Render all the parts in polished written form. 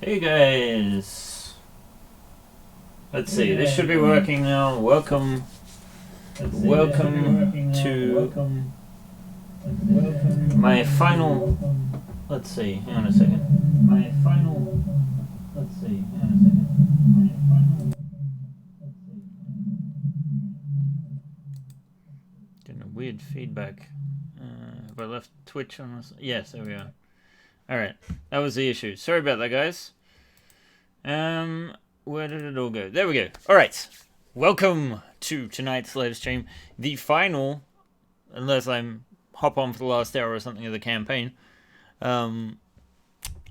Hey guys, let's see. This should be working now. Welcome to my final. Let's see. Hang on a second. My final. Let's see. Hang on a second. My final. Let's see. Getting a weird feedback. Have I left Twitch on this? Yes, there we are. All right, that was the issue. Sorry about that, guys. Where did it all go? There we go. All right. Welcome to tonight's live stream. The final, unless I'm hop on for the last hour or something of the campaign.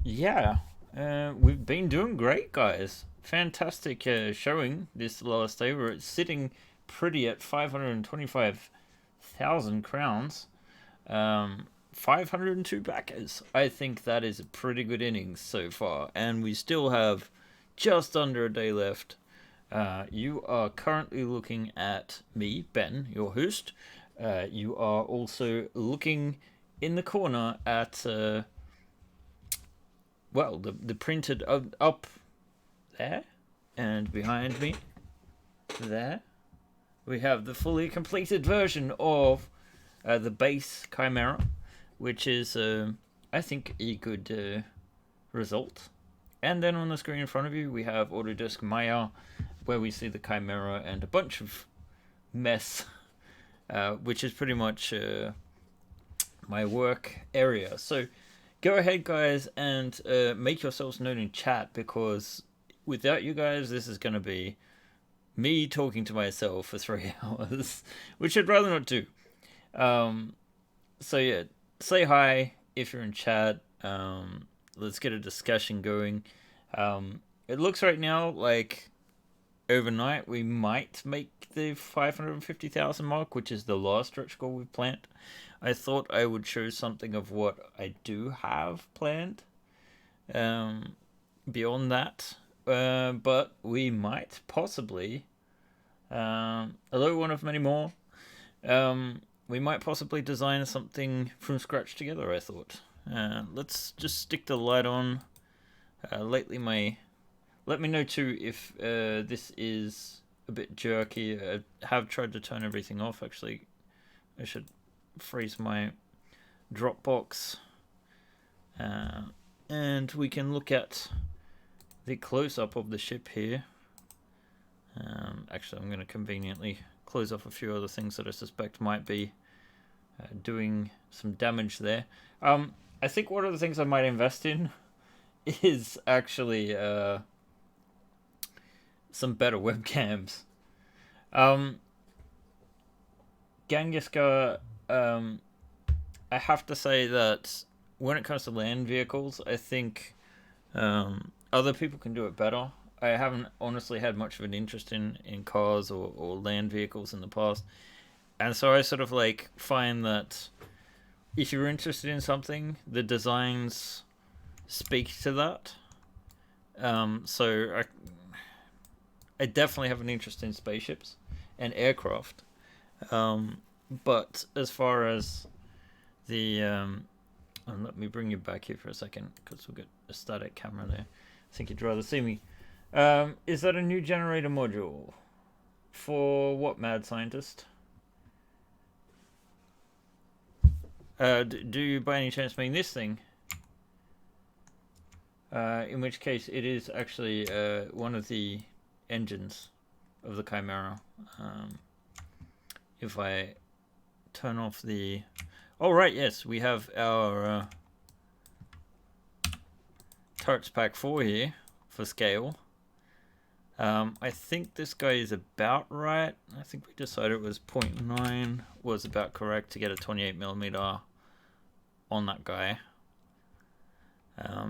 Yeah. We've been doing great, guys. Fantastic showing this last day. We're sitting pretty at 525,000 crowns. 502 backers. I think that is a pretty good innings so far. And we still have just under a day left. You are currently looking at me, Ben, your host. You are also looking in the corner at, well, the printed up there and behind me there. We have the fully completed version of the base Chimera, which is, I think, a good result. And then on the screen in front of you, we have Autodesk Maya, where we see the Chimera and a bunch of mess, which is pretty much my work area. So go ahead, guys, and make yourselves known in chat, because without you guys, this is going to be me talking to myself for 3 hours, which I'd rather not do. So yeah, say hi if you're in chat. Let's get a discussion going. It looks right now like overnight we might make the 550,000 mark, which is the last stretch goal we've planned. I thought I would show something of what I do have planned beyond that, but we might possibly, although one of many more, we might possibly design something from scratch together, I thought. Let's just stick the light on. Let me know too if this is a bit jerky. I have tried to turn everything off. Actually, I should freeze my Dropbox. And we can look at the close-up of the ship here. Actually, I'm going to conveniently close off a few other things that I suspect might be doing some damage there. I think one of the things I might invest in is actually some better webcams. Genghis-Khan, I have to say that when it comes to land vehicles, I think other people can do it better. I haven't honestly had much of an interest in cars or land vehicles in the past. And so I sort of like find that if you're interested in something, the designs speak to that. So I definitely have an interest in spaceships and aircraft. But as far as the let me bring you back here for a second, because we'll get a static camera there. I think you'd rather see me. Is that a new generator module? For what, mad scientist? Do you by any chance mean this thing? In which case it is actually one of the engines of the Chimera. If I turn off the... Oh, right, yes, we have our turrets pack 4 here for scale. I think this guy is about right. I think we decided it was 0.9 was about correct to get a 28mm on that guy.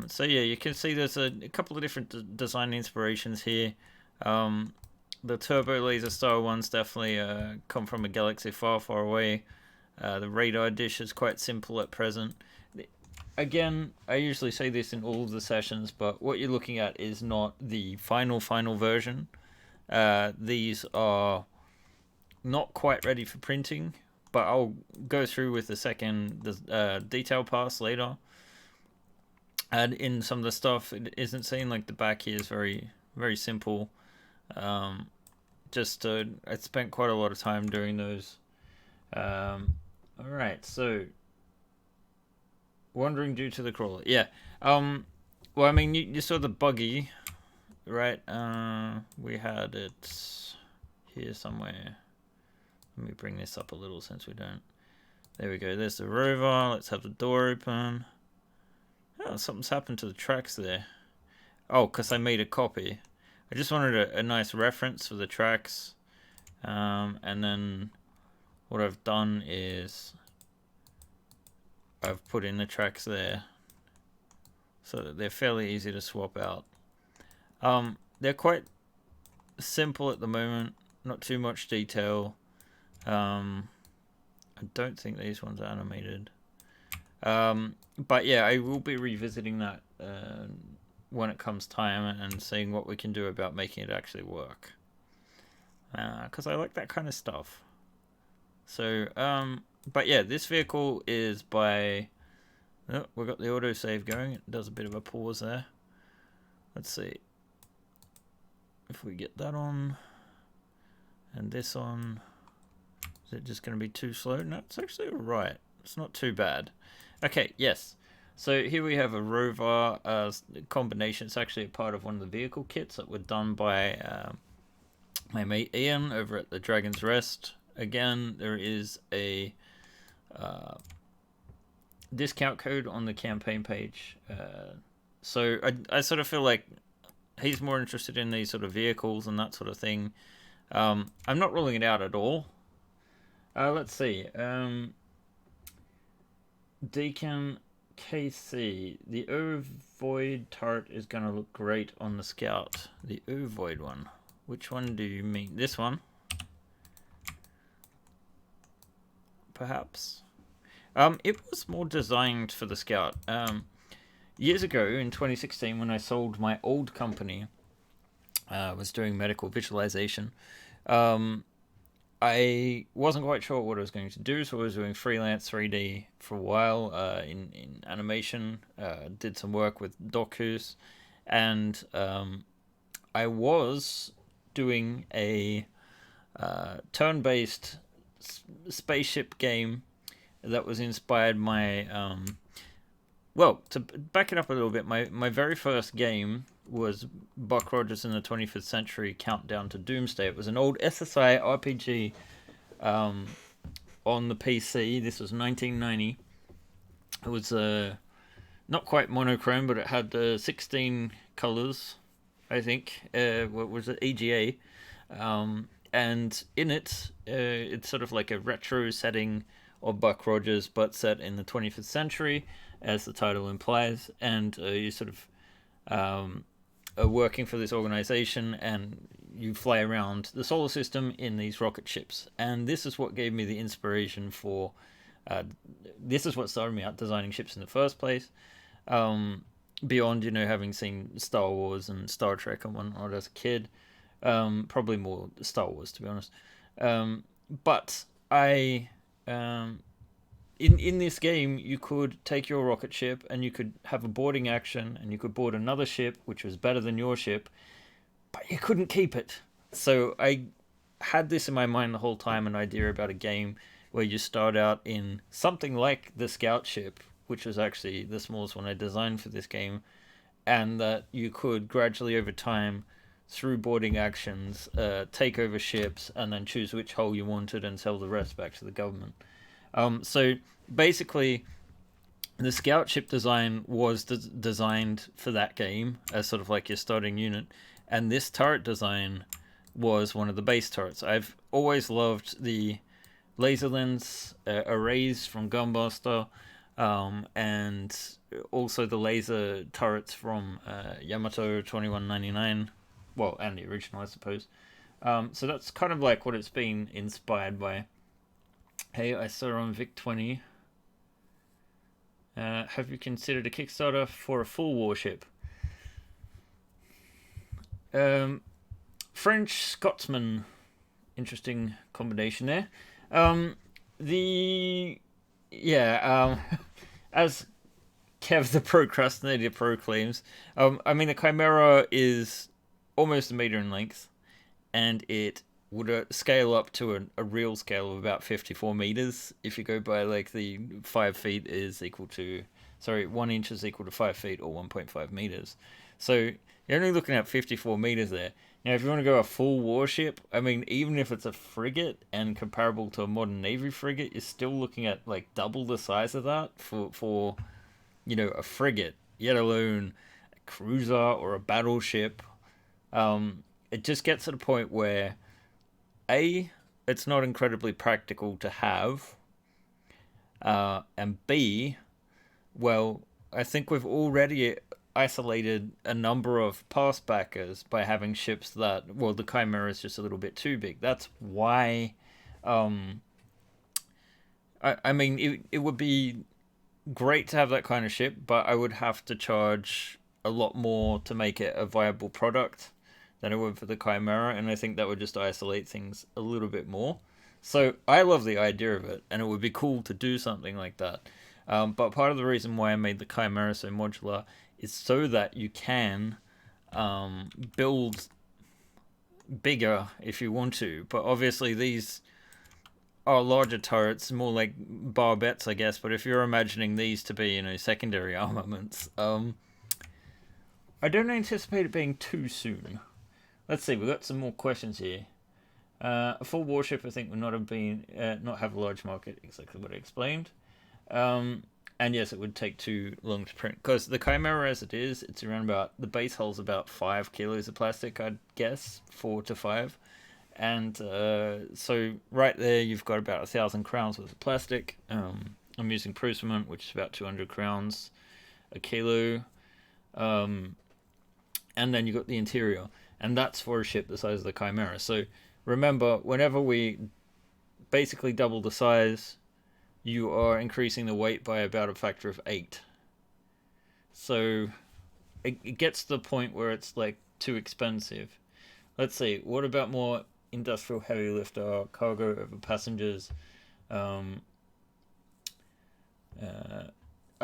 So yeah, you can see there's a couple of different design inspirations here. The turbo laser style ones definitely come from a galaxy far, far away. The radar dish is quite simple at present. Again, I usually say this in all of the sessions, but what you're looking at is not the final version. These are not quite ready for printing, but I'll go through with the second detail pass later. add in some of the stuff. It isn't saying like the back here is very, very simple. Just I spent quite a lot of time doing those. All right, so wandering due to the crawler. Yeah. Well, I mean, you saw the buggy, right? We had it here somewhere. Let me bring this up a little since we don't. There we go. There's the rover. Let's have the door open. Oh, something's happened to the tracks there. Oh, because I made a copy. I just wanted a nice reference for the tracks. And then what I've done is I've put in the tracks there so that they're fairly easy to swap out. They're quite simple at the moment, not too much detail. I don't think these ones are animated. But yeah, I will be revisiting that when it comes time and seeing what we can do about making it actually work. Because I like that kind of stuff. So, but yeah, this vehicle is by... Oh, we've got the autosave going. It does a bit of a pause there. Let's see. If we get that on and this on, is it just going to be too slow? No, it's actually alright. It's not too bad. Okay, yes. So here we have a rover combination. It's actually a part of one of the vehicle kits that were done by my mate Ian over at the Dragon's Rest. Again, there is a discount code on the campaign page. So I sort of feel like he's more interested in these sort of vehicles and that sort of thing. I'm not ruling it out at all. Let's see. Deacon KC. The ovoid turret is going to look great on the Scout. The ovoid one. Which one do you mean? This one? Perhaps? It was more designed for the Scout. Years ago, in 2016, when I sold my old company, I was doing medical visualization. I wasn't quite sure what I was going to do, so I was doing freelance 3D for a while in animation. Did some work with docus, and I was doing a turn-based spaceship game that was inspired by... well, to back it up a little bit, my very first game was Buck Rogers in the 25th Century Countdown to Doomsday. It was an old SSI RPG on the PC. This was 1990. It was not quite monochrome, but it had 16 colors, I think. What was it? EGA. And in it, it's sort of like a retro setting of Buck Rogers, but set in the 25th century, as the title implies. And you sort of are working for this organization, and you fly around the solar system in these rocket ships. And this is what gave me the inspiration for... this is what started me out designing ships in the first place. Beyond, having seen Star Wars and Star Trek and whatnot as a kid. Probably more Star Wars, to be honest. But I... in this game, you could take your rocket ship and you could have a boarding action, and you could board another ship which was better than your ship, but you couldn't keep it. So I had this in my mind the whole time, an idea about a game where you start out in something like the Scout ship, which was actually the smallest one I designed for this game, and that you could gradually over time, through boarding actions, take over ships and then choose which hull you wanted and sell the rest back to the government. So basically, the Scout ship design was designed for that game as sort of like your starting unit, and this turret design was one of the base turrets. I've always loved the laser lens arrays from Gunbuster, and also the laser turrets from Yamato 2199. Well, and the original, I suppose. So that's kind of like what it's been inspired by. Hey, I saw on Vic20. Have you considered a Kickstarter for a full warship? French Scotsman. Interesting combination there. As Kev the Procrastinator proclaims. I mean, the Chimera is almost a meter in length, and it would scale up to a real scale of about 54 meters if you go by like the 5 feet is equal to, sorry, 1 inch is equal to 5 feet or 1.5 meters. So you're only looking at 54 meters there. Now, if you want to go a full warship, I mean, even if it's a frigate and comparable to a modern Navy frigate, you're still looking at like double the size of that for a frigate, yet alone a cruiser or a battleship. It just gets to the point where A, it's not incredibly practical to have, and B, well, I think we've already isolated a number of past backers by having ships that, well, the Chimera is just a little bit too big. That's why, I mean, it would be great to have that kind of ship, but I would have to charge a lot more to make it a viable product than it would for the Chimera, and I think that would just isolate things a little bit more. So I love the idea of it, and it would be cool to do something like that. But part of the reason why I made the Chimera so modular is so that you can build bigger if you want to. But obviously these are larger turrets, more like barbettes, I guess. But if you're imagining these to be, secondary armaments, I don't anticipate it being too soon. Let's see, we've got some more questions here. A full warship, I think, would not have a large market, exactly what I explained. And yes, it would take too long to print, because the Chimera as it is, it's around about, the base hull's about 5 kilos of plastic, I'd guess, 4 to 5. And so right there, you've got about 1,000 crowns worth of plastic. I'm using pro cement, which is about 200 crowns a kilo. And then you've got the interior, and that's for a ship the size of the Chimera. So remember, whenever we basically double the size, you are increasing the weight by about a factor of 8. So it gets to the point where it's like too expensive. Let's see, what about more industrial heavy lift cargo over passengers? I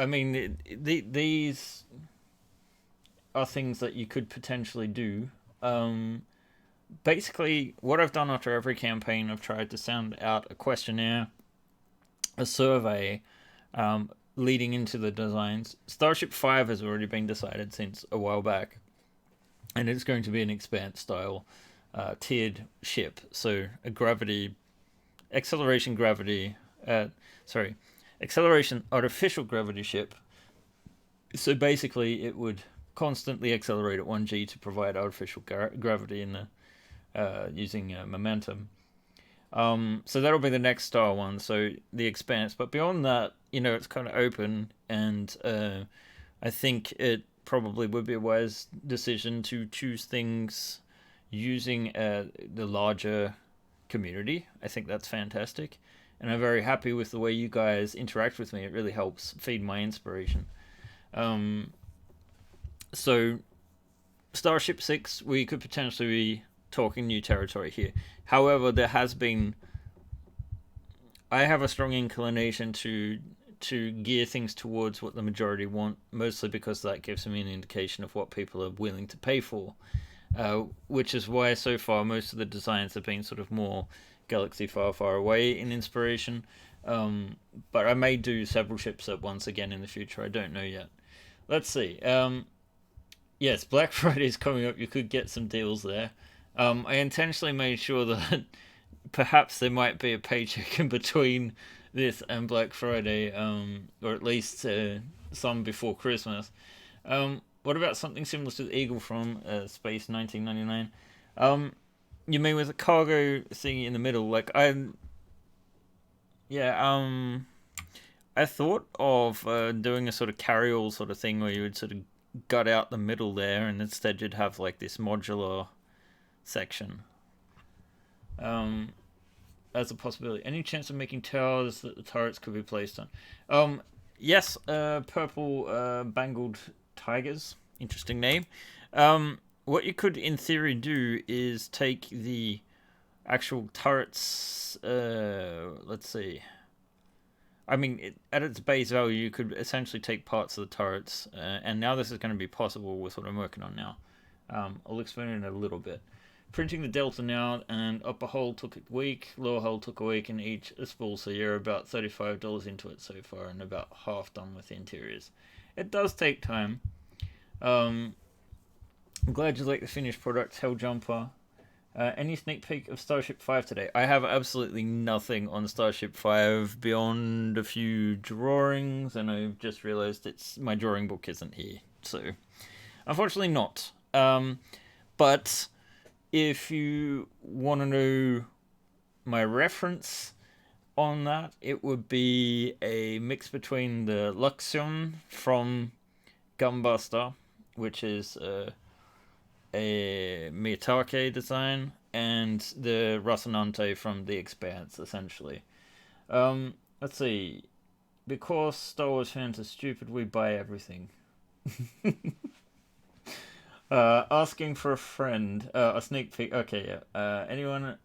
mean, these are things that you could potentially do. Basically, what I've done after every campaign, I've tried to send out a questionnaire, a survey, leading into the designs. Starship 5 has already been decided since a while back, and it's going to be an Expanse style tiered ship. So a acceleration artificial gravity ship. So basically it would constantly accelerate at 1g to provide artificial gravity in the using momentum. So that'll be the next star one, so the Expanse. But beyond that, it's kind of open, and I think it probably would be a wise decision to choose things using the larger community. I think that's fantastic, and I'm very happy with the way you guys interact with me. It really helps feed my inspiration. So Starship 6, we could potentially be talking new territory here. However, I have a strong inclination to gear things towards what the majority want, mostly because that gives me an indication of what people are willing to pay for, which is why so far most of the designs have been sort of more galaxy far, far away in inspiration. But I may do several ships at once again in the future. I don't know yet. Let's see. Yes, Black Friday is coming up. You could get some deals there. I intentionally made sure that perhaps there might be a paycheck in between this and Black Friday, or at least some before Christmas. What about something similar to the Eagle from Space 1999? You mean with a cargo thingy in the middle? I thought of doing a sort of carry-all sort of thing where you would sort of gut out the middle there, and instead you'd have like this modular section. As a possibility. Any chance of making towers that the turrets could be placed on? Yes, purple bangled tigers. Interesting name. What you could, in theory, do is take the actual turrets. Let's see. I mean, at its base value, you could essentially take parts of the turrets, and now this is going to be possible with what I'm working on now. I'll explain it in a little bit. Printing the delta now, and upper hull took a week, lower hull took a week, and each a spool, so you're about $35 into it so far, and about half done with the interiors. It does take time. I'm glad you like the finished product, Helljumper. Any sneak peek of Starship 5 today? I have absolutely nothing on Starship 5 beyond a few drawings, and I've just realized my drawing book isn't here, so unfortunately not. But if you want to know my reference on that, it would be a mix between the Luxion from Gunbuster, which is a Miyatake design, and the Rocinante from The Expanse, essentially. Let's see. Because Star Wars fans are stupid, we buy everything. Asking for a friend. A sneak peek. Okay, yeah. Anyone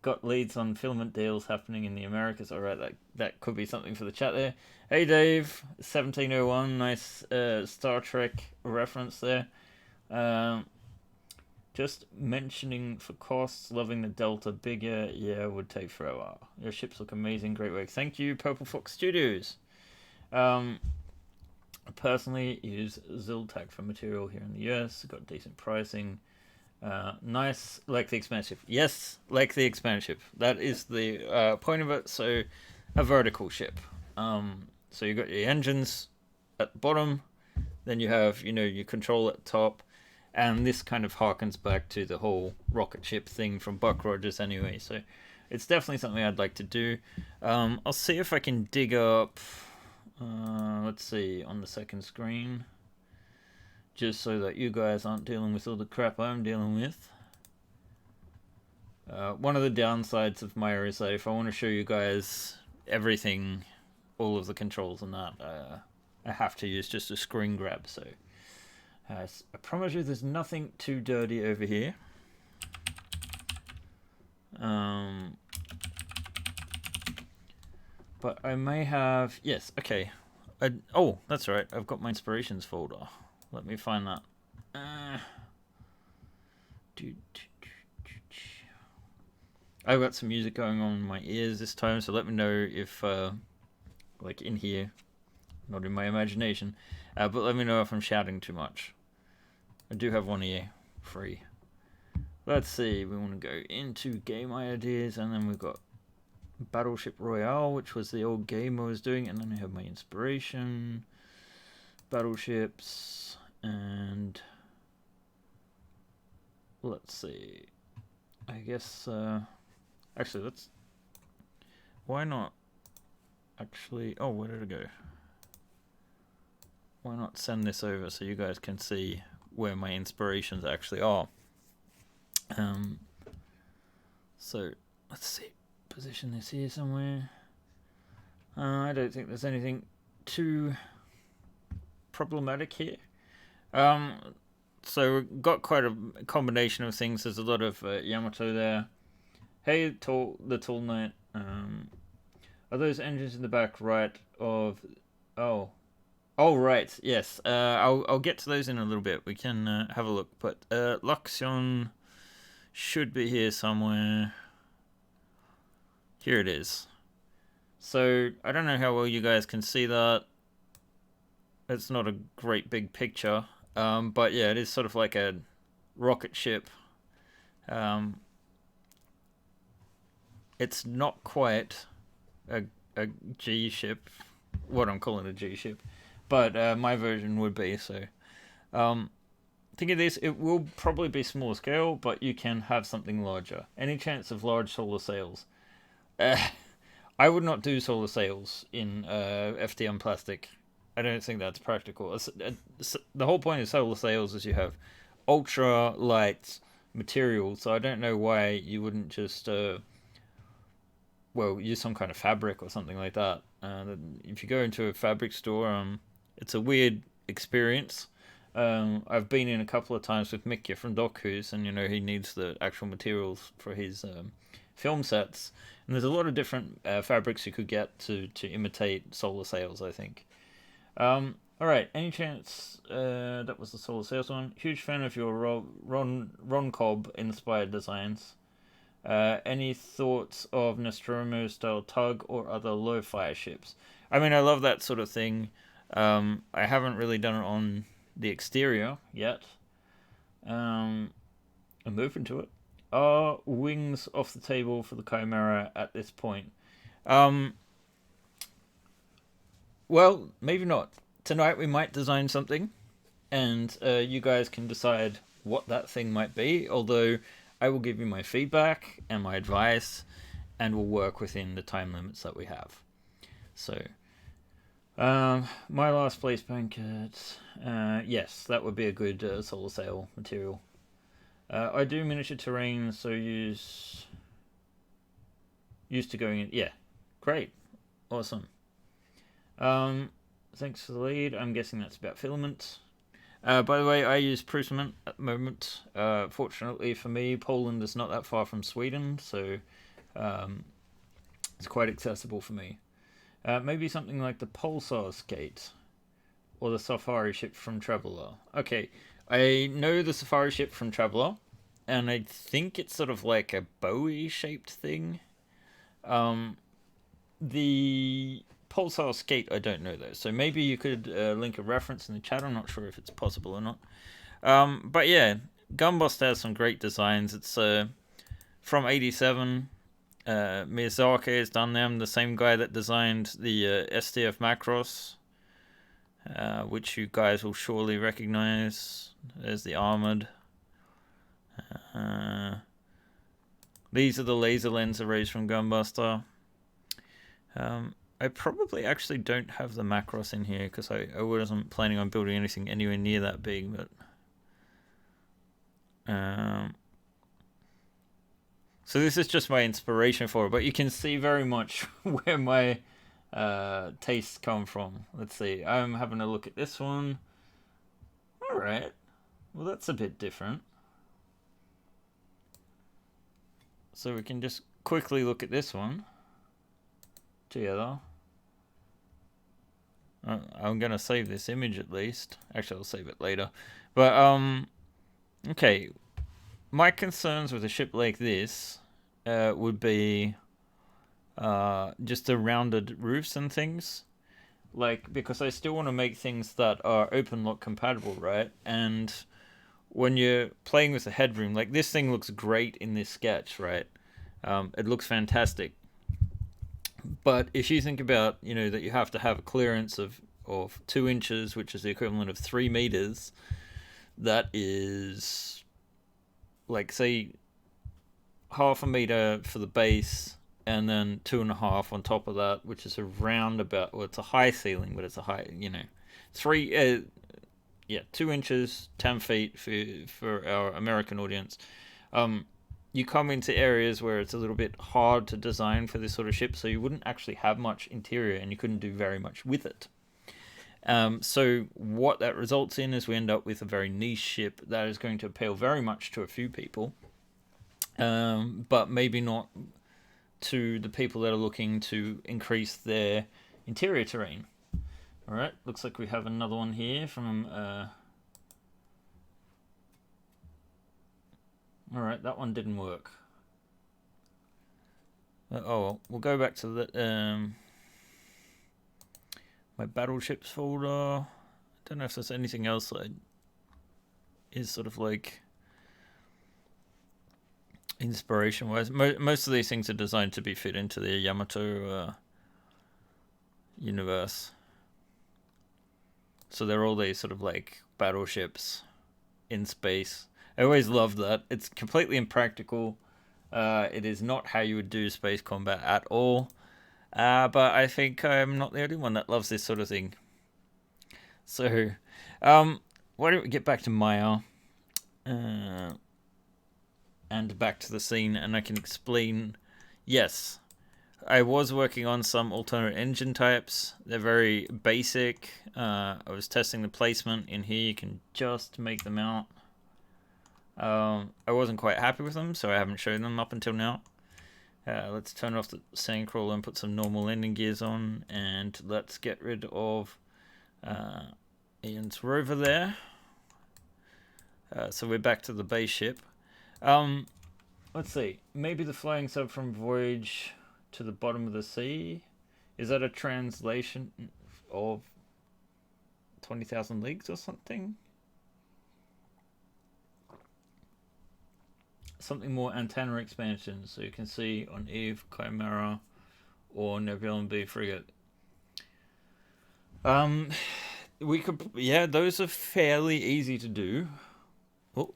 got leads on filament deals happening in the Americas? Alright, that could be something for the chat there. Hey Dave, 1701, nice Star Trek reference there. Just mentioning for costs, loving the Delta bigger, yeah, would take forever. Your ships look amazing, great work. Thank you, Purple Fox Studios. Personally use Ziltac for material here in the US, got decent pricing. Nice, like the Expanship. Yes, like the Expanship. That is the point of it. So, a vertical ship. So you got your engines at the bottom, then you have, your control at the top, and this kind of harkens back to the whole rocket ship thing from Buck Rogers anyway. So, it's definitely something I'd like to do. I'll see if I can dig up. Let's see on the second screen. Just so that you guys aren't dealing with all the crap I'm dealing with. One of the downsides of Maya is that if I want to show you guys everything, all of the controls and that, I have to use just a screen grab. So I promise you there's nothing too dirty over here. But I may have... Yes, okay. Oh, that's right. I've got my inspirations folder. Let me find that. I've got some music going on in my ears this time, so let me know if, like in here, not in my imagination, but let me know if I'm shouting too much. I do have one ear free. Let's see, we want to go into game ideas, and then we've got Battleship Royale, which was the old game I was doing, and then I have my inspiration, battleships, and let's see. I guess actually why not actually, oh, where did it go? Why not send this over so you guys can see where my inspirations actually are? So let's see, position this here somewhere. I don't think there's anything too problematic here. So we've got quite a combination of things. There's a lot of Yamato there. Hey, the Tall Knight. Are those engines in the back right of... Oh, right, yes. I'll get to those in a little bit. We can have a look. But Luxion should be here somewhere. Here it is. So, I don't know how well you guys can see that. It's not a great big picture. But yeah, it is sort of like a rocket ship. It's not quite a G ship, what I'm calling a G ship, but my version would be. So think of this, it will probably be smaller scale, but you can have something larger. Any chance of large solar sails? I would not do solar sails in FDM plastic. I don't think that's practical. The whole point of solar sails is you have ultra light material, so I don't know why you wouldn't just use some kind of fabric or something like that. If you go into a fabric store, it's a weird experience. I've been in a couple of times with Mickey from Dockhus, and he needs the actual materials for his film sets, and there's a lot of different fabrics you could get to imitate solar sails, I think. All right. Any chance that was the solar sails one? Huge fan of your Ron Cobb inspired designs. Any thoughts of Nostromo style tug or other low fire ships? I mean, I love that sort of thing. I haven't really done it on the exterior yet. I'm open to it. Are wings off the table for the Chimera at this point? Well, maybe not. Tonight we might design something, and you guys can decide what that thing might be. Although I will give you my feedback and my advice, and we'll work within the time limits that we have. So, my last place blanket. Yes, that would be a good solar sail material. I do miniature terrain, so used to going in. Yeah, great, awesome. Thanks for the lead. I'm guessing that's about filament. By the way, I use Prusament at the moment. Fortunately for me, Poland is not that far from Sweden, so it's quite accessible for me. Maybe something like the Pulsar skate or the Safari ship from Traveller. Okay, I know the Safari ship from Traveller, and I think it's sort of like a Bowie-shaped thing. The Pulsar skate, I don't know though, so maybe you could link a reference in the chat. I'm not sure if it's possible or not. But yeah, Gunbuster has some great designs. It's from '87. Miyazaki has done them. The same guy that designed the SDF Macross, which you guys will surely recognize. There's the armored. These are the laser lens arrays from Gunbuster. I probably actually don't have the Macross in here because I wasn't planning on building anything anywhere near that big, but so this is just my inspiration for it, but you can see very much where my tastes come from. Let's see, I'm having a look at this one. Alright, well that's a bit different. So we can just quickly look at this one together. I'm gonna save this image at least. Actually, I'll save it later. But okay. My concerns with a ship like this would be just the rounded roofs and things. Like, because I still want to make things that are open lock compatible, right? And when you're playing with the headroom, like this thing looks great in this sketch, right? It looks fantastic. But if you think about, that you have to have a clearance of 2 inches, which is the equivalent of 3 meters, that is, like, say, 0.5 meter for the base, and then 2.5 on top of that, which is around about, well, it's a high ceiling, but it's a high, 2 inches, 10 feet for our American audience. You come into areas where it's a little bit hard to design for this sort of ship, so you wouldn't actually have much interior, and you couldn't do very much with it. So what that results in is we end up with a very niche ship that is going to appeal very much to a few people, but maybe not to the people that are looking to increase their interior terrain. All right, looks like we have another one here from... Alright, that one didn't work. We'll go back to the my battleships folder. I don't know if there's anything else that is sort of like inspiration wise. Most of these things are designed to be fit into the Yamato universe. So they're all these sort of like battleships in space. I always loved that. It's completely impractical. It is not how you would do space combat at all. But I think I'm not the only one that loves this sort of thing. So, why don't we get back to Maya and back to the scene, and I can explain. Yes, I was working on some alternate engine types. They're very basic. I was testing the placement in here. You can just make them out. I wasn't quite happy with them, so I haven't shown them up until now. Let's turn off the sandcrawler and put some normal landing gears on, and let's get rid of Ian's rover there. So we're back to the base ship. Let's see. Maybe the flying sub from Voyage to the Bottom of the Sea. Is that a translation of 20,000 Leagues or something? Something more antenna expansion, so you can see on Eve, Chimera, or Nebulon B frigate. We could, yeah, those are fairly easy to do. Oh,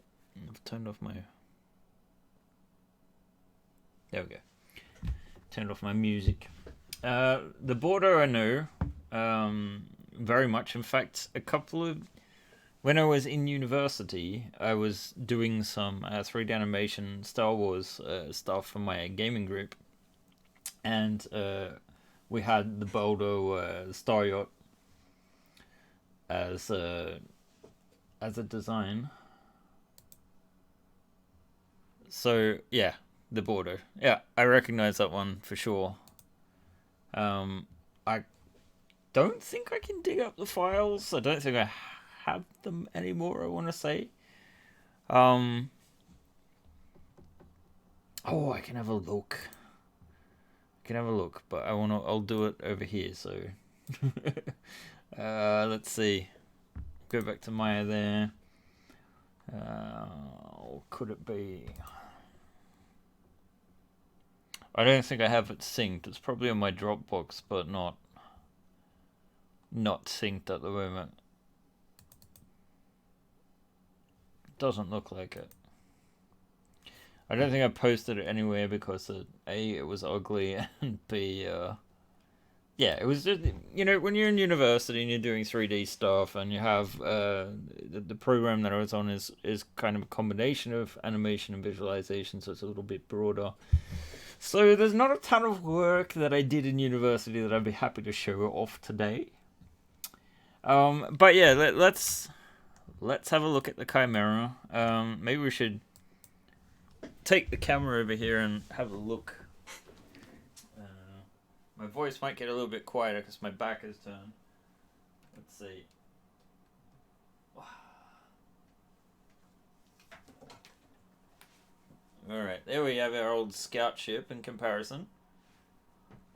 I've turned off my. There we go. Turned off my music. The border I know, very much. In fact, a couple of. When I was in university, I was doing some 3D animation Star Wars stuff for my gaming group, and we had the Boldo Star Yacht as a design. So yeah, the border. Yeah, I recognize that one for sure. I don't think I can dig up the files. I don't think I have them anymore, I want to say. Oh, I can have a look. But I'll do it over here, so let's see. Go back to Maya there. Could it be? I don't think I have it synced. It's probably on my Dropbox, but not synced at the moment. Doesn't look like it. I don't think I posted it anywhere because A, it was ugly, and B, yeah, it was just, when you're in university and you're doing 3D stuff and you have the program that I was on is kind of a combination of animation and visualization, so it's a little bit broader. So there's not a ton of work that I did in university that I'd be happy to show off today. But yeah, let's have a look at the Chimera. Maybe we should take the camera over here and have a look. My voice might get a little bit quieter because my back is turned. Let's see. Alright, there we have our old scout ship in comparison.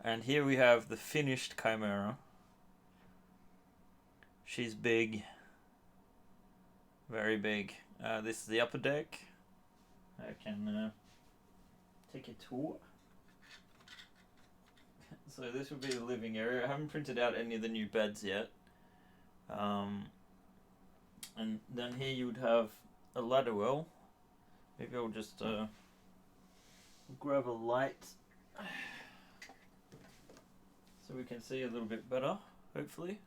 And here we have the finished Chimera. She's big. Very big. This is the upper deck. I can take a tour. So this would be the living area. I haven't printed out any of the new beds yet. And then here you would have a ladder well. Maybe I'll just grab a light so we can see a little bit better, hopefully.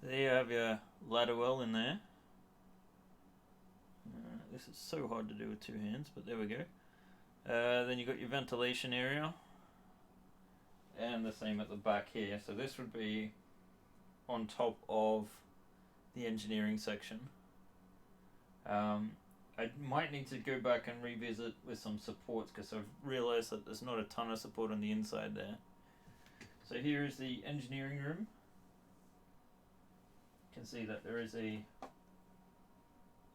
There you have your ladder well in there. This is so hard to do with two hands, but there we go. Then you got your ventilation area. And the same at the back here. So this would be on top of the engineering section. I might need to go back and revisit with some supports because I've realized that there's not a ton of support on the inside there. So here is the engineering room. You can see that there is a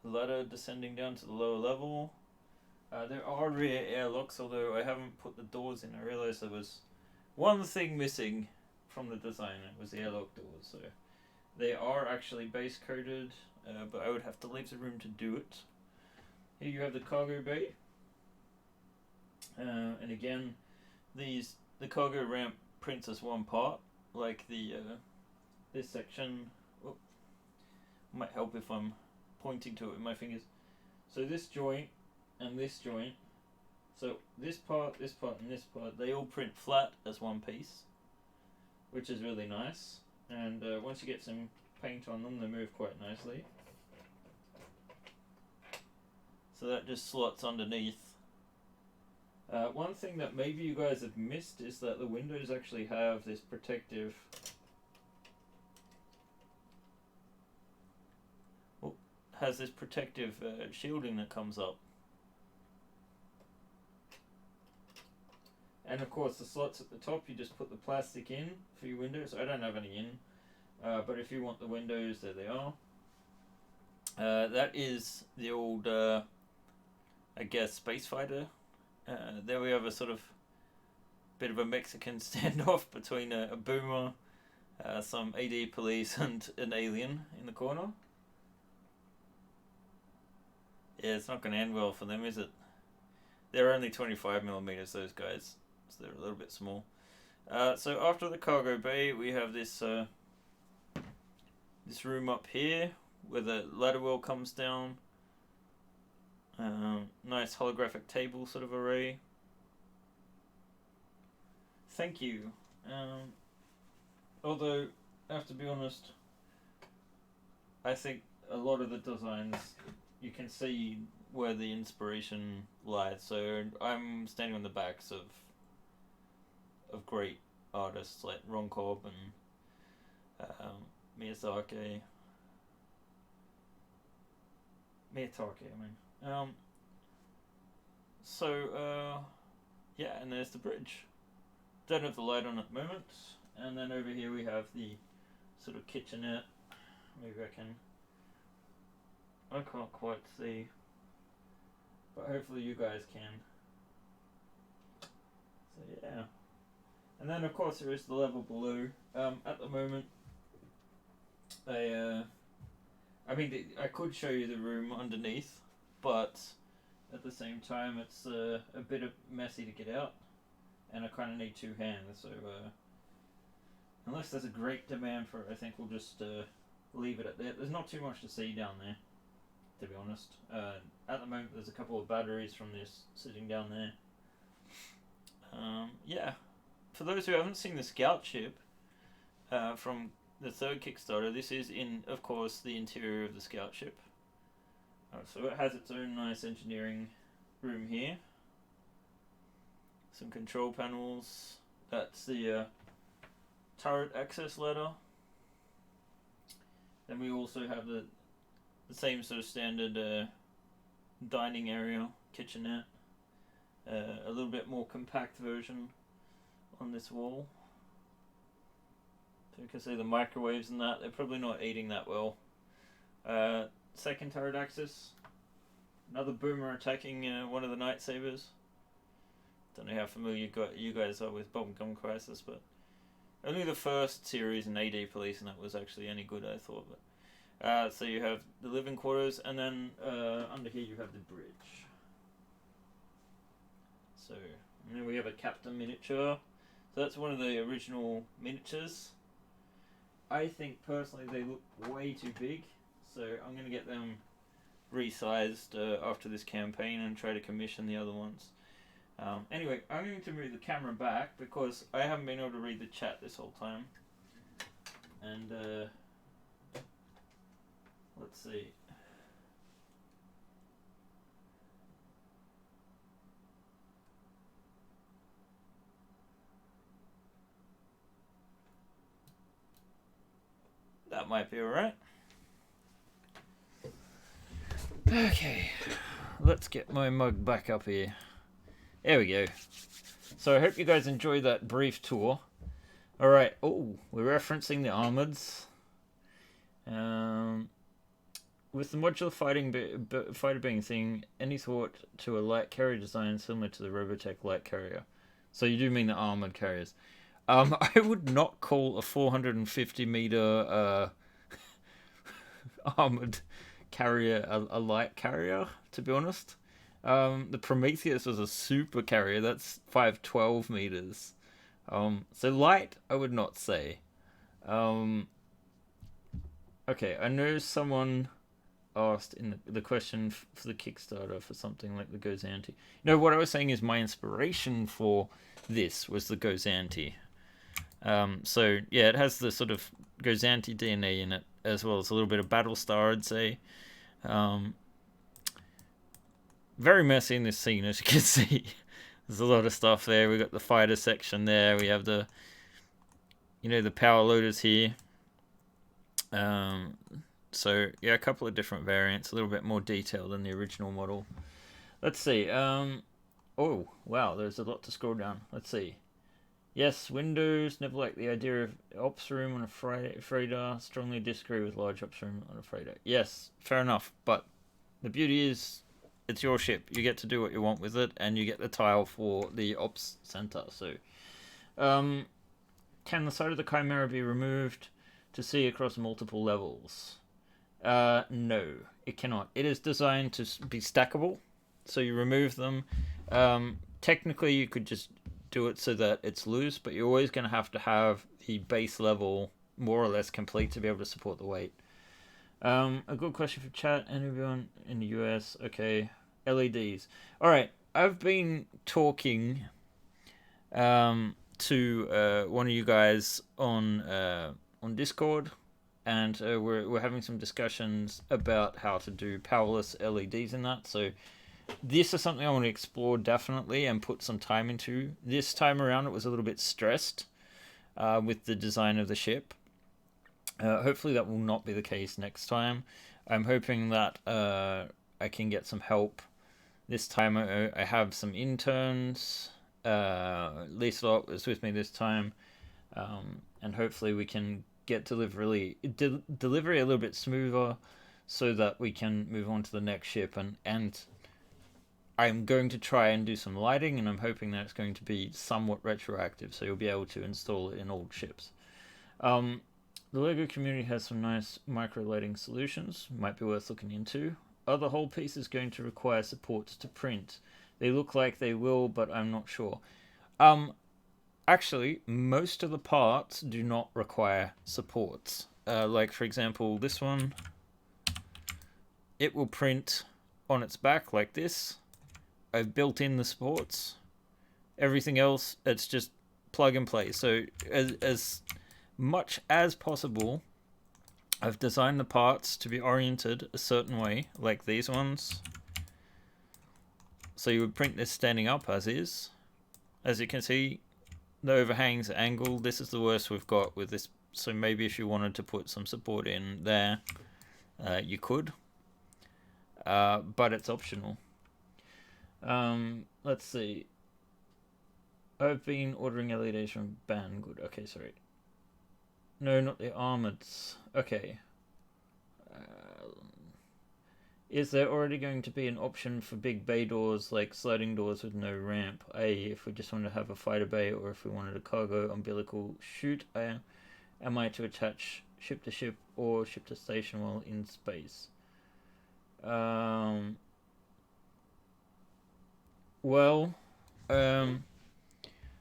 ladder descending down to the lower level. There are rear airlocks, although I haven't put the doors in. I realized there was one thing missing from the design. It was the airlock doors. So they are actually base coated, but I would have to leave the room to do it. Here you have the cargo bay. And again, the cargo ramp prints as one part, like the this section. Oh, might help if I'm pointing to it with my fingers. So this joint and this joint. So this part, and this part, they all print flat as one piece, which is really nice. And once you get some paint on them, they move quite nicely. So that just slots underneath. One thing that maybe you guys have missed is that the windows actually have this protective shielding that comes up. And of course the slots at the top, you just put the plastic in for your windows. I don't have any in, but if you want the windows, there they are. That is the old, I guess, space fighter. There we have a sort of bit of a Mexican standoff between a boomer, some AD police, and an alien in the corner. Yeah, it's not going to end well for them, is it? They're only 25mm, those guys, so they're a little bit small. So after the cargo bay, we have this this room up here where the ladder wheel comes down. Nice holographic table sort of array. Thank you. Although, I have to be honest, I think a lot of the designs, you can see where the inspiration lies. So I'm standing on the backs of great artists like Ron Cobb and Miyazaki. Yeah, and there's the bridge. Don't have the light on at the moment. And then over here we have the sort of kitchenette. Maybe I can't quite see, but hopefully you guys can. So yeah. And then of course there is the level below. At the moment, I could show you the room underneath, but at the same time it's a bit messy to get out, and I kind of need two hands. So unless there's a great demand for it, I think we'll just leave it at that. There's not too much to see down there, to be honest. At the moment there's a couple of batteries from this sitting down there. Yeah. For those who haven't seen the scout ship from the third Kickstarter, this is of course, the interior of the scout ship. So it has its own nice engineering room here. Some control panels. That's the turret access ladder. Then we also have the same sort of standard dining area, kitchenette. A little bit more compact version on this wall. So you can see the microwaves and that, they're probably not eating that well. Second turret axis. Another boomer attacking one of the Night Sabers. Don't know how familiar you guys are with Bubblegum Crisis, but only the first series in AD Police, and that was actually any good, I thought. But so you have the living quarters, and then under here you have the bridge. So, and then we have a captain miniature. So that's one of the original miniatures. I think personally they look way too big, so I'm going to get them resized after this campaign and try to commission the other ones. Anyway, I'm going to move the camera back because I haven't been able to read the chat this whole time. And let's see. That might be alright. Okay, let's get my mug back up here. There we go. So I hope you guys enjoyed that brief tour. Alright, we're referencing the armoreds. With the modular fighter being thing, any thought to a light carrier design similar to the Robotech light carrier? So you do mean the armored carriers. I would not call a 450 meter armored carrier a light carrier, to be honest. The Prometheus was a super carrier. That's 512 meters. So light, I would not say. Okay, I know someone asked in the question for the Kickstarter for something like the Gozanti. No, what I was saying is my inspiration for this was the Gozanti. So yeah, it has the sort of Gozanti DNA in it, as well as a little bit of Battlestar, I'd say. Very messy in this scene, as you can see. There's a lot of stuff there. We got the fighter section there. We have the power loaders here. So yeah, a couple of different variants, a little bit more detail than the original model. Let's see. Oh, wow, there's a lot to scroll down. Let's see. Yes, Windows never liked the idea of ops room on a freighter. Strongly disagree with large ops room on a freighter. Yes, fair enough. But the beauty is, it's your ship. You get to do what you want with it, and you get the tile for the ops center. So, can the side of the Chimera be removed to see across multiple levels? No, it cannot. It is designed to be stackable, so you remove them. Technically, you could just do it so that it's loose, but you're always going to have the base level more or less complete to be able to support the weight. A good question for chat. Anyone in the US? Okay. LEDs. All right. I've been talking to one of you guys on Discord, and we're having some discussions about how to do powerless LEDs in that. So this is something I want to explore definitely and put some time into. This time around, it was a little bit stressed with the design of the ship. Hopefully that will not be the case next time. I'm hoping that I can get some help. This time I have some interns. Lisa was with me this time. And hopefully we can get delivery a little bit smoother so that we can move on to the next ship. And I'm going to try and do some lighting, and I'm hoping that it's going to be somewhat retroactive, so you'll be able to install it in old ships. The LEGO community has some nice micro lighting solutions, might be worth looking into. Are the whole pieces going to require supports to print? They look like they will, but I'm not sure. Actually, most of the parts do not require supports. Like, for example, this one, it will print on its back like this. I've built in the supports. Everything else, it's just plug and play. So as much as possible, I've designed the parts to be oriented a certain way, like these ones. So you would print this standing up as is. As you can see, the overhangs are angled. This is the worst we've got with this. So maybe if you wanted to put some support in there, you could. But it's optional. Let's see. I've been ordering LEDs from Banggood. Okay, sorry. No, not the armoreds. Okay. Is there already going to be an option for big bay doors, like sliding doors with no ramp? i.e., if we just wanted to have a fighter bay, or if we wanted a cargo umbilical chute, am I to attach ship to ship or ship to station while in space? Well,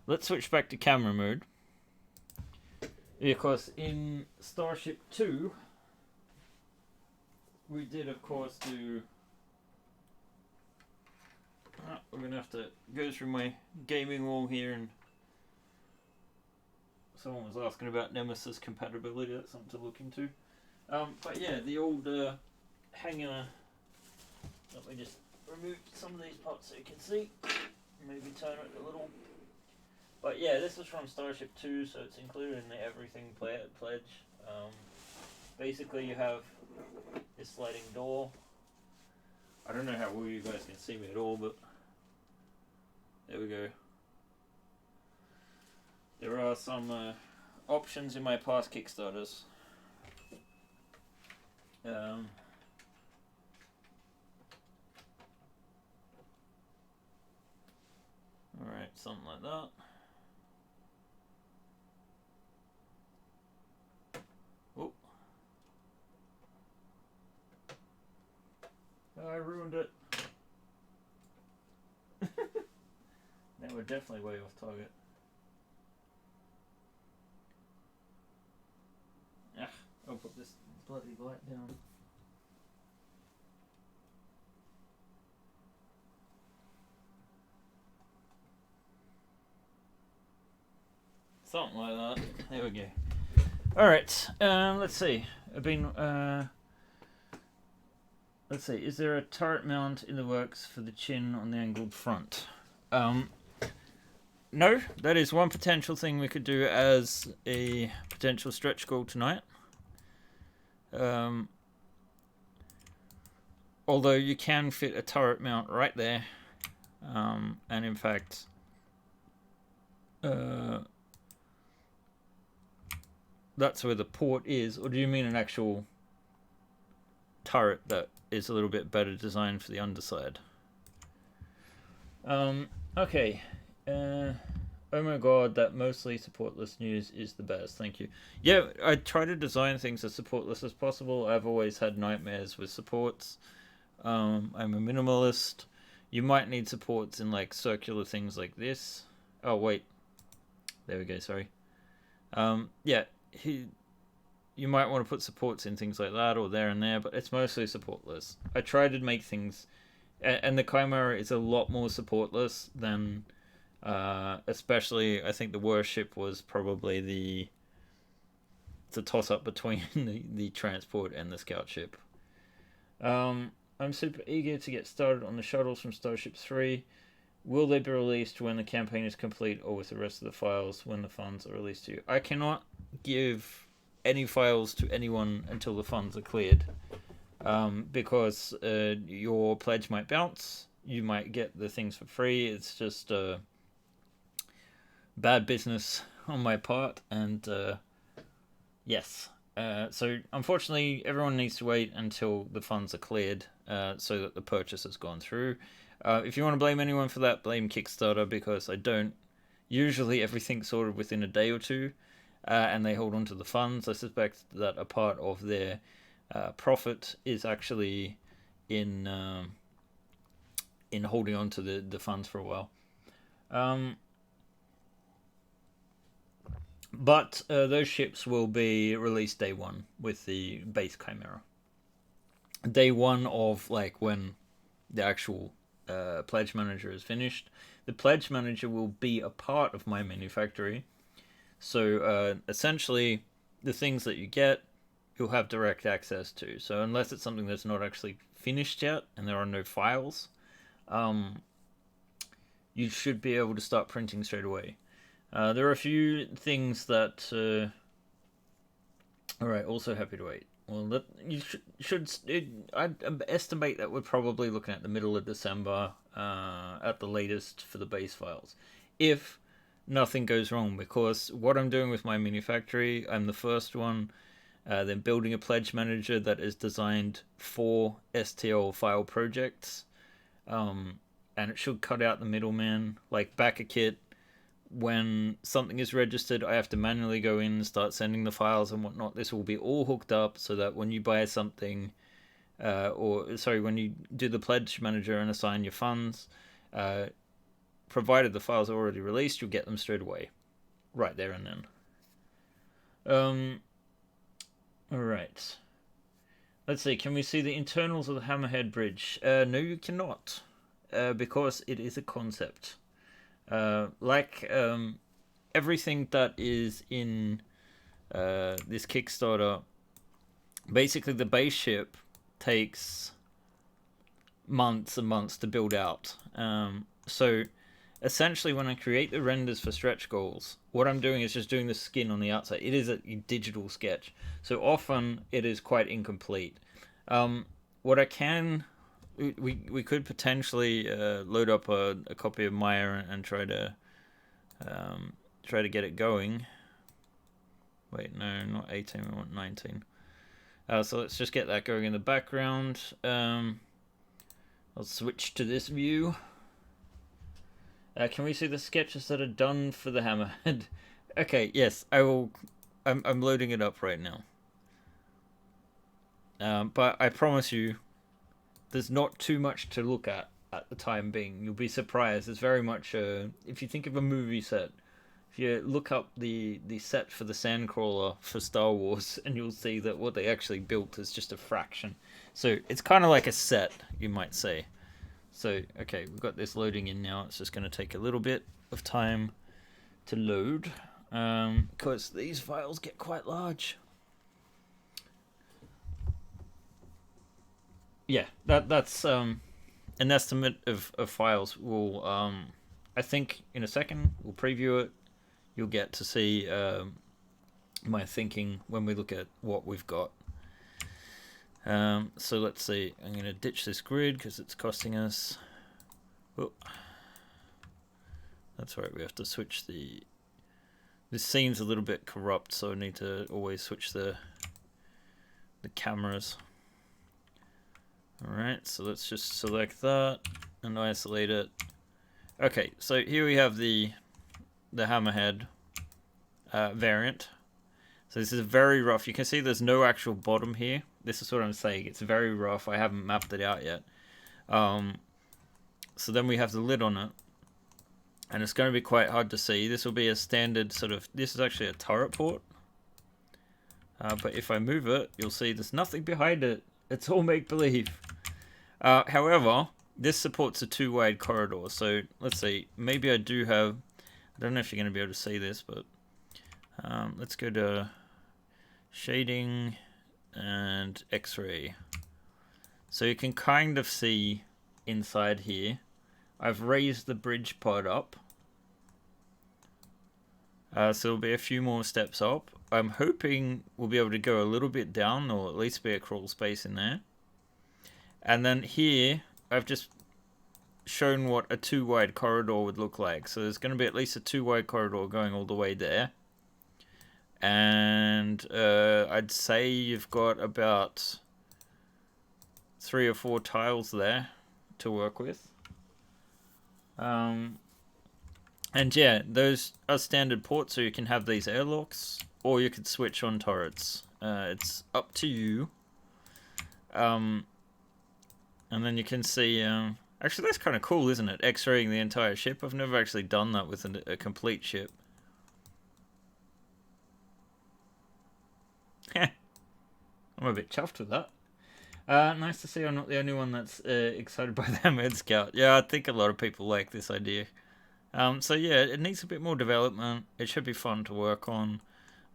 let's switch back to camera mode. Because in Starship 2, we did, of course, do... we're going to have to go through my gaming wall here, and someone was asking about Nemesis compatibility. That's something to look into. But yeah, the old hanger... Let me just remove some of these parts so you can see. Maybe turn it a little. But yeah, this is from Starship 2, so it's included in the Everything Pledge. Basically, you have this sliding door. I don't know how well you guys can see me at all, but there we go. There are some options in my past Kickstarters. Alright, something like that. Oh. I ruined it. Now we're definitely way off target. I'll put this bloody light down. Something like that. There we go. Alright, let's see. Let's see, is there a turret mount in the works for the chin on the angled front? No, that is one potential thing we could do as a potential stretch goal tonight. Although you can fit a turret mount right there. And in fact, that's where the port is. Or do you mean an actual turret that is a little bit better designed for the underside? Okay. Oh my god, that mostly supportless news is the best. Thank you. Yeah, I try to design things as supportless as possible. I've always had nightmares with supports. I'm a minimalist. You might need supports in like circular things like this. Oh wait, there we go. Sorry. Yeah, you might want to put supports in things like that or there and there, but it's mostly supportless. I try to make things, and the Chimera is a lot more supportless than, especially I think the warship was probably the toss up between the transport and the scout ship. I'm super eager to get started on the shuttles from Starship 3. Will they be released when the campaign is complete or with the rest of the files when the funds are released to you? I cannot give any files to anyone until the funds are cleared, because your pledge might bounce. You might get the things for free. It's just bad business on my part, and yes. So unfortunately, everyone needs to wait until the funds are cleared, so that the purchase has gone through. If you want to blame anyone for that, blame Kickstarter, because I don't. Usually everything's sorted within a day or two, and they hold on to the funds. I suspect that a part of their profit is actually in holding on to the funds for a while. But those ships will be released day one with the base Chimera. Day one of like when the actual pledge manager is finished. The pledge manager will be a part of my mini factory. So essentially, the things that you get, you'll have direct access to. So unless it's something that's not actually finished yet and there are no files, you should be able to start printing straight away. There are a few things that. Alright, also happy to wait. Well, that you should. I'd estimate that we're probably looking at the middle of December, at the latest, for the base files, if nothing goes wrong. Because what I'm doing with my mini factory, I'm the first one. Then building a pledge manager that is designed for STL file projects, and it should cut out the middleman. Like backer kit, when something is registered, I have to manually go in and start sending the files and whatnot. This will be all hooked up so that when you buy something, when you do the pledge manager and assign your funds, provided the files are already released, you'll get them straight away, right there and then. All right. Let's see. Can we see the internals of the Hammerhead Bridge? No, you cannot, because it is a concept. Everything that is in this Kickstarter, basically the base ship takes months and months to build out. So essentially when I create the renders for stretch goals, what I'm doing is just doing the skin on the outside. It is a digital sketch, so often it is quite incomplete. What I can... We could potentially load up a copy of Maya and try to get it going. Wait, no, not 18. We want 19. So let's just get that going in the background. I'll switch to this view. Can we see the sketches that are done for the Hammerhead? Okay, yes, I will. I'm loading it up right now. But I promise you, there's not too much to look at the time being. You'll be surprised. It's very much if you think of a movie set, if you look up the set for the Sandcrawler for Star Wars, and you'll see that what they actually built is just a fraction. So it's kind of like a set, you might say. So okay, we've got this loading in now. It's just going to take a little bit of time to load, because these files get quite large. Yeah, that's an estimate of files. We'll I think in a second we'll preview it. You'll get to see my thinking when we look at what we've got. So let's see. I'm going to ditch this grid because it's costing us. Oh, That's right, we have to switch the... This scene's a little bit corrupt, so I need to always switch the cameras. Alright, so let's just select that and isolate it. Okay, so here we have the hammerhead variant. So this is very rough. You can see there's no actual bottom here. This is what I'm saying. It's very rough. I haven't mapped it out yet. So then we have the lid on it. And it's going to be quite hard to see. This will be a standard sort of... This is actually a turret port. But if I move it, you'll see there's nothing behind it. It's all make-believe. However, this supports a two-wide corridor. So let's see. Maybe I do have... I don't know if you're going to be able to see this, but... let's go to shading and X-ray. So you can kind of see inside here. I've raised the bridge pod up. So there'll be a few more steps up. I'm hoping we'll be able to go a little bit down, or at least be a crawl space in there. And then here, I've just shown what a two-wide corridor would look like. So there's going to be at least a two-wide corridor going all the way there. And I'd say you've got about 3 or 4 tiles there to work with. And yeah, those are standard ports, so you can have these airlocks, or you could switch on turrets. It's up to you. And then you can see... actually, that's kind of cool, isn't it? X-raying the entire ship. I've never actually done that with a complete ship. I'm a bit chuffed with that. Nice to see I'm not the only one that's excited by the Hammerhead Scout. Yeah, I think a lot of people like this idea. So yeah, it needs a bit more development. It should be fun to work on.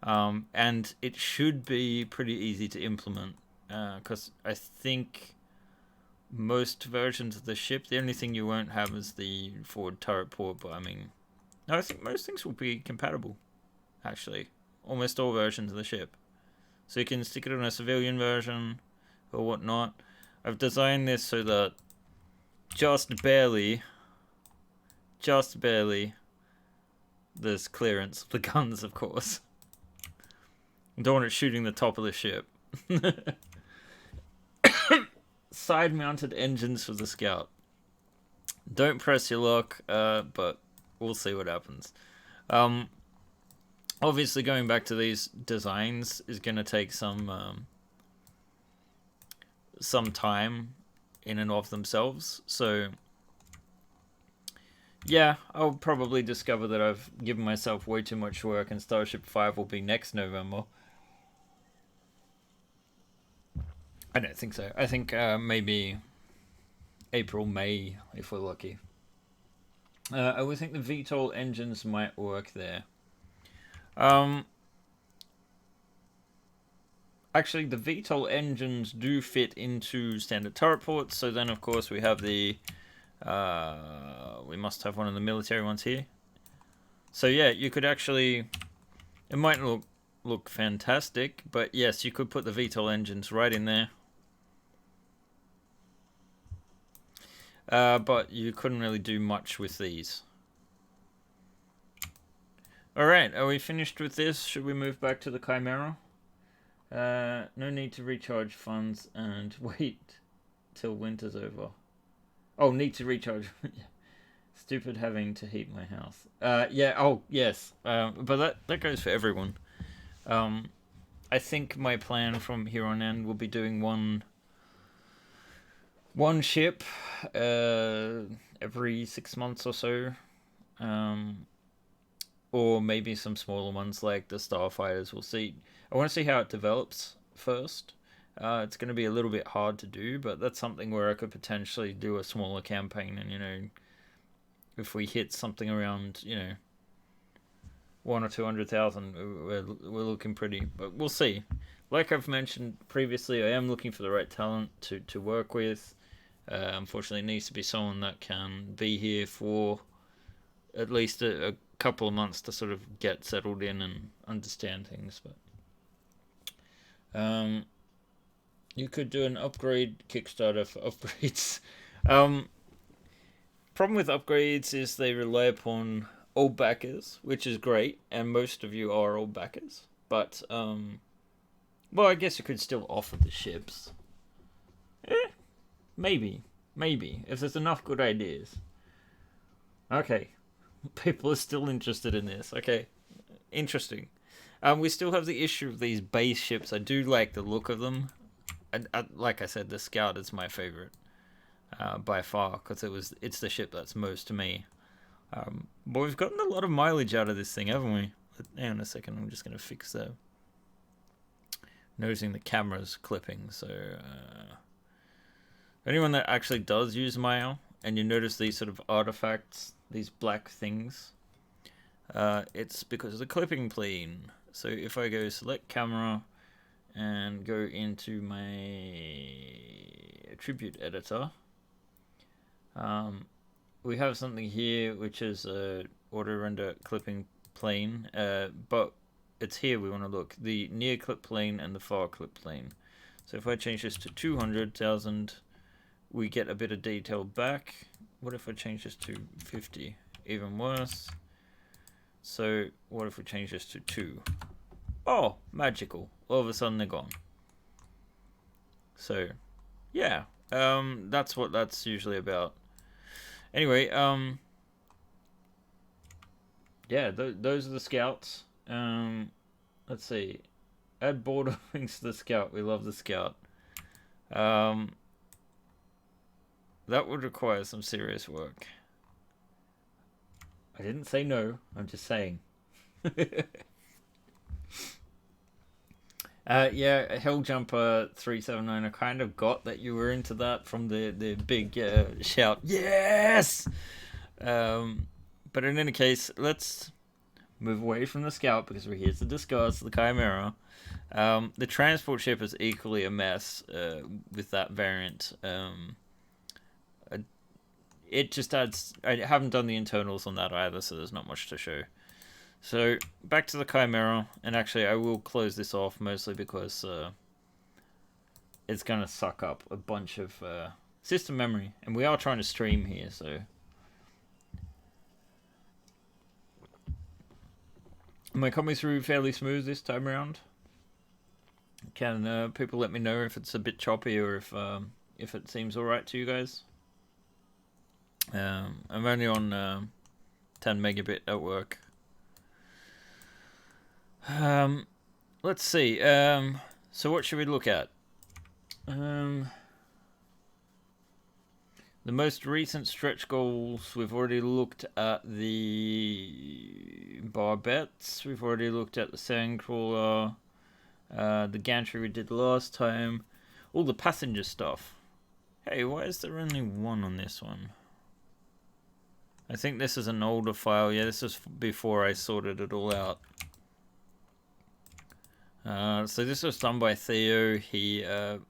And it should be pretty easy to implement. Because I think most versions of the ship, the only thing you won't have is the forward turret port. But I mean, no, I think most things will be compatible, actually. Almost all versions of the ship. So you can stick it on a civilian version or whatnot. I've designed this so that just barely, there's clearance of the guns, of course. I don't want it shooting the top of the ship. Side-mounted engines for the Scout. Don't press your luck, but we'll see what happens. Obviously, going back to these designs is going to take some time in and of themselves. So, yeah, I'll probably discover that I've given myself way too much work, and Starship 5 will be next November. I don't think so. I think maybe April, May, if we're lucky. I would think the VTOL engines might work there. Actually, the VTOL engines do fit into standard turret ports, so then of course we have the... we must have one of the military ones here. So yeah, you could actually... It might look fantastic, but yes, you could put the VTOL engines right in there. But you couldn't really do much with these. Alright, are we finished with this? Should we move back to the Chimera? No need to recharge funds and wait till winter's over. Oh, need to recharge. Stupid having to heat my house. Yeah, oh, yes. But that goes for everyone. I think my plan from here on in will be doing one ship every 6 months or so. Or maybe some smaller ones like the Starfighters. We'll see. I want to see how it develops first. It's going to be a little bit hard to do, but that's something where I could potentially do a smaller campaign. And, you know, if we hit something around, you know, 100,000 or 200,000, we're looking pretty. But we'll see. Like I've mentioned previously, I am looking for the right talent to work with. Unfortunately, it needs to be someone that can be here for at least a couple of months to sort of get settled in and understand things. But you could do an upgrade Kickstarter for upgrades. Problem with upgrades is they rely upon old backers, which is great, and most of you are old backers. But well, I guess you could still offer the ships. Maybe if there's enough good ideas. Okay, people are still interested in this. Okay, interesting. We still have the issue of these base ships. I do like the look of them. Like I said, the Scout is my favorite by far because it's the ship that's most to me. But we've gotten a lot of mileage out of this thing, haven't we? Hang on a second, I'm just going to fix that. Noticing the camera's clipping, so anyone that actually does use Maya, and you notice these sort of artifacts, these black things, it's because of the clipping plane. So if I go select camera and go into my attribute editor, we have something here which is auto render clipping plane, but it's here we want to look, the near clip plane and the far clip plane. So if I change this to 200,000, we get a bit of detail back. What if I change this to 50? Even worse. So what if we change this to 2? Oh, magical. All of a sudden they're gone. So yeah, that's what that's usually about. Anyway, yeah, those are the Scouts. Let's see. Add border wings to the Scout. We love the Scout. That would require some serious work. I didn't say no. I'm just saying. Yeah, Helljumper 379. I kind of got that you were into that from the big shout. Yes. But in any case, let's move away from the Scout because we're here to discuss the Chimera. The transport ship is equally a mess with that variant. It just adds... I haven't done the internals on that either, so there's not much to show. So, back to the Chimera, and actually I will close this off mostly because it's going to suck up a bunch of system memory, and we are trying to stream here, so... Am I coming through fairly smooth this time around? Can people let me know if it's a bit choppy or if it seems alright to you guys? I'm only on 10 megabit at work. Let's see. So what should we look at? The most recent stretch goals, we've already looked at the barbettes. We've already looked at the sandcrawler. The gantry we did last time. All the passenger stuff. Hey, why is there only one on this one? I think this is an older file. Yeah, this is before I sorted it all out. So this was done by Theo. He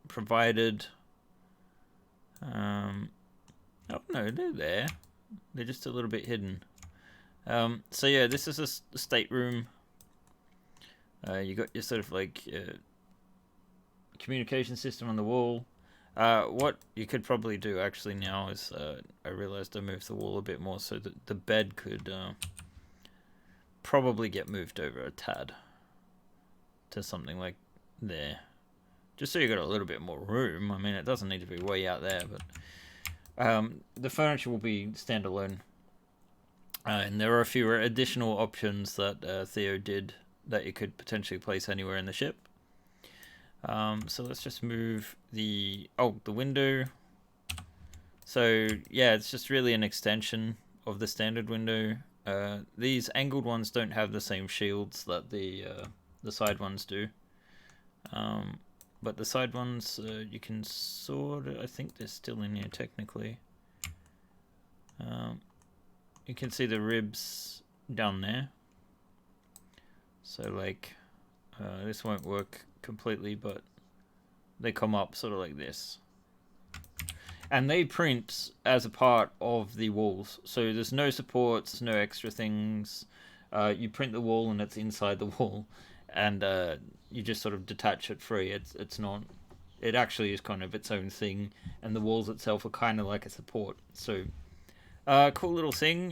provided... oh no, they're there. They're just a little bit hidden. So yeah, this is a stateroom. You got your sort of like communication system on the wall. What you could probably do actually now is I realized I moved the wall a bit more so that the bed could probably get moved over a tad to something like there, just so you got a little bit more room. I mean, it doesn't need to be way out there, but the furniture will be standalone, and there are a few additional options that Theo did that you could potentially place anywhere in the ship. So let's just move the window. So yeah, it's just really an extension of the standard window. These angled ones don't have the same shields that the side ones do. But the side ones, you can sort of... I think they're still in here technically. You can see the ribs down there. So like, this won't work completely, but they come up sort of like this. And they print as a part of the walls. So there's no supports, no extra things. You print the wall and it's inside the wall. And you just sort of detach it free. It's not... It actually is kind of its own thing. And the walls itself are kind of like a support. So Cool little thing.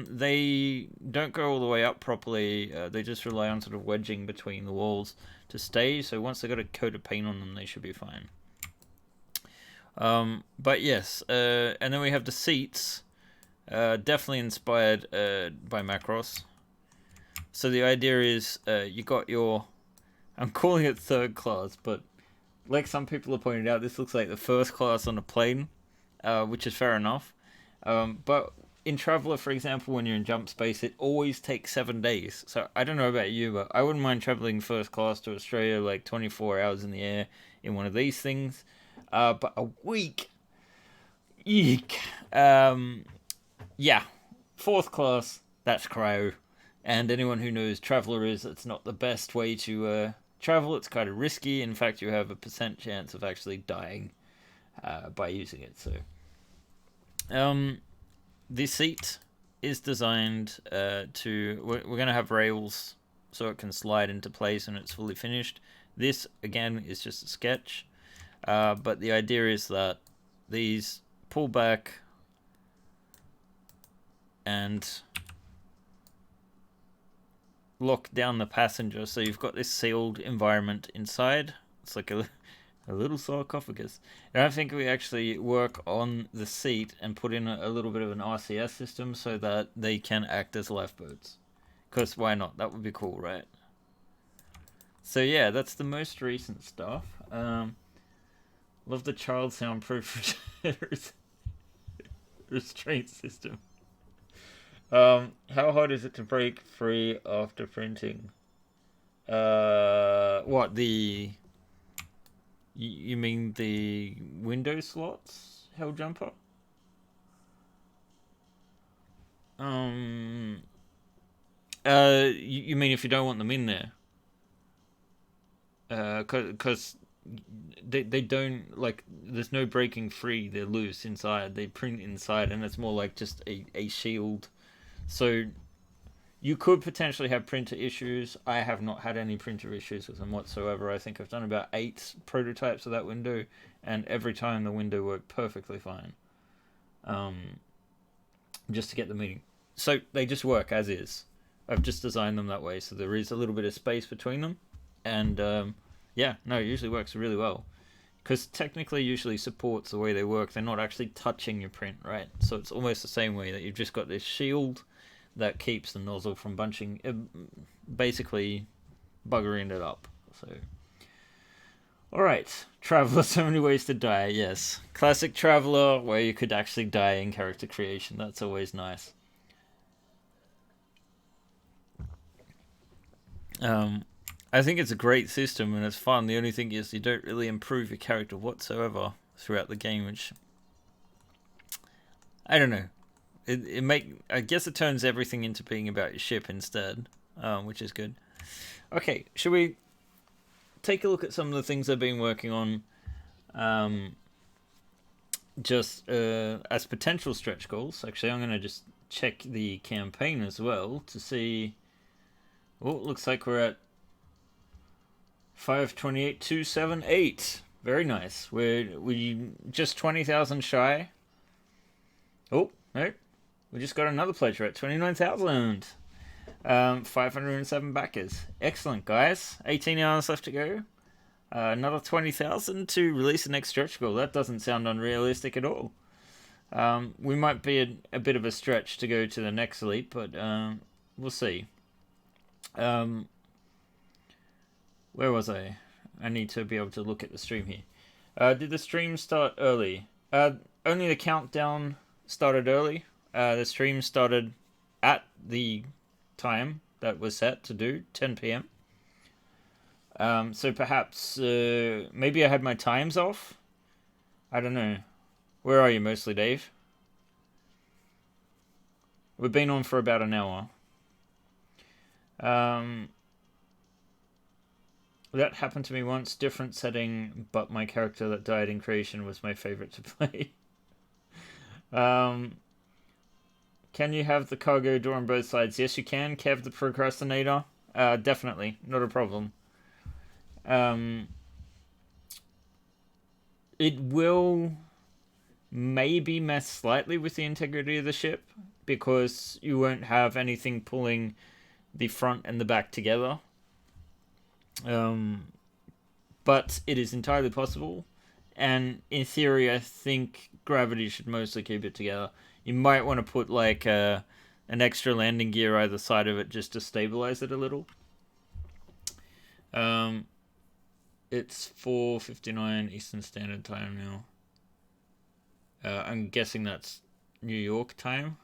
They don't go all the way up properly. They just rely on sort of wedging between the walls to stay. So once they've got a coat of paint on them, they should be fine. But yes, and then we have the seats. Definitely inspired by Macross. So the idea is you got your... I'm calling it third class, but like some people have pointed out, this looks like the first class on a plane, which is fair enough. But in Traveller, for example, when you're in jump space, it always takes 7 days. So I don't know about you, but I wouldn't mind traveling first class to Australia, like 24 hours in the air in one of these things. But a week, eek. Yeah, fourth class, that's cryo. And anyone who knows Traveller is, it's not the best way to travel. It's kind of risky. In fact, you have a % chance of actually dying by using it. So, this seat is designed to... We're going to have rails so it can slide into place when it's fully finished. This, again, is just a sketch. But the idea is that these pull back and lock down the passenger, so you've got this sealed environment inside. It's like a little sarcophagus. And I think we actually work on the seat and put in a little bit of an RCS system so that they can act as lifeboats. Because why not? That would be cool, right? So yeah, that's the most recent stuff. Love the child soundproof restraint system. How hard is it to break free after printing? What, the... You mean the window slots, Hell Jumper? You mean if you don't want them in there? Because they don't, like, there's no breaking free, they're loose inside, they print inside, and it's more like just a shield. So you could potentially have printer issues. I have not had any printer issues with them whatsoever. I think I've done about 8 prototypes of that window, and every time the window worked perfectly fine. Just to get the meeting. So they just work as is. I've just designed them that way, so there is a little bit of space between them. And yeah, no, it usually works really well. Because technically usually supports the way they work. They're not actually touching your print, right? So it's almost the same way that you've just got this shield that keeps the nozzle from bunching, basically buggering it up. So, alright, Traveller, so many ways to die, yes. Classic Traveller, where you could actually die in character creation, that's always nice. I think it's a great system and it's fun. The only thing is you don't really improve your character whatsoever throughout the game, which... I don't know. I guess it turns everything into being about your ship instead, which is good. Okay, should we take a look at some of the things I've been working on, just as potential stretch goals? Actually, I'm going to just check the campaign as well to see. Oh, it looks like we're at 528,278. Very nice. We just 20,000 shy. Oh no. We just got another pledge at 29,000. 507 backers. Excellent, guys. 18 hours left to go. Another 20,000 to release the next stretch goal. That doesn't sound unrealistic at all. We might be a bit of a stretch to go to the next leap, but we'll see. Where was I? I need to be able to look at the stream here. Did the stream start early? Only the countdown started early. The stream started at the time that was set to do, 10 p.m. So perhaps maybe I had my times off. I don't know. Where are you mostly, Dave? We've been on for about an hour. That happened to me once. Different setting, but my character that died in creation was my favorite to play. Can you have the cargo door on both sides? Yes, you can. Kev the procrastinator. Definitely. Not a problem. It will maybe mess slightly with the integrity of the ship, because you won't have anything pulling the front and the back together. But it is entirely possible, and in theory, I think gravity should mostly keep it together. You might want to put like an extra landing gear either side of it just to stabilize it a little. It's 4:59 Eastern Standard Time now. I'm guessing that's New York time.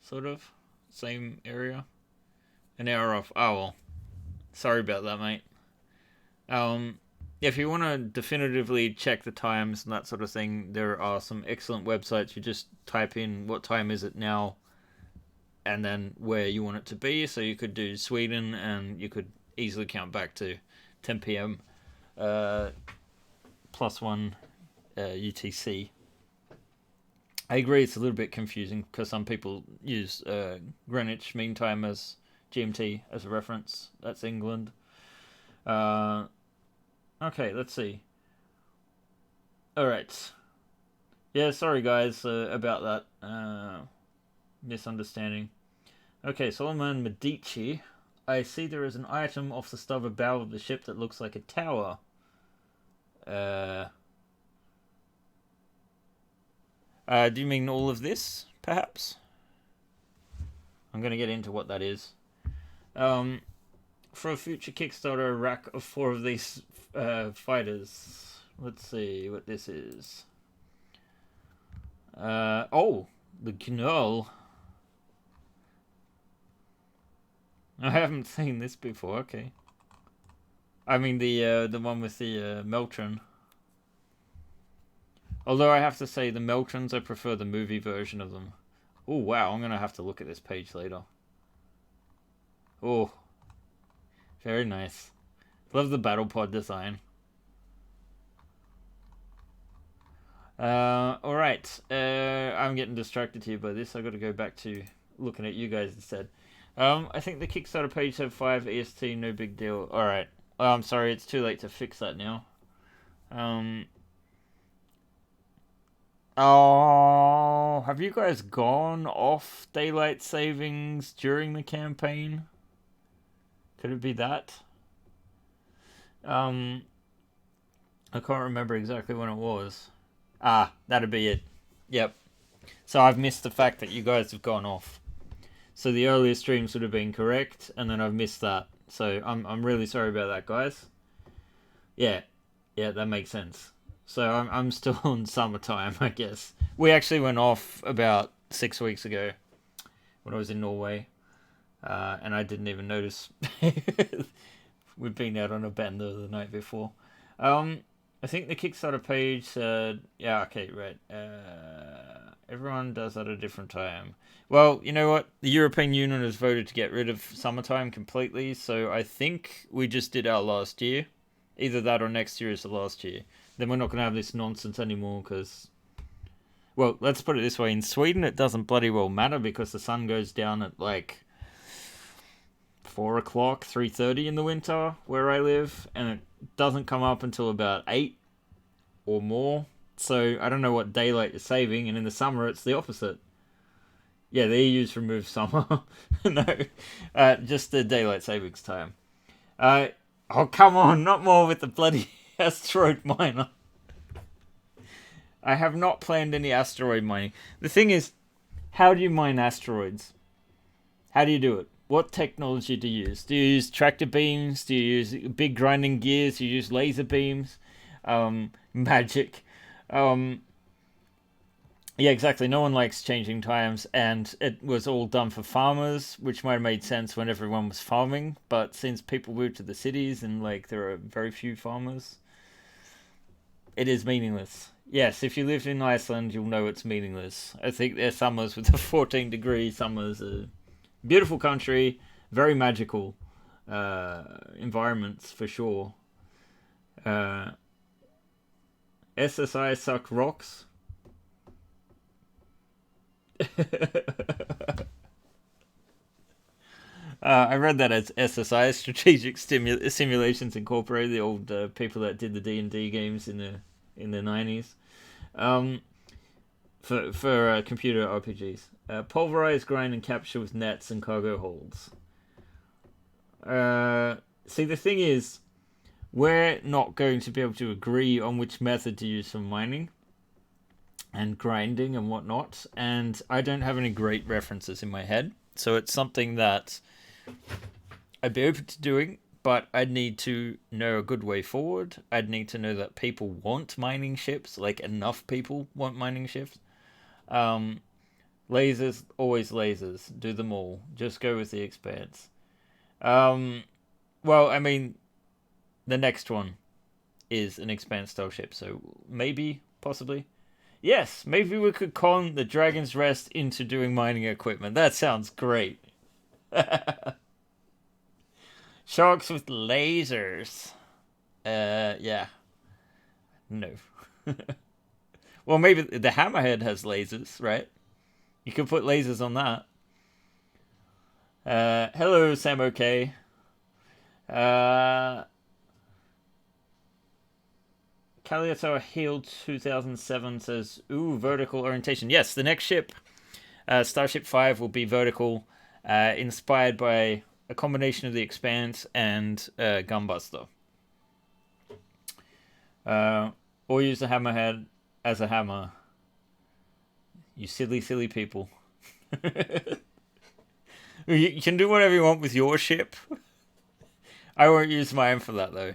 Sort of. Same area. An hour off. Oh well. Sorry about that, mate. If you want to definitively check the times and that sort of thing, there are some excellent websites. You just type in what time is it now and then where you want it to be. So you could do Sweden and you could easily count back to 10 p.m. +1 UTC. I agree it's a little bit confusing because some people use Greenwich Mean Time as GMT as a reference. That's England. Okay, let's see. Alright. Yeah, sorry guys about that misunderstanding. Okay, Solomon Medici. I see there is an item off the starboard bow of the ship that looks like a tower. Do you mean all of this, perhaps? I'm going to get into what that is. For a future Kickstarter, a rack of 4 of these fighters. Let's see what this is. Oh, the Gnoll. I haven't seen this before. Okay. I mean the one with the Meltron. Although I have to say the Meltrons, I prefer the movie version of them. Oh wow, I'm gonna have to look at this page later. Oh, very nice. Love the battle pod design. Alright. I'm getting distracted here by this. I gotta go back to looking at you guys instead. I think the Kickstarter page had 5 EST, no big deal. Alright. I'm sorry, it's too late to fix that now. Oh, have you guys gone off daylight savings during the campaign? Could it be that? I can't remember exactly when it was. Ah, that'd be it. Yep. So I've missed the fact that you guys have gone off. So the earlier streams would have been correct, and then I've missed that. So I'm really sorry about that, guys. Yeah, that makes sense. So I'm still on summertime, I guess. We actually went off about 6 weeks ago when I was in Norway, and I didn't even notice. We've been out on a bender the night before. I think the Kickstarter page said, yeah, okay, right. Everyone does that at a different time. Well, you know what? The European Union has voted to get rid of summertime completely, so I think we just did our last year. Either that or next year is the last year. Then we're not going to have this nonsense anymore because... Well, let's put it this way. In Sweden, it doesn't bloody well matter because the sun goes down at like 4 o'clock, 3:30 in the winter where I live, and it doesn't come up until about 8 or more. So I don't know what daylight is saving, and in the summer it's the opposite. Yeah, the EU's removed summer. No, just the daylight savings time. Oh, come on, not more with the bloody asteroid miner. I have not planned any asteroid mining. The thing is, how do you mine asteroids? How do you do it? What technology do you use? Do you use tractor beams? Do you use big grinding gears? Do you use laser beams? Magic. Yeah, exactly. No one likes changing times, and it was all done for farmers, which might have made sense when everyone was farming. But since people moved to the cities and like there are very few farmers, it is meaningless. Yes, if you lived in Iceland, you'll know it's meaningless. I think their summers with the 14-degree summers are beautiful country, very magical environments for sure. SSI suck rocks. I read that as SSI, Strategic Simulations Incorporated, the old people that did the D&D games in the 90s. For computer RPGs. Pulverize, grind, and capture with nets and cargo holds. See, the thing is, we're not going to be able to agree on which method to use for mining and grinding and whatnot, and I don't have any great references in my head, so it's something that I'd be open to doing, but I'd need to know a good way forward. I'd need to know that people want mining ships, like enough people want mining ships. Lasers, always lasers. Do them all. Just go with the expanse. Well, I mean, the next one is an expanse style ship, so maybe, possibly. Yes, maybe we could con the Dragon's Rest into doing mining equipment. That sounds great. Sharks with lasers. Yeah. No. Well, maybe the Hammerhead has lasers, right? You could put lasers on that. Hello, Sam OK. Caliator Heal 2007 says, ooh, vertical orientation. Yes, the next ship, Starship 5, will be vertical, inspired by a combination of the Expanse and Gunbuster. Or use the Hammerhead as a hammer. You silly, silly people. You can do whatever you want with your ship. I won't use mine for that, though.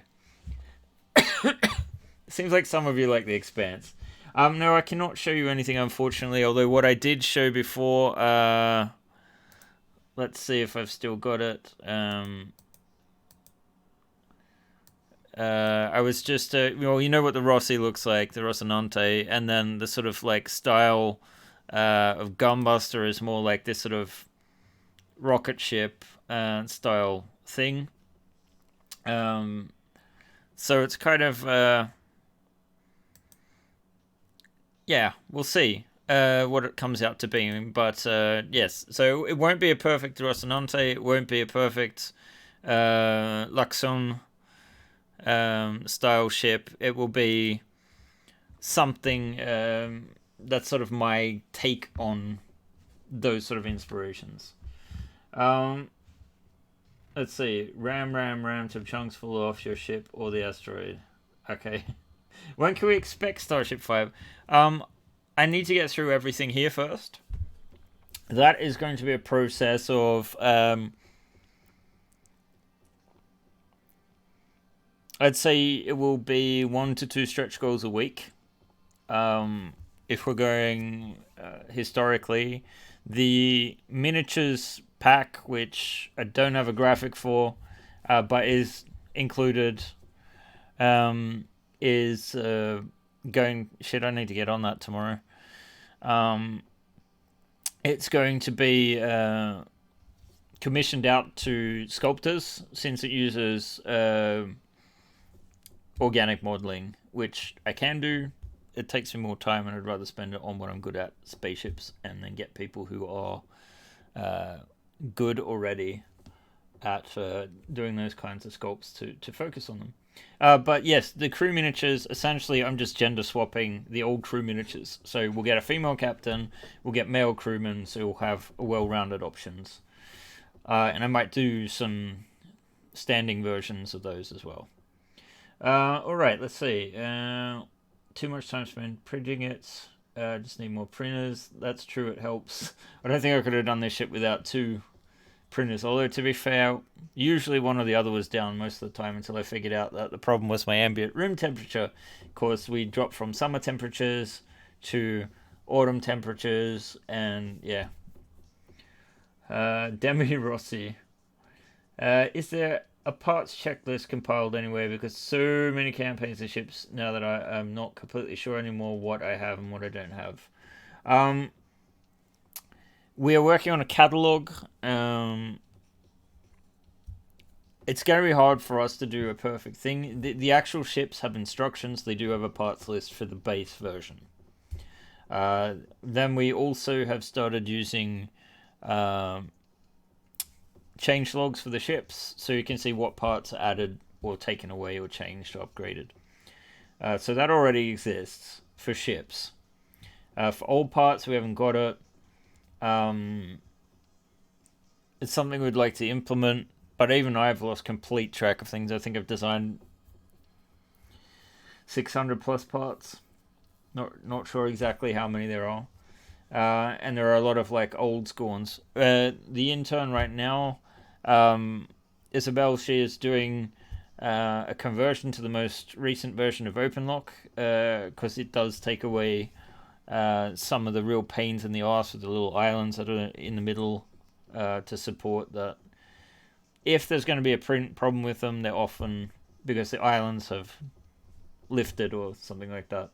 Seems like some of you like the Expanse. No, I cannot show you anything, unfortunately. Although what I did show before, let's see if I've still got it. I was just, well, you know what the Rossi looks like, the Rocinante, and then the sort of like style of Gunbuster is more like this sort of rocket ship style thing. So it's kind of, yeah, we'll see what it comes out to be. But yes, so it won't be a perfect Rocinante, it won't be a perfect Luxon style ship. It will be something that's sort of my take on those sort of inspirations. Let's see. Ram to chunks fall off your ship or the asteroid. Okay. When can we expect Starship 5? I need to get through everything here first. That is going to be a process of I'd say it will be 1 to 2 stretch goals a week. If we're going historically, the miniatures pack, which I don't have a graphic for, but is included, is going... Shit, I need to get on that tomorrow. It's going to be commissioned out to sculptors, since it uses organic modeling, which I can do. It takes me more time, and I'd rather spend it on what I'm good at, spaceships, and then get people who are good already at doing those kinds of sculpts to focus on them. But yes, the crew miniatures, essentially I'm just gender swapping the old crew miniatures. So we'll get a female captain, we'll get male crewmen, so we'll have well-rounded options. And I might do some standing versions of those as well. Alright, let's see. Too much time spent printing it. Just need more printers. That's true, it helps. I don't think I could have done this ship without 2 printers. Although, to be fair, usually one or the other was down most of the time until I figured out that the problem was my ambient room temperature. Of course, we dropped from summer temperatures to autumn temperatures, and yeah. Demi Rossi. Is there a parts checklist compiled anywhere? Because so many campaigns and ships now that I'm not completely sure anymore what I have and what I don't have. We are working on a catalog. It's going to be hard for us to do a perfect thing. The actual ships have instructions. They do have a parts list for the base version. Then we also have started using change logs for the ships, so you can see what parts are added or taken away or changed or upgraded. So that already exists. for ships. For old parts, we haven't got it. It's something we'd like to implement, but even I've lost complete track of things. I think I've designed 600 plus parts. Not sure exactly how many there are. And there are a lot of like old school ones. The intern right now, Isabel, she is doing a conversion to the most recent version of OpenLock, because it does take away some of the real pains in the arse with the little islands that are in the middle, to support that. If there's going to be a print problem with them, they're often because the islands have lifted or something like that.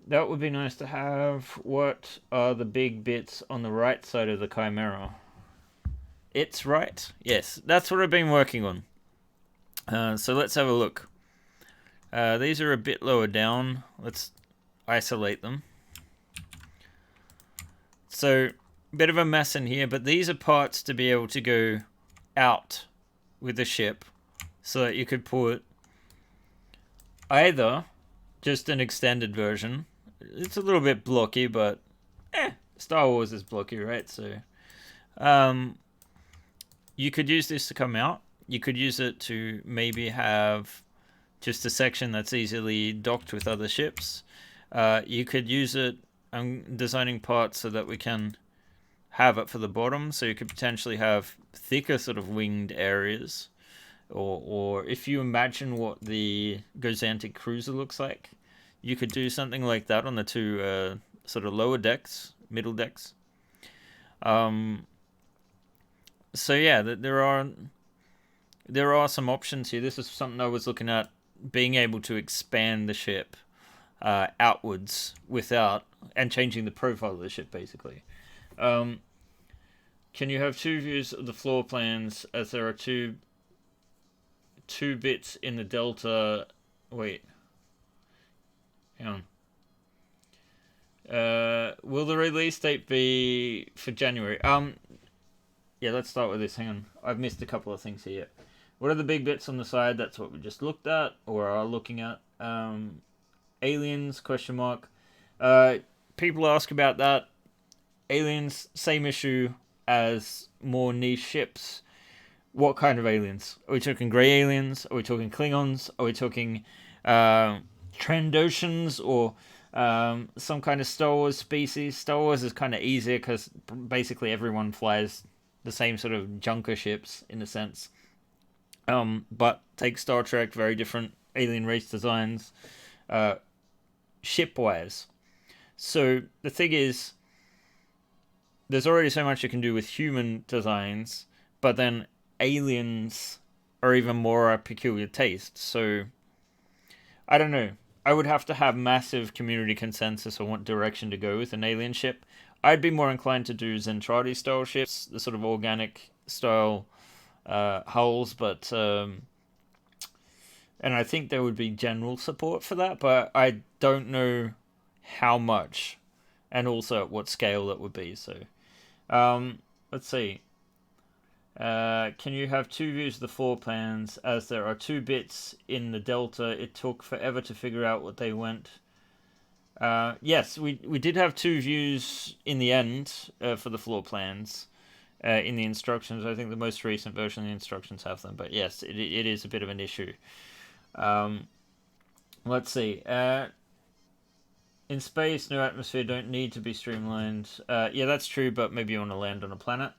That would be nice to have. What are the big bits on the right side of the Chimera? It's right. Yes, that's what I've been working on. So let's have a look. These are a bit lower down. Let's isolate them. So, bit of a mess in here, but these are parts to be able to go out with the ship so that you could put either just an extended version. It's a little bit blocky, but Star Wars is blocky, right? So you could use this to come out. You could use it to maybe have just a section that's easily docked with other ships. You could use it. I'm designing parts so that we can have it for the bottom, so you could potentially have thicker sort of winged areas, or if you imagine what the Gozantic cruiser looks like, you could do something like that on the two sort of lower decks, middle decks. So yeah, there are some options here. This is something I was looking at, being able to expand the ship outwards without and changing the profile of the ship basically. Can you have two views of the floor plans as there are two bits in the delta? Wait, hang on. Will the release date be for January? Yeah, let's start with this. Hang on, I've missed a couple of things here. What are the big bits on the side? That's what we just looked at or are looking at. Aliens, question mark. People ask about that. Aliens, same issue as more niche ships. What kind of aliens? Are we talking grey aliens? Are we talking Klingons? Are we talking Trandoshans or some kind of Star Wars species? Star Wars is kind of easier because basically everyone flies the same sort of junker ships in a sense. But take Star Trek, very different alien race designs, ship-wise. So the thing is, there's already so much you can do with human designs, but then aliens are even more a peculiar taste. So I don't know. I would have to have massive community consensus on what direction to go with an alien ship. I'd be more inclined to do Zentradi style ships, the sort of organic style hulls, but and I think there would be general support for that, but I don't know how much and also at what scale that would be. So let's see. Can you have two views of the floor plans as there are two bits in the delta? It took forever to figure out what they went. Yes, we did have two views in the end for the floor plans in the instructions. I think the most recent version of the instructions have them, but yes, it is a bit of an issue. Let's see. In space, no atmosphere don't need to be streamlined. Yeah, that's true, but maybe you want to land on a planet.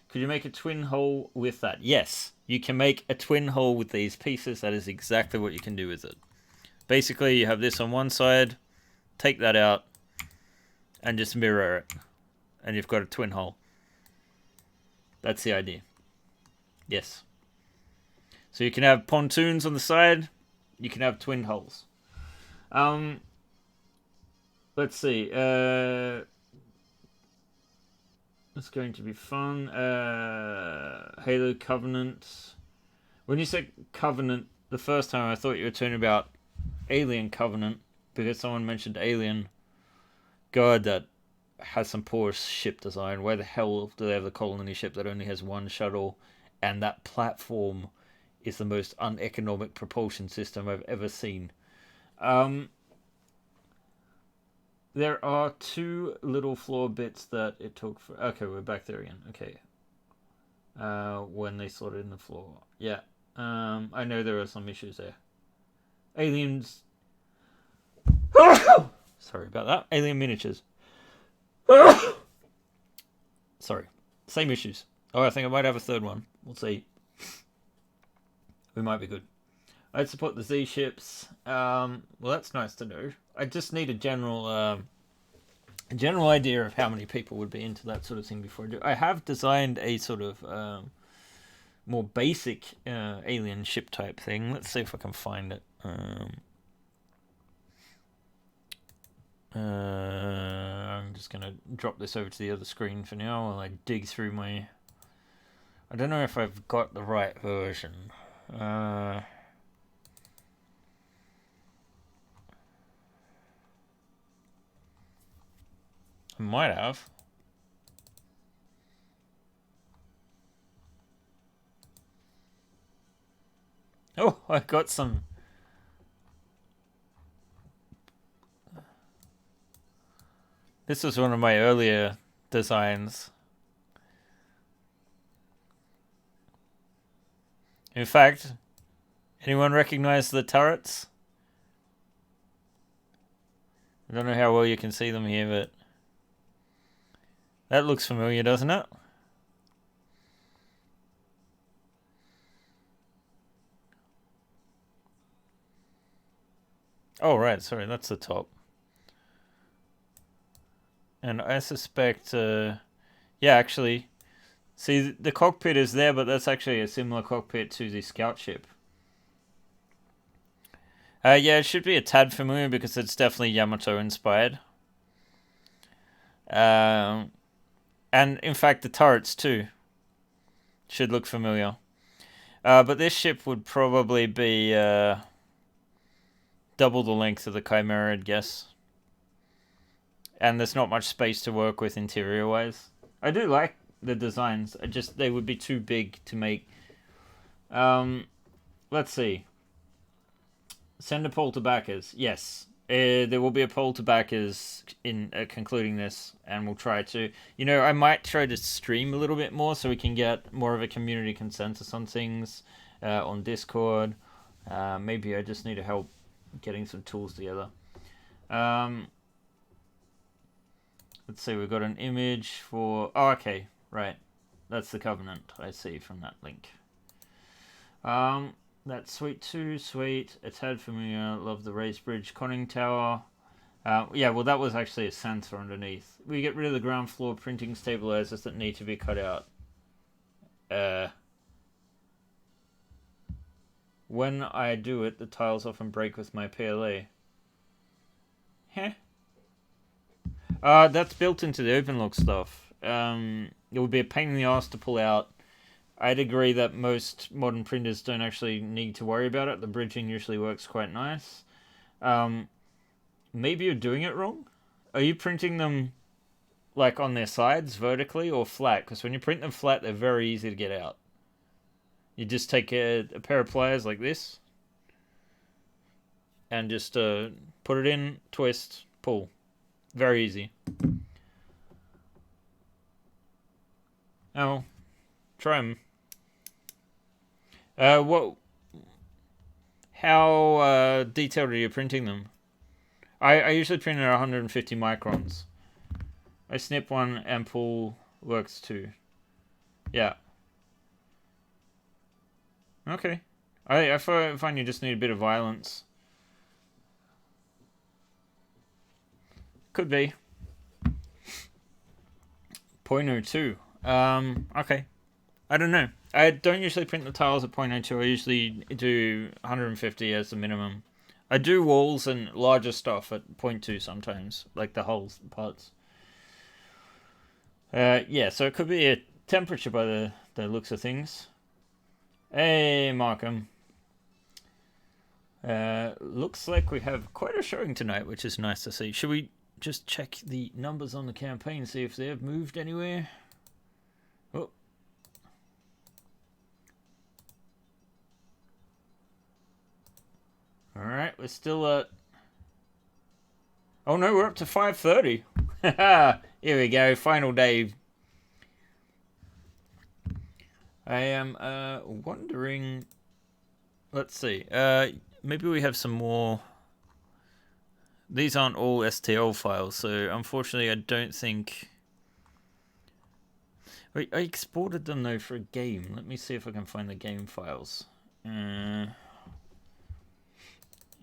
Could you make a twin hull with that? Yes, you can make a twin hull with these pieces. That is exactly what you can do with it. Basically, you have this on one side, take that out, and just mirror it. And you've got a twin hull. That's the idea. Yes. So you can have pontoons on the side, you can have twin hulls. Let's see. It's going to be fun. Halo Covenant. When you said Covenant, the first time I thought you were talking about Alien Covenant, because someone mentioned Alien. God, that has some poor ship design. Why the hell do they have the colony ship that only has one shuttle, and that platform is the most uneconomic propulsion system I've ever seen? There are two little floor bits that it took for... Okay, we're back there again. Okay. When they slotted in the floor. Yeah. I know there are some issues there. Aliens... Sorry about that. Alien miniatures. Sorry. Same issues. Oh, I think I might have a third one. We'll see. We might be good. I'd support the Z ships. Well, that's nice to know. I just need a general idea of how many people would be into that sort of thing before I do. I have designed a sort of more basic alien ship type thing. Let's see if I can find it. I'm just gonna drop this over to the other screen for now while I dig through my... I don't know if I've got the right version. I might have. Oh, I got some. This was one of my earlier designs. In fact, anyone recognize the turrets? I don't know how well you can see them here, but that looks familiar, doesn't it? Oh, right, sorry, that's the top. And I suspect, yeah, actually, see, the cockpit is there, but that's actually a similar cockpit to the scout ship. Yeah, it should be a tad familiar because it's definitely Yamato inspired. And in fact, the turrets too should look familiar. But this ship would probably be double the length of the Chimera, I'd guess. And there's not much space to work with interior-wise. I do like the designs. They would be too big to make. Let's see. Send a poll to backers. Yes. There will be a poll to backers in concluding this, and we'll try to... You know, I might try to stream a little bit more so we can get more of a community consensus on things on Discord. Maybe I just need to help getting some tools together. Let's see, we've got an image for... Oh, okay, right. That's the Covenant, I see from that link. That's sweet too, sweet. A tad familiar, love the raised bridge. Conning tower. Yeah, well that was actually a sensor underneath. We get rid of the ground floor printing stabilizers that need to be cut out. When I do it, the tiles often break with my PLA. Heh. That's built into the OpenLog stuff. It would be a pain in the ass to pull out. I'd agree that most modern printers don't actually need to worry about it. The bridging usually works quite nice. Maybe you're doing it wrong. Are you printing them like on their sides, vertically, or flat? Because when you print them flat, they're very easy to get out. You just take a pair of pliers like this and just put it in, twist, pull. Very easy. Oh, try them. How detailed are you printing them? I usually print at 150 microns. I snip one and pull works too. Yeah. Okay. I find you just need a bit of violence. Could be. 0.02. Okay. I don't know. I don't usually print the tiles at 0.02. I usually do 150 as the minimum. I do walls and larger stuff at 0.2 sometimes, like the whole parts. Yeah, so it could be a temperature by the looks of things. Hey, Markham. Looks like we have quite a showing tonight, which is nice to see. Should we just check the numbers on the campaign, see if they've moved anywhere? Oh. Alright, we're still at Oh no, we're up to 5:30. Here we go, final day. I am wondering. Let's see. Maybe we have some more. These aren't all STL files, so unfortunately I don't think. Wait, I exported them though for a game. Let me see if I can find the game files.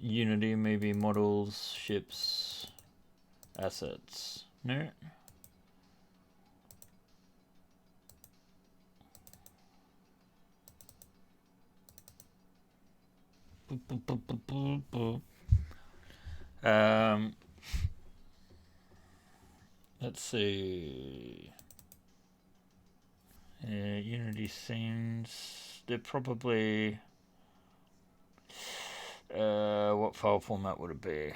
Unity, maybe models, ships, assets. No. Let's see. Unity scenes. They're probably. What file format would it be?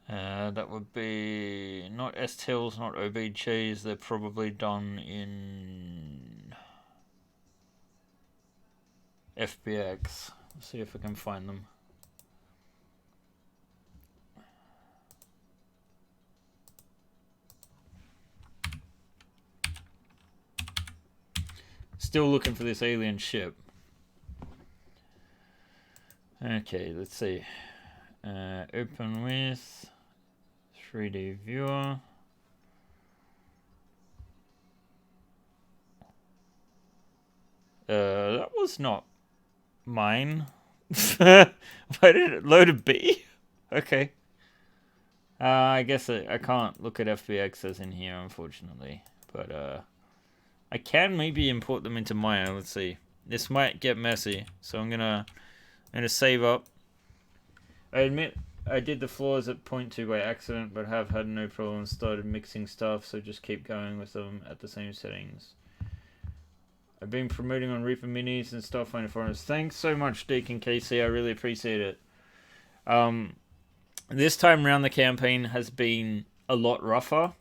That would be not STLs, not OBJs. They're probably done in FBX. Let's see if I can find them. Still looking for this alien ship. Okay, let's see. Open with 3D viewer. That was not mine. Why did it load a B? Okay. I guess I can't look at FBXs in here, unfortunately. But I can maybe import them into Maya. Let's see. This might get messy, so I'm gonna save up. I admit I did the floors at 0.2 by accident, but have had no problem. Started mixing stuff, so just keep going with them at the same settings. I've been promoting on Reaper Minis and Starfinder forums. Thanks so much, Deacon KC. I really appreciate it. This time around, the campaign has been a lot rougher.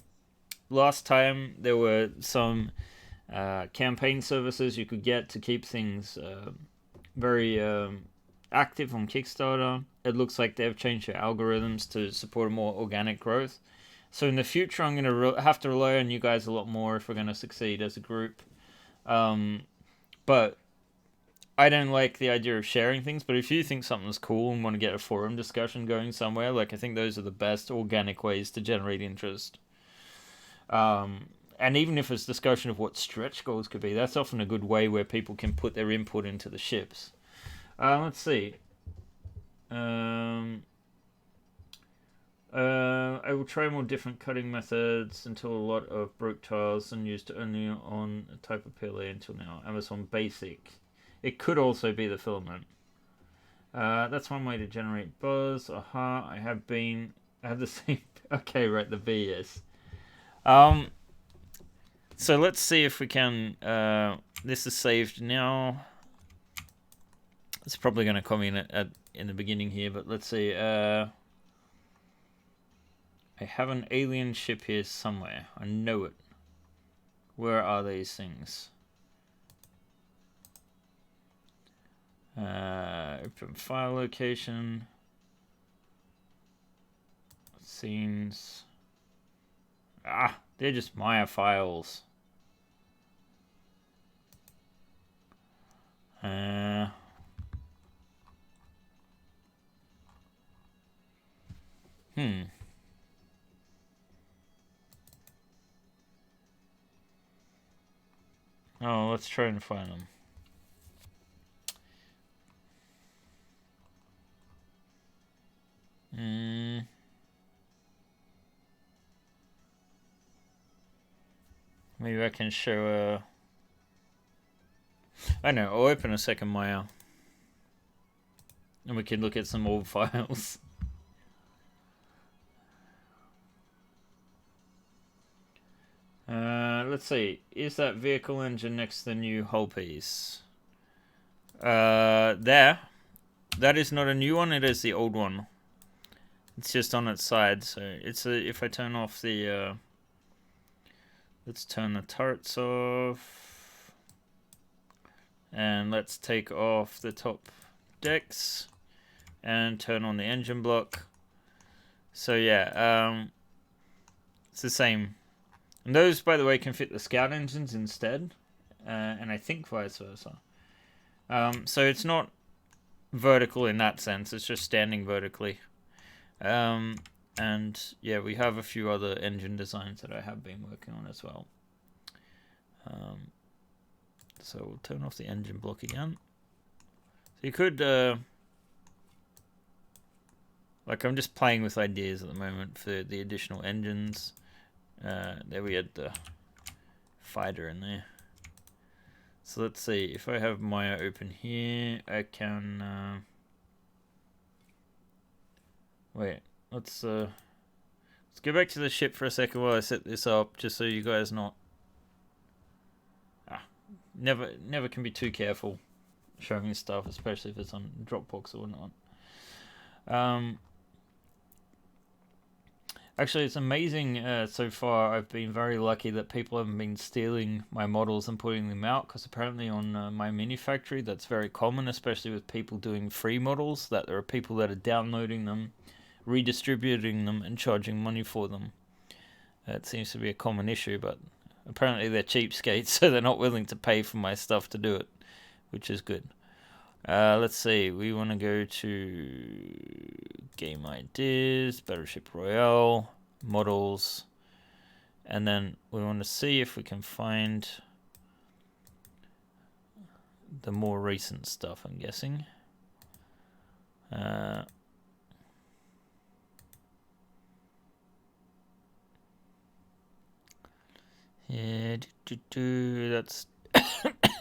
Last time there were some campaign services you could get to keep things very active on Kickstarter. It looks like they've changed their algorithms to support a more organic growth. So in the future, I'm going to have to rely on you guys a lot more if we're going to succeed as a group. But I don't like the idea of sharing things. But if you think something's cool and want to get a forum discussion going somewhere, like I think those are the best organic ways to generate interest. And even if it's discussion of what stretch goals could be, that's often a good way where people can put their input into the ships. Let's see. I will try more different cutting methods until a lot of broke tiles and used only on a type of PLA until now. Amazon Basic. It could also be the filament. That's one way to generate buzz. Aha, I have the same. Okay, right, the B is. So let's see if we can. This is saved now. It's probably going to come in in the beginning here, but let's see. I have an alien ship here somewhere. I know it. Where are these things? Open file location. Scenes. Ah, they're just Maya files. Oh, let's try and find them. Maybe I can show I know, I'll open a second Maya. And we can look at some old files. Let's see. Is that vehicle engine next to the new hull piece? There. That is not a new one, it is the old one. It's just on its side, so it's if I turn off the let's turn the turrets off. And let's take off the top decks and turn on the engine block. So yeah, it's the same. And those, by the way, can fit the Scout engines instead, and I think vice versa. So it's not vertical in that sense, it's just standing vertically. And yeah, we have a few other engine designs that I have been working on as well. So we'll turn off the engine block again. So you could, like, I'm just playing with ideas at the moment for the additional engines. There we had the fighter in there. So let's see, if I have Maya open here, I can, wait, let's go back to the ship for a second while I set this up, just so you guys never can be too careful showing stuff, especially if it's on Dropbox or whatnot. Actually, it's amazing so far. I've been very lucky that people haven't been stealing my models and putting them out, because apparently on my mini factory that's very common, especially with people doing free models, that there are people that are downloading them, redistributing them, and charging money for them. It seems to be a common issue, but apparently they're cheapskates, so they're not willing to pay for my stuff to do it, which is good. Let's see, we want to go to game ideas, Battleship Royale, models, and then we want to see if we can find the more recent stuff, I'm guessing. Yeah, that's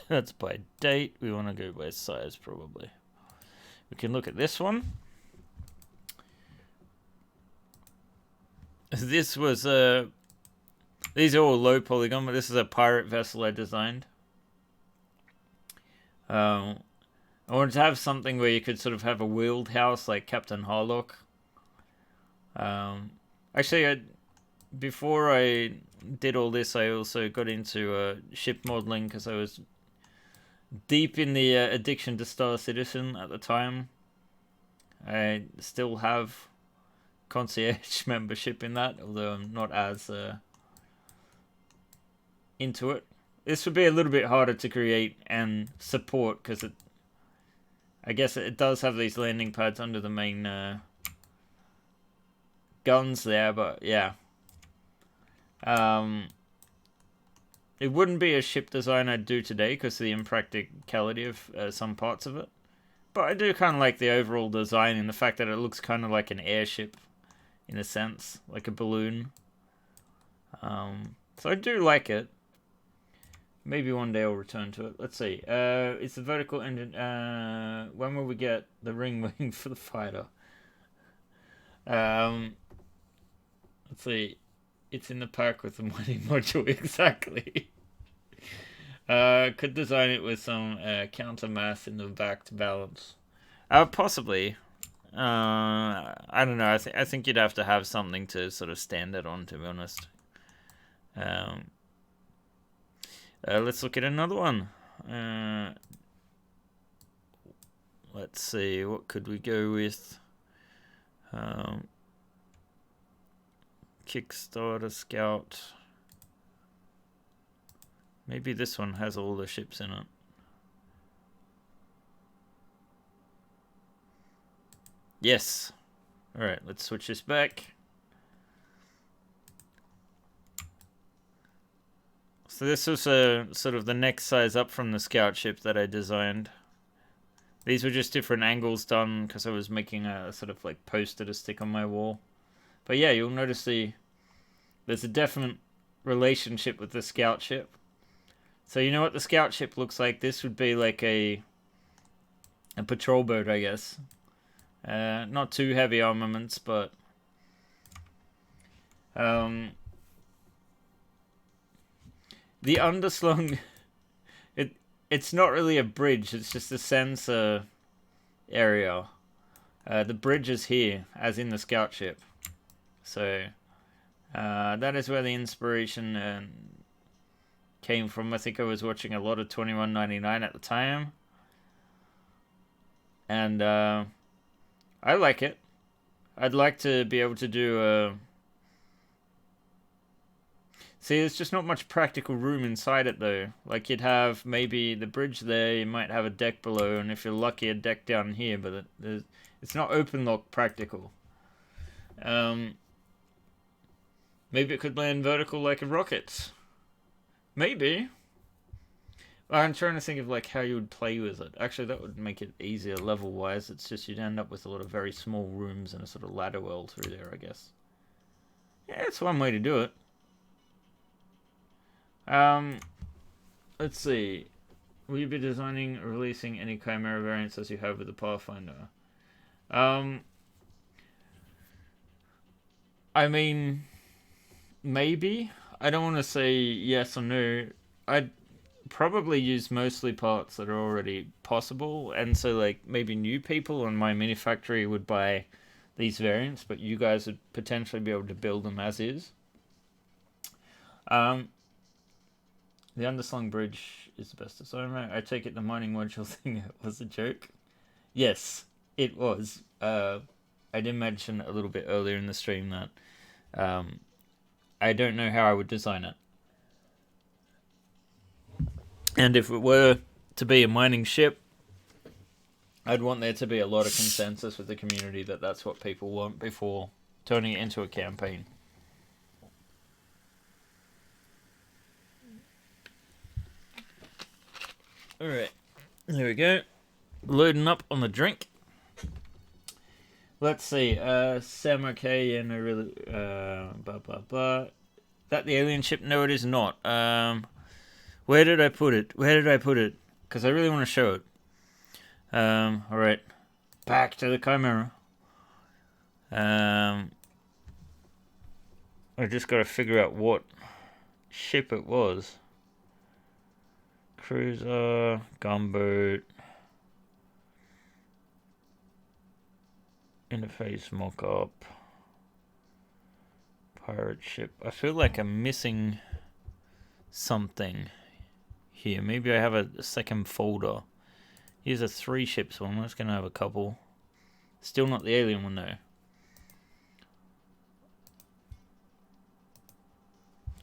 that's by date. We want to go by size, probably. We can look at this one. This was these are all low polygon, but this is a pirate vessel I designed. I wanted to have something where you could sort of have a wheeled house like Captain Harlock. Actually, before I did all this, I also got into ship modeling, because I was deep in the addiction to Star Citizen at the time. I still have concierge membership in that, although I'm not as into it. This would be a little bit harder to create and support, because I guess it does have these landing pads under the main guns there, but yeah. It wouldn't be a ship design I'd do today because of the impracticality of some parts of it. But I do kind of like the overall design, and the fact that it looks kind of like an airship in a sense, like a balloon. So I do like it. Maybe one day I'll return to it. Let's see. It's the vertical engine. When will we get the ring wing for the fighter? Let's see. It's in the pack with the mining module, exactly. Could design it with some counter mass in the back to balance. Possibly. I don't know. I think you'd have to have something to sort of stand it on, to be honest. Let's look at another one. Let's see. What could we go with? Kickstarter Scout. Maybe this one has all the ships in it. Yes. Alright, let's switch this back. So this was sort of the next size up from the Scout ship that I designed. These were just different angles done because I was making a sort of like poster to stick on my wall. But yeah, you'll notice there's a definite relationship with the Scout ship. So you know what the Scout ship looks like? This would be like a patrol boat, I guess. Not too heavy armaments, but the underslung, it's not really a bridge, it's just a sensor area. The bridge is here, as in the Scout ship. So that is where the inspiration came from. I think I was watching a lot of 2199 at the time. And I like it. I'd like to be able to do a... See, there's just not much practical room inside it, though. Like, you'd have maybe the bridge there, you might have a deck below, and if you're lucky, a deck down here, but it's not open lock practical. Maybe it could land vertical like a rocket. Maybe. I'm trying to think of like how you would play with it. Actually, that would make it easier level-wise. It's just you'd end up with a lot of very small rooms and a sort of ladder well through there, I guess. Yeah, it's one way to do it. Let's see. Will you be designing or releasing any Chimera variants as you have with the Pathfinder? I mean, maybe. I don't want to say yes or no. I'd probably use mostly parts that are already possible, and so like maybe new people on my mini factory would buy these variants, but you guys would potentially be able to build them as is. The underslung bridge is the best design, right? I take it the mining module thing was a joke. Yes, it was. I did mention a little bit earlier in the stream that I don't know how I would design it. And if it were to be a mining ship, I'd want there to be a lot of consensus with the community that that's what people want before turning it into a campaign. Alright, there we go. Loading up on the drink. Let's see, Sam okay, and I really, That the alien ship? No, it is not. Where did I put it? Because I really want to show it. Alright. Back to the Chimera. I just got to figure out what ship it was. Cruiser, gunboat, interface mock-up, pirate ship. I feel like I'm missing something here. Maybe I have a second folder. Here's a 3 ships one. That's going to have a couple. Still not the alien one though.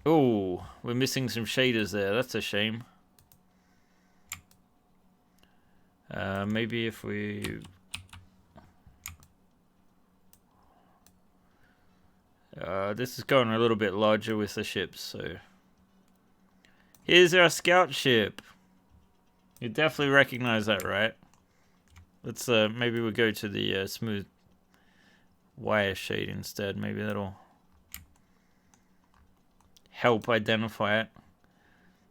Oh, we're missing some shaders there. That's a shame. Maybe if we... this is going a little bit larger with the ships, so... Here's our scout ship. You definitely recognize that, right? Let's, maybe we'll go to the smooth wire shade instead. Maybe that'll help identify it.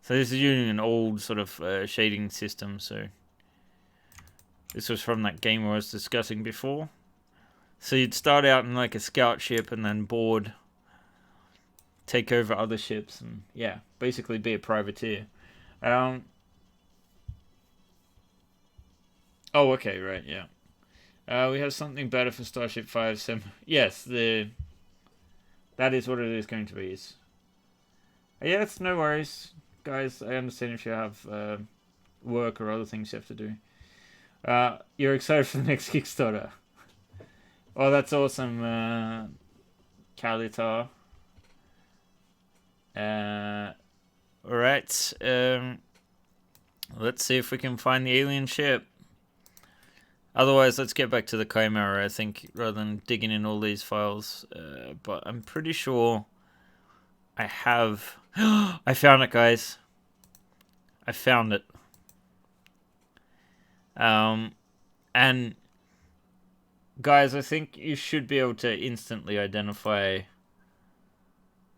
So this is using an old sort of shading system, so... This was from that game I was discussing before. So you'd start out in like a scout ship and then board, take over other ships, and yeah, basically be a privateer. Oh, okay, right, yeah. We have something better for Starship 5. Yes, that is what it is going to be. Yeah, it's no worries, guys. I understand if you have work or other things you have to do. You're excited for the next Kickstarter. Oh, that's awesome, Kalitar. Alright, let's see if we can find the alien ship. Otherwise, let's get back to the Chimera, I think, rather than digging in all these files. But I'm pretty sure I have... I found it, guys. I found it. And guys, I think you should be able to instantly identify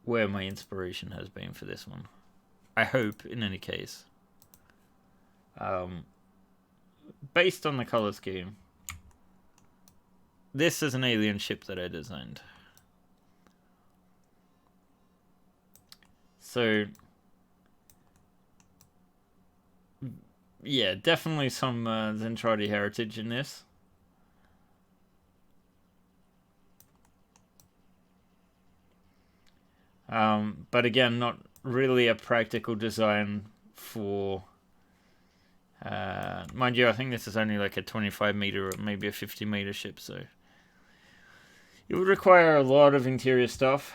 where my inspiration has been for this one. I hope, in any case. Based on the color scheme, this is an alien ship that I designed. So... yeah, definitely some Zentradi heritage in this. But again, not really a practical design for Mind you, I think this is only like a 25 meter or maybe a 50 meter ship, so it would require a lot of interior stuff.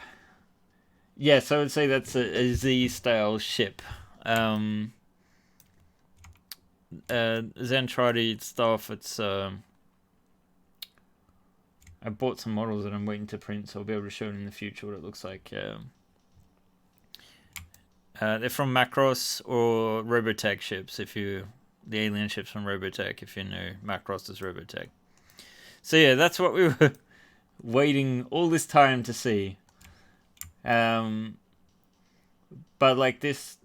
Yes, I would say that's a Z style ship. Zentradi stuff, it's I bought some models that I'm waiting to print, so I'll be able to show in the future what it looks like. They're from Macross or Robotech ships, the alien ships from Robotech, if you know Macross is Robotech. So yeah, that's what we were waiting all this time to see. But like this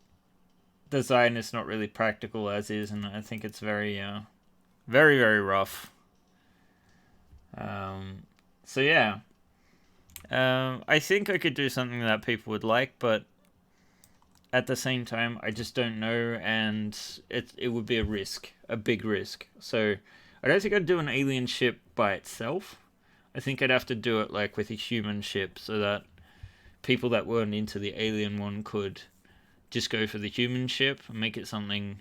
design is not really practical as is, and I think it's very, very, very rough. So yeah, I think I could do something that people would like, but at the same time, I just don't know, and it would be a risk, a big risk. So I don't think I'd do an alien ship by itself. I think I'd have to do it like with a human ship, so that people that weren't into the alien one could just go for the human ship and make it something,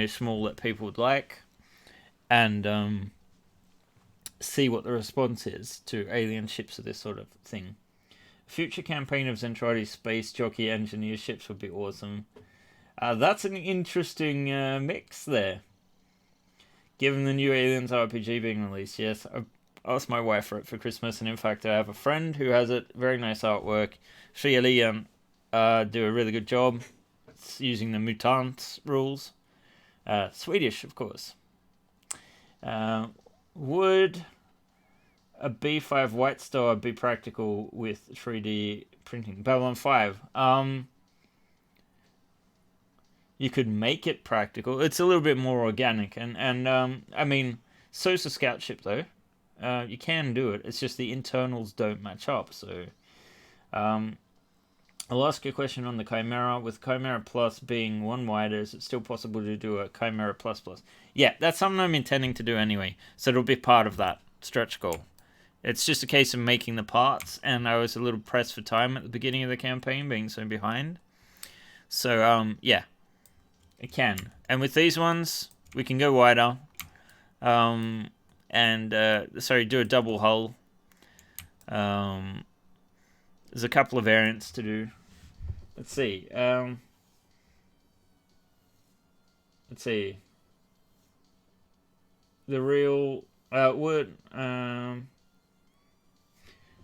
small that people would like, and see what the response is to alien ships of this sort of thing. A future campaign of Zentradi's space jockey engineer ships would be awesome. That's an interesting mix there. Given the new Aliens RPG being released, yes, I asked my wife for it for Christmas, and in fact I have a friend who has it. Very nice artwork. She and Liam do a really good job. It's using the Mutant rules. Swedish, of course. Would a B5 White Star be practical with 3D printing? Babylon 5. You could make it practical. It's a little bit more organic, and I mean, so's a scout ship though. You can do it. It's just the internals don't match up. So, I'll ask you a question on the Chimera. With Chimera Plus being one wider, is it still possible to do a Chimera Plus Plus? Yeah, that's something I'm intending to do anyway. So it'll be part of that stretch goal. It's just a case of making the parts, and I was a little pressed for time at the beginning of the campaign, being so behind. So, yeah, it can. And with these ones, we can go wider. Do a double hull. There's a couple of variants to do. Let's see. The real would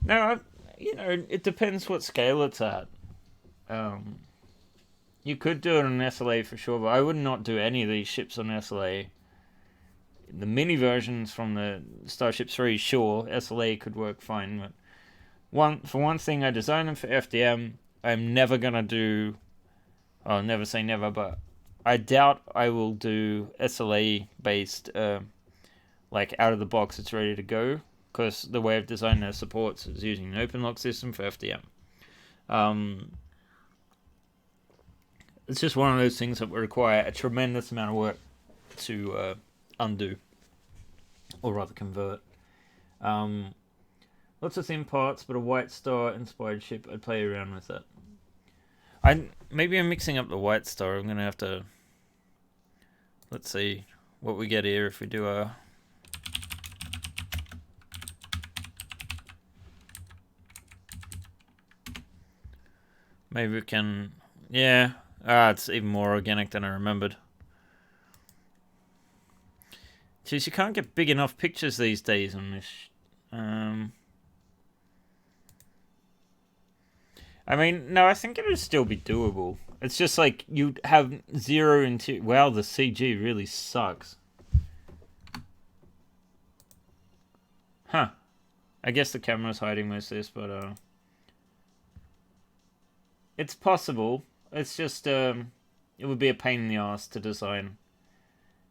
no, it depends what scale it's at. You could do it on SLA for sure, but I would not do any of these ships on SLA. The mini versions from the Starship 3, sure, SLA could work fine, but for one thing, I designed them for FDM. I'm never gonna do. I'll never say never, but I doubt I will do SLA based, like out of the box. It's ready to go, because the way I've designed their supports is using an open lock system for FDM. It's just one of those things that would require a tremendous amount of work to undo, or rather convert. Lots of thin parts, but a White Star inspired ship. I'd play around with that. Maybe I'm mixing up the White Star. I'm gonna have to. Let's see what we get here if we do a. Maybe we can. Yeah. It's even more organic than I remembered. Jeez, you can't get big enough pictures these days on this. I mean, no, I think it would still be doable. It's just like you'd have 0 into. Wow, the CG really sucks. Huh. I guess the camera's hiding most of this, but it's possible. It's just it would be a pain in the ass to design.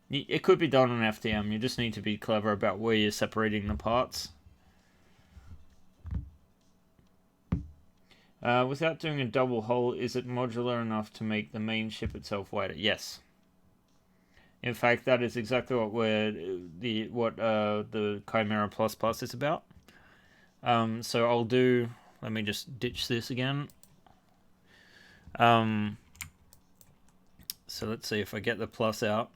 It could be done on FDM. You just need to be clever about where you're separating the parts. Without doing a double hull, is it modular enough to make the main ship itself wider? Yes. In fact, that is exactly what the Chimera Plus Plus is about. So I'll do. Let me just ditch this again. So let's see if I get the plus out.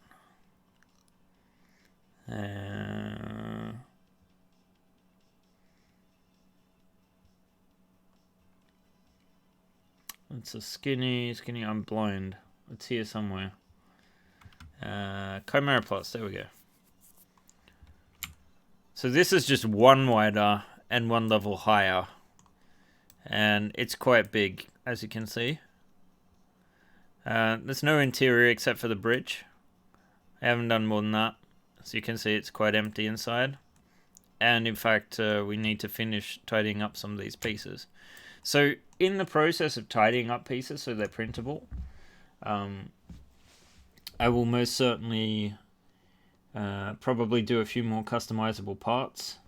It's a skinny. I'm blind. It's here somewhere. Chimera Plus. There we go. So this is just one wider and one level higher, and it's quite big, as you can see. There's no interior except for the bridge. I haven't done more than that. As you can see, it's quite empty inside. And in fact, we need to finish tidying up some of these pieces. So in the process of tidying up pieces so they're printable, I will most certainly probably do a few more customizable parts.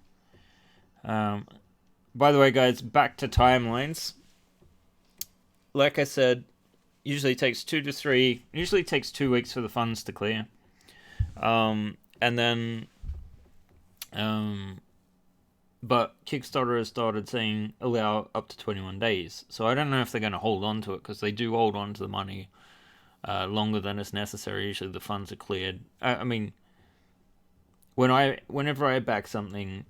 By the way, guys, back to timelines. Like I said, usually takes 2 to 3. Usually takes 2 weeks for the funds to clear. And then, but Kickstarter has started saying allow up to 21 days. So I don't know if they're going to hold on to it, because they do hold on to the money longer than is necessary. Usually the funds are cleared. I mean, whenever I back something,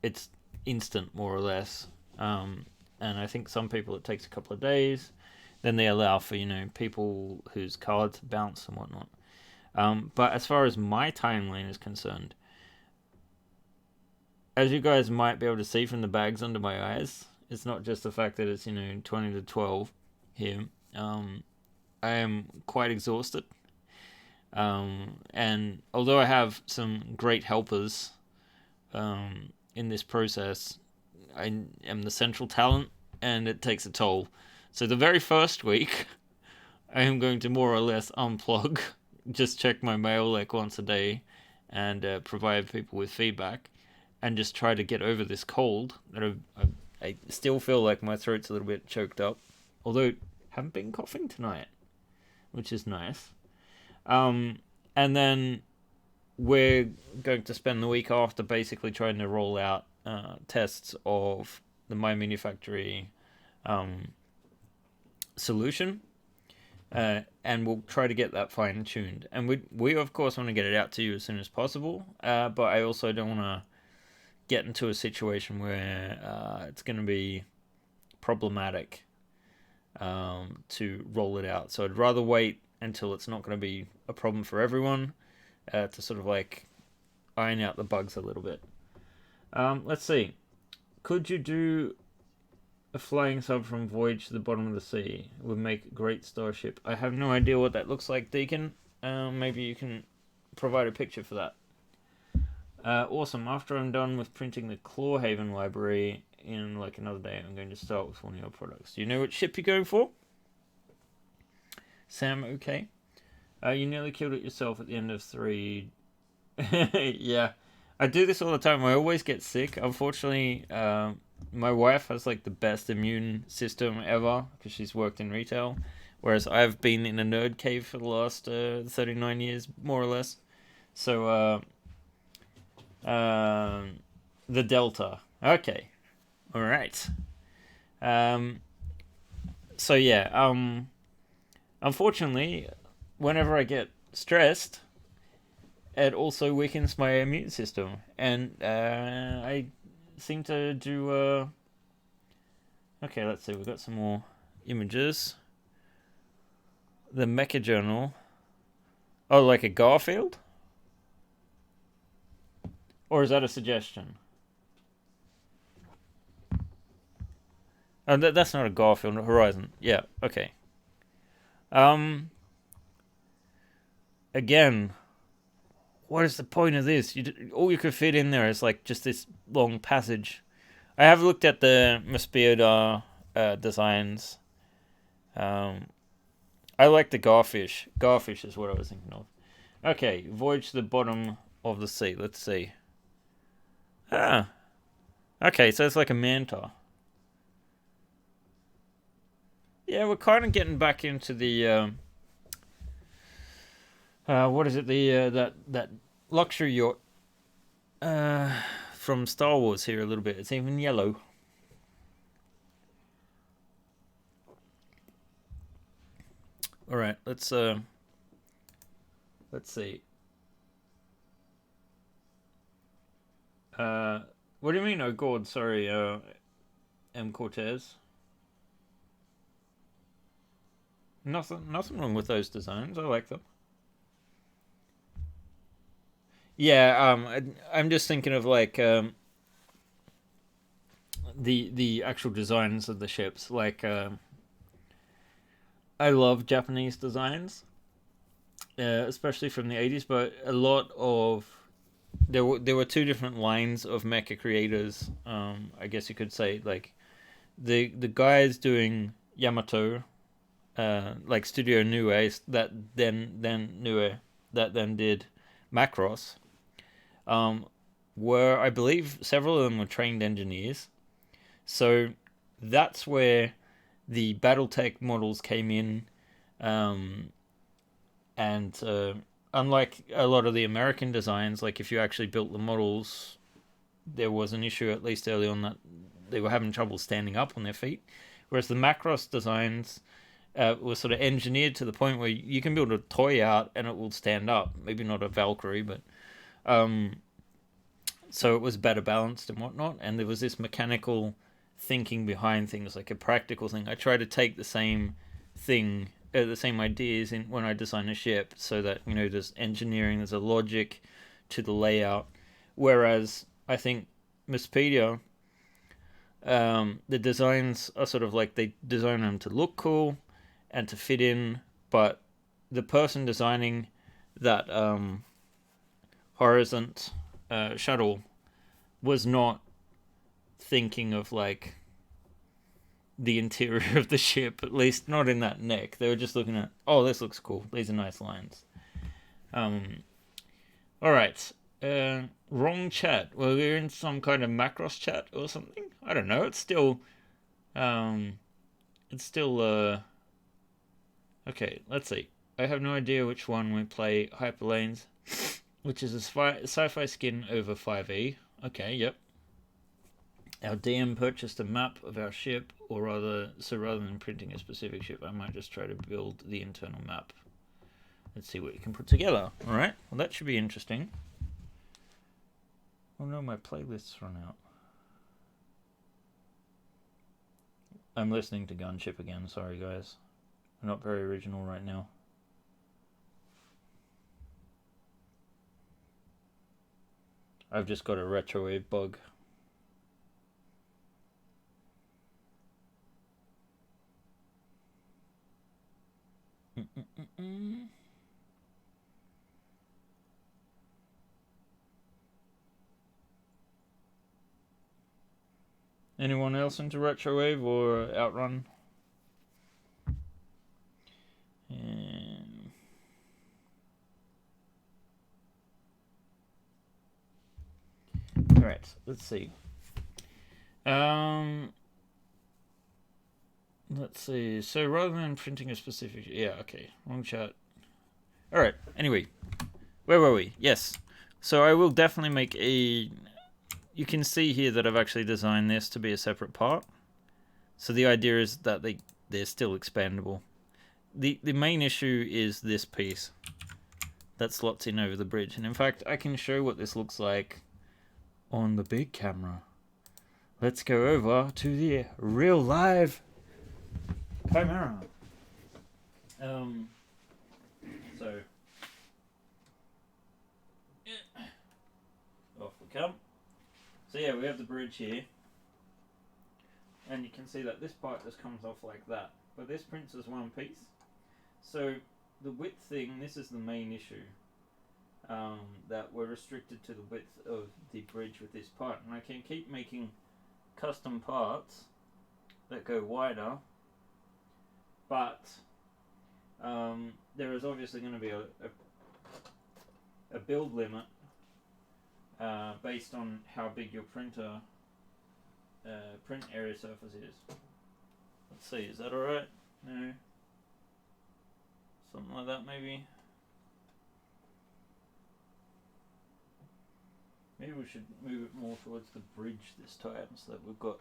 it's instant, more or less. And I think some people it takes a couple of days. Then they allow for, people whose cards bounce and whatnot. But as far as my timeline is concerned, as you guys might be able to see from the bags under my eyes, it's not just the fact that it's 20 to 12 here. I am quite exhausted, and although I have some great helpers in this process, I am the central talent, and it takes a toll. So the very first week, I am going to more or less unplug, just check my mail like once a day, and provide people with feedback, and just try to get over this cold. That I still feel like my throat's a little bit choked up, although I haven't been coughing tonight, which is nice. And then we're going to spend the week after basically trying to roll out tests of the My Mini Factory solution, and we'll try to get that fine-tuned. And we of course want to get it out to you as soon as possible, but I also don't want to get into a situation where it's going to be problematic to roll it out. So I'd rather wait until it's not going to be a problem for everyone, to sort of like iron out the bugs a little bit. Let's see. Could you do a flying sub from Voyage to the Bottom of the Sea? It would make a great Starship. I have no idea what that looks like, Deacon. Maybe you can provide a picture for that. Awesome. After I'm done with printing the Clawhaven library in like another day, I'm going to start with one of your products. Do you know what ship you're going for? Sam, okay. You nearly killed it yourself at the end of 3. Yeah. I do this all the time. I always get sick. Unfortunately, my wife has like the best immune system ever because she's worked in retail, whereas I've been in a nerd cave for the last 39 years, more or less. So, the Delta. Okay. All right. So yeah. Unfortunately, whenever I get stressed, it also weakens my immune system, and I seem to do. Okay, let's see. We've got some more images. The Mecha Journal. Oh, like a Garfield? Or is that a suggestion? Oh, that's not a Garfield. Horizon. Yeah. Okay. Again, what is the point of this? All you could fit in there is like just this long passage. I have looked at the Mospeada designs. I like the Garfish. Garfish is what I was thinking of. Okay, Voyage to the Bottom of the Sea. Let's see. Ah. Okay, so it's like a manta. Yeah, we're kind of getting back into the what is it? The that luxury yacht from Star Wars here a little bit. It's even yellow. All right, let's see. What do you mean? Oh God, sorry. M Cortez. Nothing wrong with those designs. I like them. Yeah. I'm just thinking of like the actual designs of the ships. Like I love Japanese designs, especially from the 80s. But a lot of there were two different lines of mecha creators. I guess you could say like the guys doing Yamato, like Studio Nue that then Nue that then did Macross, um, were I believe several of them were trained engineers. So that's where the BattleTech models came in, um, and unlike a lot of the American designs, like if you actually built the models, there was an issue at least early on that they were having trouble standing up on their feet. Whereas the Macross designs was sort of engineered to the point where you can build a toy out and it will stand up. Maybe not a Valkyrie, but um, so it was better balanced and whatnot. And there was this mechanical thinking behind things, like a practical thing. I try to take the same thing, the same ideas in when I design a ship, so that there's engineering, there's a logic to the layout. Whereas I think Mispedia, the designs are sort of like they design them to look cool and to fit in, but the person designing that Horizont shuttle was not thinking of like the interior of the ship, at least not in that neck. They were just looking at, oh, this looks cool. These are nice lines. All right. Wrong chat. Well, we're in some kind of Macross chat or something. I don't know. It's still, um, okay. Let's see. I have no idea which one we play. Hyperlanes, which is a sci-fi skin over 5e. Okay. Yep. Our DM purchased a map of our ship, or rather than printing a specific ship, I might just try to build the internal map. Let's see what you can put together. All right. Well, that should be interesting. Oh no, my playlist's run out. I'm listening to Gunship again. Sorry, guys. I'm not very original right now. I've just got a retrowave bug. Anyone else into retrowave or outrun? All right, let's see. Let's see. So rather than printing a specific, yeah, okay, wrong chat. All right. Anyway, where were we? Yes. So I will definitely make a. You can see here that I've actually designed this to be a separate part. So the idea is that they're still expandable. The main issue is this piece that slots in over the bridge, and in fact I can show what this looks like on the big camera. Let's go over to the real live Chimera. So off we come. So yeah, we have the bridge here, and you can see that this part just comes off like that, but this prints as one piece. So the width thing, this is the main issue, that we're restricted to the width of the bridge with this part, and I can keep making custom parts that go wider, but there is obviously going to be a build limit based on how big your print area surface is. Let's see, is that alright? No? Something like that, maybe? Maybe we should move it more towards the bridge this time, so that we've got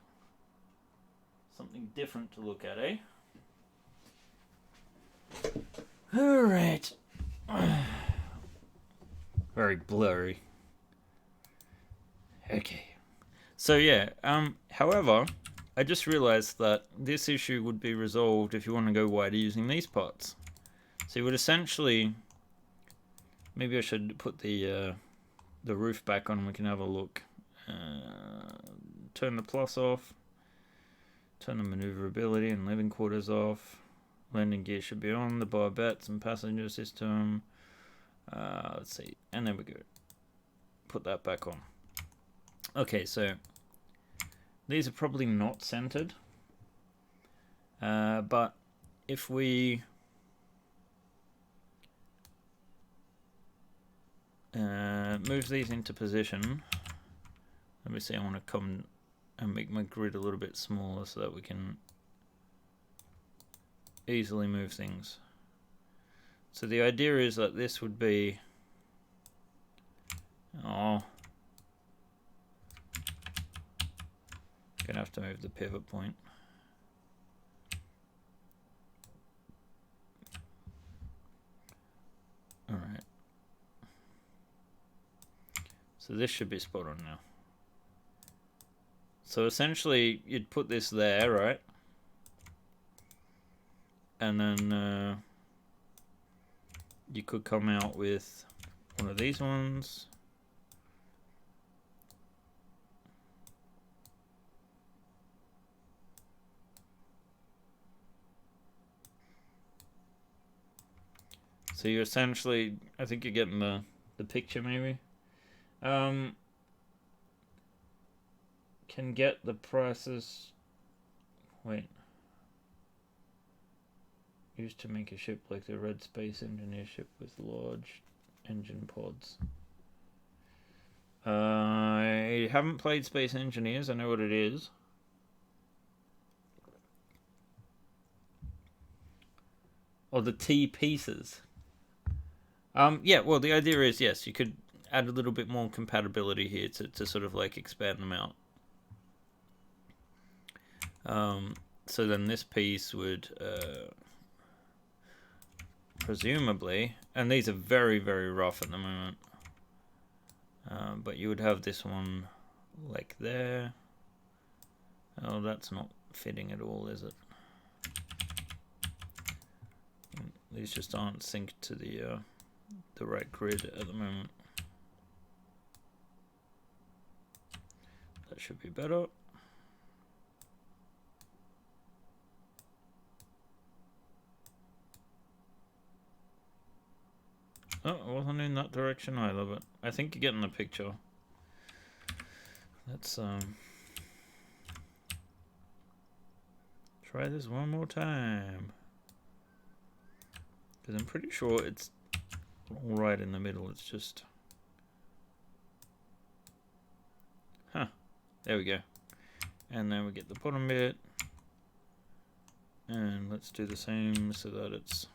something different to look at, eh? Alright. Very blurry. Okay. So yeah, however, I just realized that this issue would be resolved if you want to go wider using these parts. So you would essentially, maybe I should put the roof back on and we can have a look. Turn the plus off. Turn the maneuverability and living quarters off. Landing gear should be on. The barbettes and passenger system. Let's see. And there we go. Put that back on. Okay, so these are probably not centered. But if we move these into position, let me see, I want to come and make my grid a little bit smaller so that we can easily move things. So the idea is that this would be, gonna have to move the pivot point. Alright. So this should be spot on now. So essentially you'd put this there, right? And then you could come out with one of these ones. So you essentially, I think you're getting the picture maybe. Can get the prices. Wait. Used to make a ship like the Red Space Engineer ship with large engine pods. I haven't played Space Engineers. I know what it is. Or the T pieces. Yeah, well, the idea is, yes, you could add a little bit more compatibility here to sort of like expand them out. So then this piece would presumably, and these are very, very rough at the moment, but you would have this one like there. Oh, that's not fitting at all, is it? These just aren't synced to the right grid at the moment. That should be better. Oh, I wasn't in that direction either, but I think you're getting the picture. Let's try this one more time. Because I'm pretty sure it's all right in the middle. It's just... Huh. There we go. And then we get the bottom bit. And let's do the same so that it's...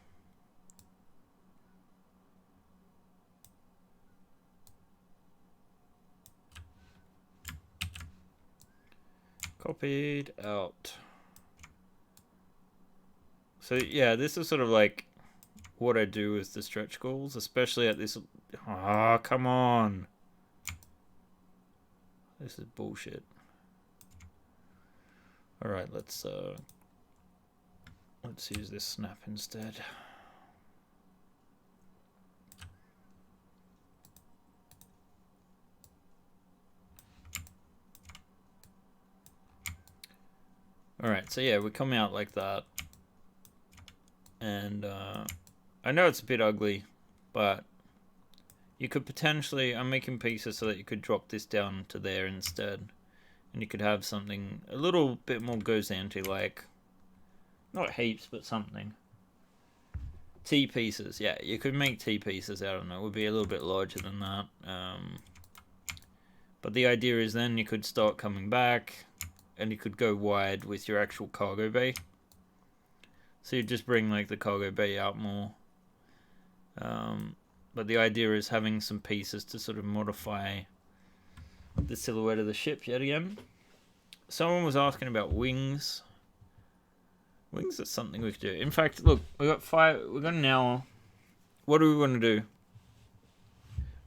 copied out. So yeah, this is sort of like what I do with the stretch goals, especially at this... Ah, come on. This is bullshit. Alright, let's use this snap instead. Alright, so yeah, we come out like that. And I know it's a bit ugly, but you could potentially... I'm making pieces so that you could drop this down to there instead. And you could have something a little bit more Gozanti-like. Not heaps, but something. T-pieces, yeah, you could make T-pieces out of them. It would be a little bit larger than that. But the idea is then you could start coming back, and you could go wide with your actual cargo bay. So you just bring like the cargo bay out more. But the idea is having some pieces to sort of modify the silhouette of the ship yet again. Someone was asking about wings. Wings is something we could do. In fact, look, we got an hour. What do we want to do?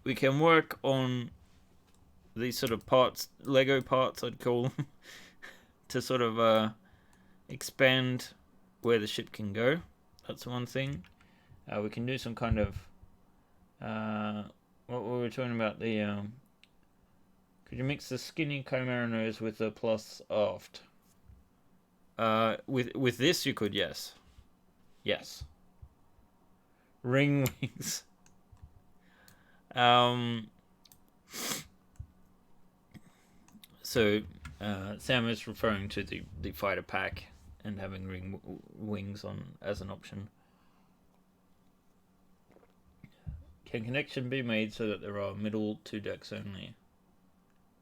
We can work on these sort of parts, Lego parts, I'd call them, to sort of expand where the ship can go. That's one thing. We can do some kind of what were we talking about? The could you mix the skinny Chimera nose with the plus aft? With this you could, yes. Yes. Ring wings. So Sam is referring to the fighter pack and having ring wings on as an option. Can connection be made so that there are middle 2 decks only?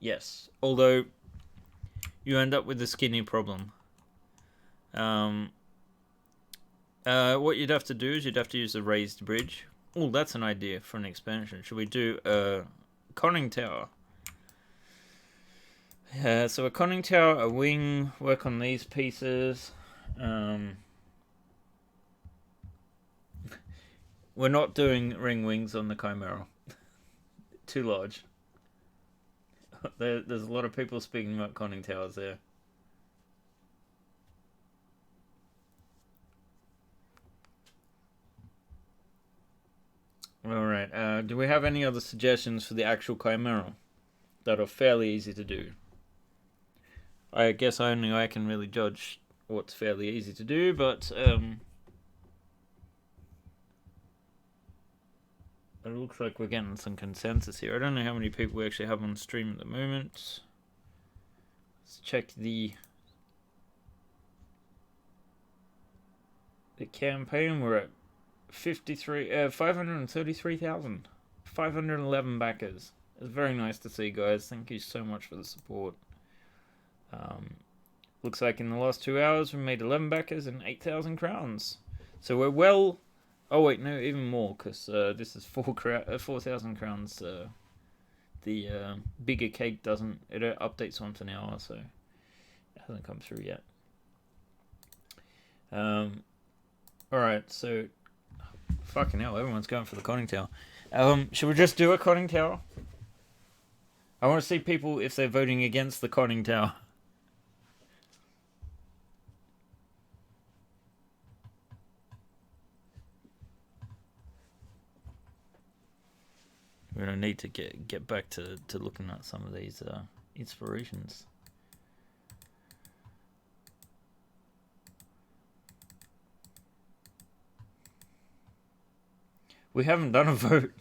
Yes, although you end up with the skinny problem. What you'd have to do is you'd have to use a raised bridge. Oh, that's an idea for an expansion. Should we do a conning tower? So a conning tower, a wing, work on these pieces. We're not doing ring wings on the Chimera. Too large. There's a lot of people speaking about conning towers there. Alright, do we have any other suggestions for the actual Chimera that are fairly easy to do? I guess only I can really judge what's fairly easy to do, but it looks like we're getting some consensus here. I don't know how many people we actually have on stream at the moment. Let's check the campaign. We're at 533,000. 511 backers. It's very nice to see, guys. Thank you so much for the support. Looks like in the last 2 hours we made 11 backers and 8,000 crowns. So we're well... Oh wait, no, even more, because this is 4,000 crowns. The bigger cake doesn't... It updates once an hour, so... It hasn't come through yet. Alright, so... Fucking hell, everyone's going for the conning tower. Should we just do a conning tower? I want to see people if they're voting against the conning tower. We're gonna need to get back to looking at some of these inspirations. We haven't done a vote.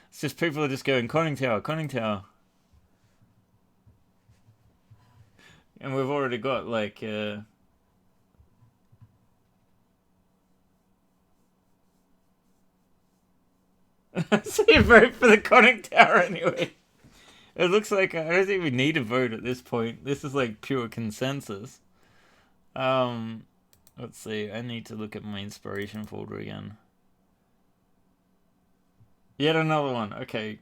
It's just people are just going conning tower, conning tower. And we've already got like so you vote for the conning tower anyway. It looks like I don't think we need a vote at this point. This is like pure consensus. Let's see. I need to look at my inspiration folder again. Yet another one. Okay.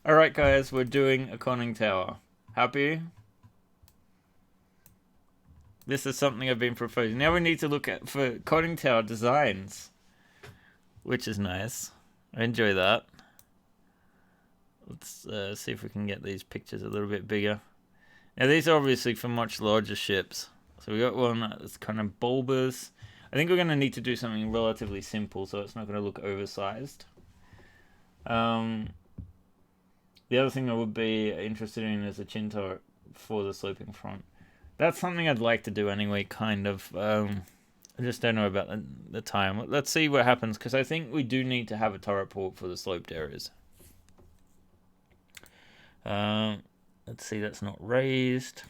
Alright guys, we're doing a conning tower. Happy? This is something I've been proposing. Now we need to look at for conning tower designs, which is nice. I enjoy that. Let's see if we can get these pictures a little bit bigger. Now these are obviously for much larger ships. So we got one that's kind of bulbous. I think we're going to need to do something relatively simple so it's not going to look oversized. The other thing I would be interested in is a chin turret for the sloping front. That's something I'd like to do anyway, kind of. I just don't know about the time. Let's see what happens, because I think we do need to have a turret port for the sloped areas. Let's see, that's not raised.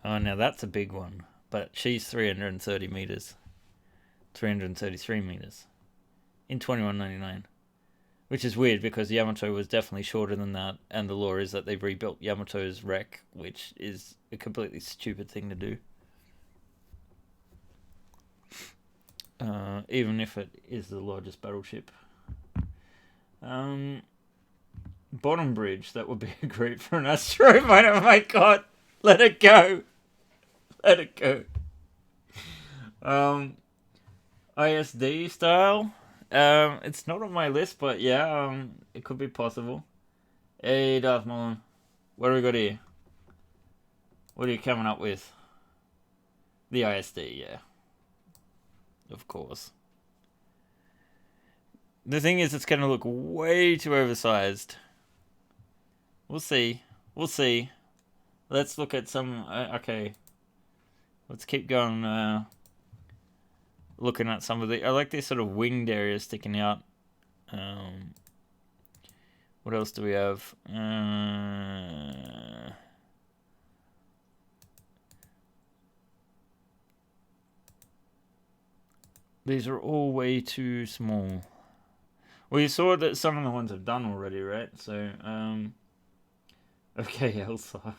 Oh, now that's a big one. But she's 330 meters. 333 meters. In 2199. Which is weird, because Yamato was definitely shorter than that, and the lore is that they've rebuilt Yamato's wreck, which is a completely stupid thing to do. Even if it is the largest battleship. Bottom bridge, that would be great for an asteroid mine. Oh my god! Let it go! Let it go. ISD style. It's not on my list, but yeah, it could be possible. Hey, Darth Maul, what do we got here? What are you coming up with? The ISD, yeah. Of course. The thing is, it's going to look way too oversized. We'll see. We'll see. Let's look at some... okay. Let's keep going, looking at some of the... I like this sort of winged area sticking out. What else do we have? These are all way too small. Well, you saw that some of the ones I've done already, right? So, okay, Elsa.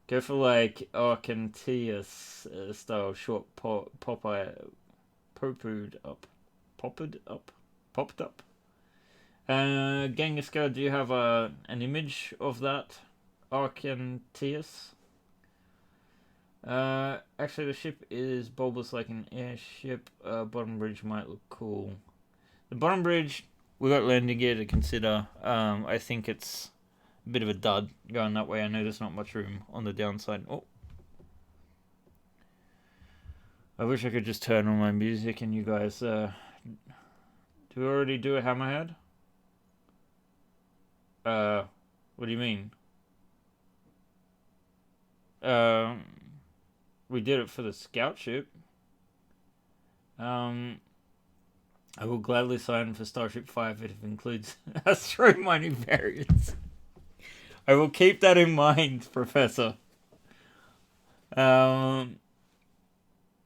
Go for like Arcantius style short popped up. Genghis, do you have an image of that Arcantius? Actually, the ship is bulbous like an airship. Bottom bridge might look cool. The bottom bridge, we got landing gear to consider. I think it's a bit of a dud going that way. I know there's not much room on the downside. Oh. I wish I could just turn on my music and you guys... do we already do a hammerhead? What do you mean? We did it for the scout ship. I will gladly sign for Starship 5 if it includes astro mining variants. I will keep that in mind, Professor.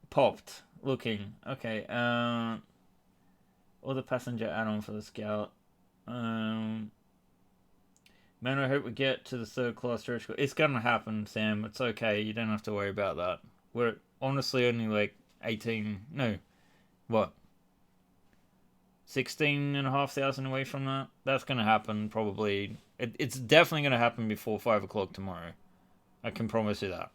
Popped. Looking. Okay. Or the passenger add-on for the scout. Man, I hope we get to the third class stretch. It's gonna happen, Sam. It's okay. You don't have to worry about that. We're honestly only like 18... No. What? 16,500 away from that. That's gonna happen probably. It's definitely gonna happen before 5 o'clock tomorrow. I can promise you that.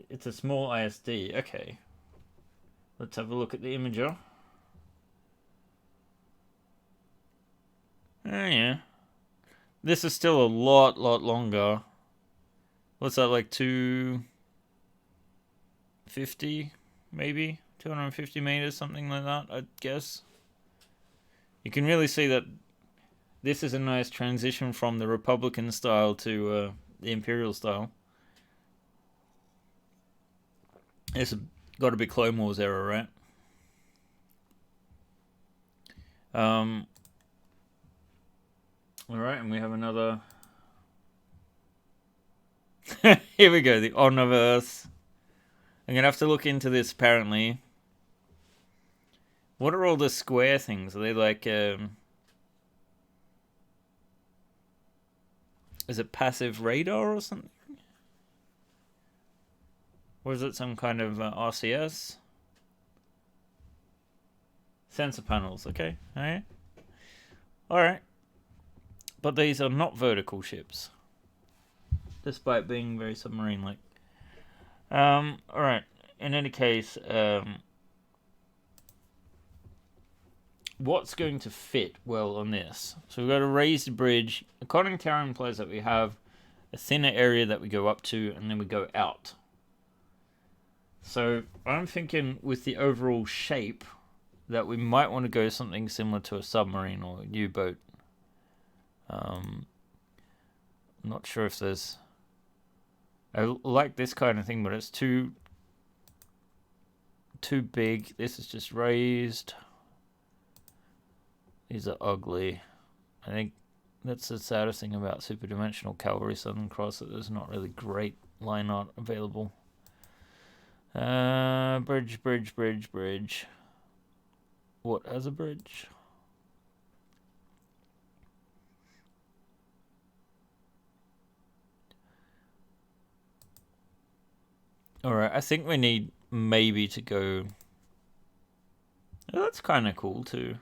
It's a small ISD. Okay. Let's have a look at the imager. Oh yeah. This is still a lot longer. What's that, like 250 maybe? 250 meters, something like that, I guess. You can really see that this is a nice transition from the Republican style to the Imperial style. It's got to be Clone Wars era, right? Alright, and we have another... Here we go, the Omniverse. I'm going to have to look into this, apparently. What are all the square things? Are they like... is it passive radar or something? Or is it some kind of RCS? Sensor panels, okay. Alright. But these are not vertical ships. Despite being very submarine-like. Alright. In any case, what's going to fit well on this? So we've got a raised bridge. The conning tower implies that we have a thinner area that we go up to, and then we go out. So I'm thinking with the overall shape that we might want to go something similar to a submarine or a U-boat. I'm not sure if there's... I like this kind of thing, but it's too big. This is just raised. These are ugly. I think that's the saddest thing about Super Dimensional Cavalry Southern Cross, that there's not really great line art available. Bridge. What has a bridge? Alright, I think we need maybe to go... Oh, that's kind of cool too.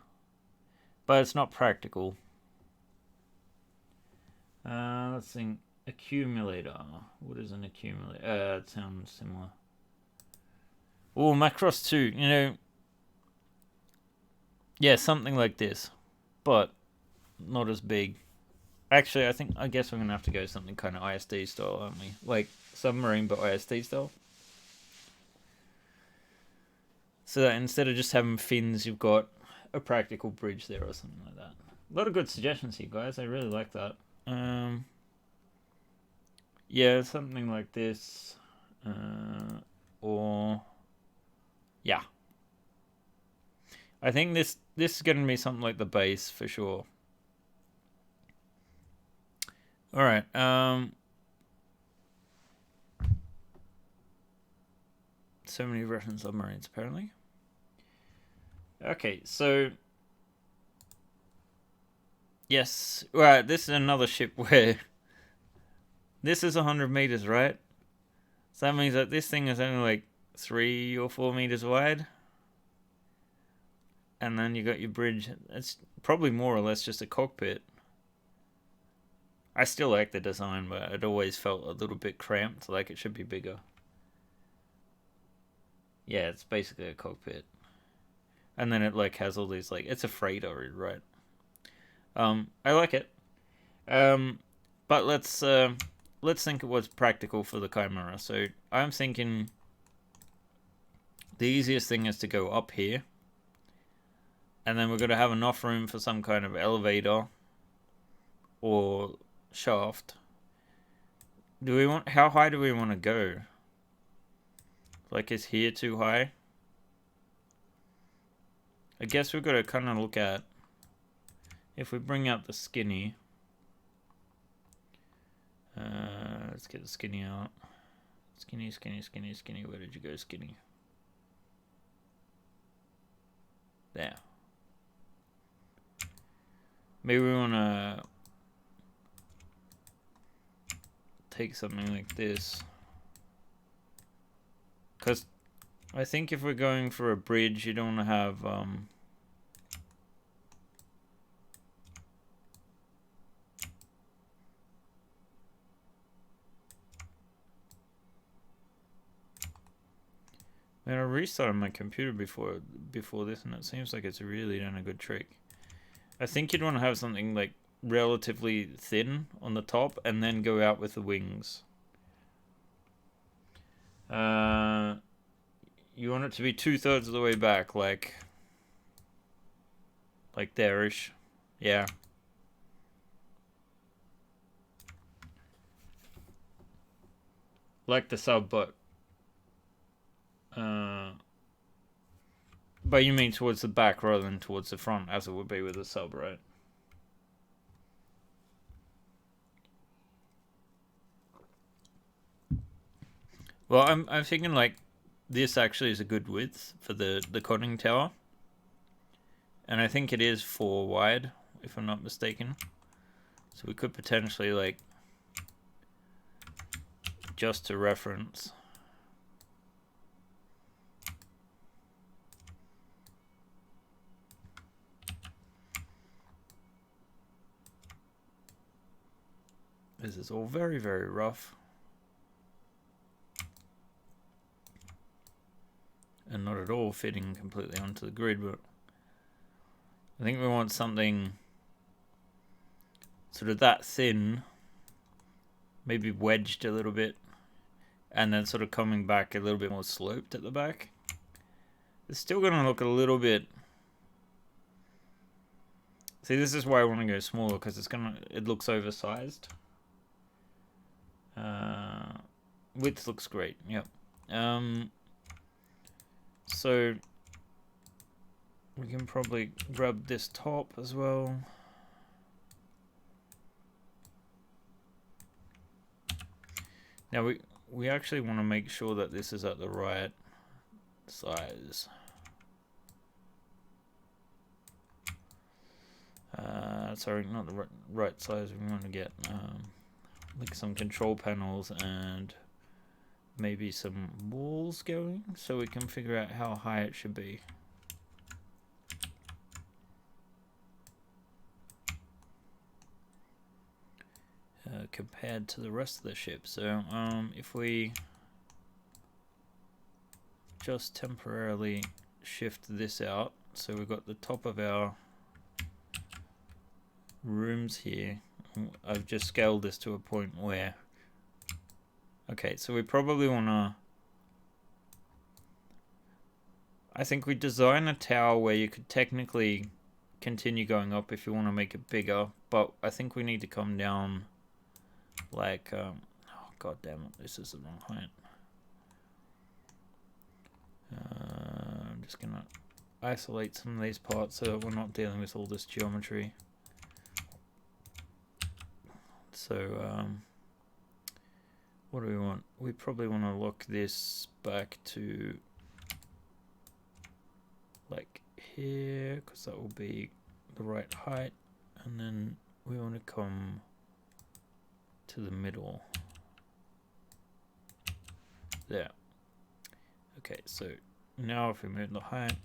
But it's not practical. Let's think. Accumulator. What is an accumulator? It sounds similar. Oh, Macross 2, you know, yeah, something like this, but not as big. Actually, I guess we're gonna have to go something kind of ISD style, aren't we? Like submarine, but ISD style. So that instead of just having fins, you've got a practical bridge there or something like that. A lot of good suggestions here, guys. I really like that. Yeah, something like this, or yeah. I think this is going to be something like the base for sure. All right. So many Russian submarines apparently. Okay, so yes, right. This is another ship where this is 100 meters, right? So that means that this thing is only like 3 or 4 meters wide, and then you got your bridge. It's probably more or less just a cockpit. I still like the design, but it always felt a little bit cramped, like it should be bigger. Yeah, it's basically a cockpit. And then it like has all these like it's a freighter, right? I like it. But let's think of what's practical for the Chimera. So I'm thinking the easiest thing is to go up here, and then we're gonna have enough room for some kind of elevator or shaft. Do we want? How high do we want to go? Like, is here too high? I guess we've got to kind of look at if we bring out the skinny. Let's get the skinny out. Skinny, skinny, skinny, skinny. Where did you go, skinny? There. Maybe we want to take something like this. Because I think if we're going for a bridge, you don't want to have... Man, I restarted my computer before this, and it seems like it's really done a good trick. I think you'd want to have something like relatively thin on the top, and then go out with the wings. You want it to be 2/3 of the way back, like there-ish. Yeah. Like the sub, but you mean towards the back rather than towards the front, as it would be with a sub, right? Well, I'm thinking like this actually is a good width for the conning tower, and I think it is 4 wide, if I'm not mistaken. So we could potentially like just to reference. This is all very, very rough. And not at all fitting completely onto the grid, but I think we want something sort of that thin, maybe wedged a little bit, and then sort of coming back a little bit more sloped at the back. It's still going to look a little bit... See, this is why I want to go smaller, because it looks oversized. Width looks great, yep. So we can probably grab this top as well. Now we actually want to make sure that this is at the right size. Sorry, not the right size. We want to get like some control panels and maybe some walls going, so we can figure out how high it should be. Compared to the rest of the ship. So if we just temporarily shift this out. So we've got the top of our rooms here. I've just scaled this to a point where... Okay, so we probably want to... I think we design a tower where you could technically continue going up if you want to make it bigger, but I think we need to come down like... oh, god damn it, this is the wrong height. I'm just going to isolate some of these parts so that we're not dealing with all this geometry. So, what do we want? We probably want to lock this back to like here, because that will be the right height, and then we want to come to the middle. There. Okay, so now if we move the height,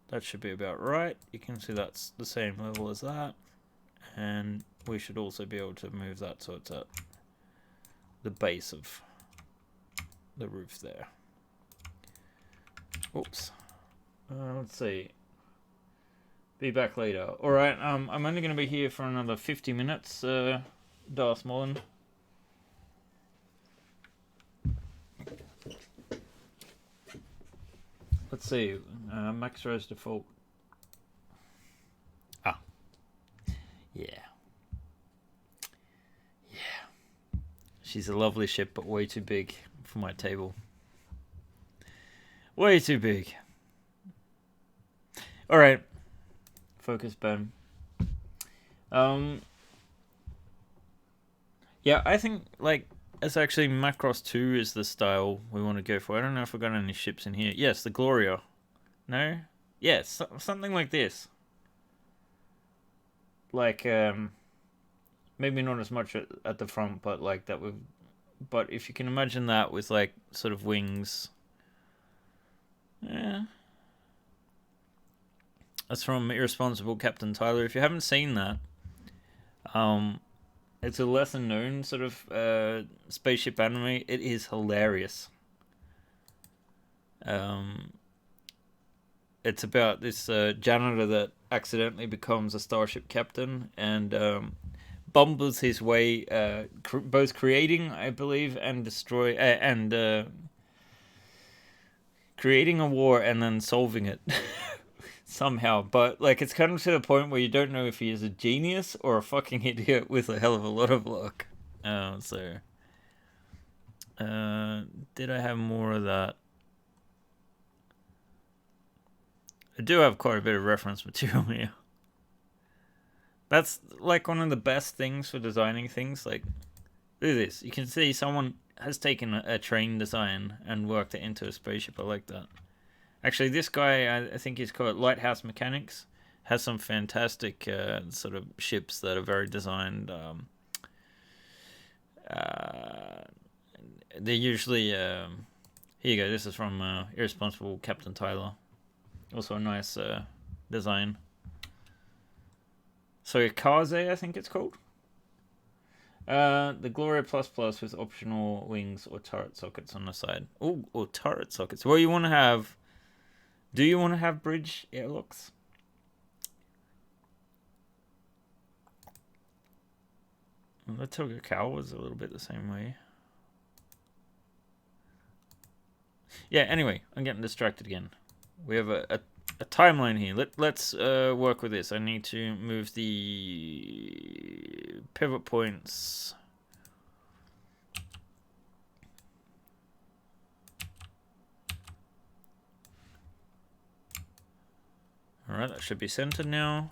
that should be about right. You can see that's the same level as that. And we should also be able to move that so it's at the base of the roof there. Oops. Let's see. Be back later. Alright, I'm only going to be here for another 50 minutes, Darth Mullen. Let's see. Max Rose default. Ah. Yeah. Yeah. She's a lovely ship, but way too big for my table. Way too big. Alright. Focus, Ben. Yeah, I think, like, it's actually Macross 2 is the style we want to go for. I don't know if we've got any ships in here. Yes, the Gloria. No? Yes, something like this. Like, maybe not as much at the front, but like that would... But if you can imagine that with, like, sort of wings... Yeah. That's from Irresponsible Captain Tyler. If you haven't seen that, it's a lesser known sort of spaceship anime. It is hilarious. It's about this janitor that accidentally becomes a starship captain and bumbles his way, both creating, I believe, and destroy creating a war and then solving it. Somehow, but like it's kind of to the point where you don't know if he is a genius or a fucking idiot with a hell of a lot of luck. Did I have more of that? I do have quite a bit of reference material here. That's like one of the best things for designing things. Like, look at this. You can see someone has taken a train design and worked it into a spaceship. I like that. Actually, this guy, I think he's called Lighthouse Mechanics, has some fantastic sort of ships that are very designed. They're usually... here you go, this is from Irresponsible Captain Tyler. Also a nice design. So, Kaze, I think it's called. The Gloria Plus Plus with optional wings or turret sockets on the side. Oh, or turret sockets. Well, you want to have... Do you want to have bridge airlocks? The Toga Cow was a little bit the same way. Yeah, anyway, I'm getting distracted again. We have a timeline here. Let's work with this. I need to move the pivot points. Alright, that should be centered now.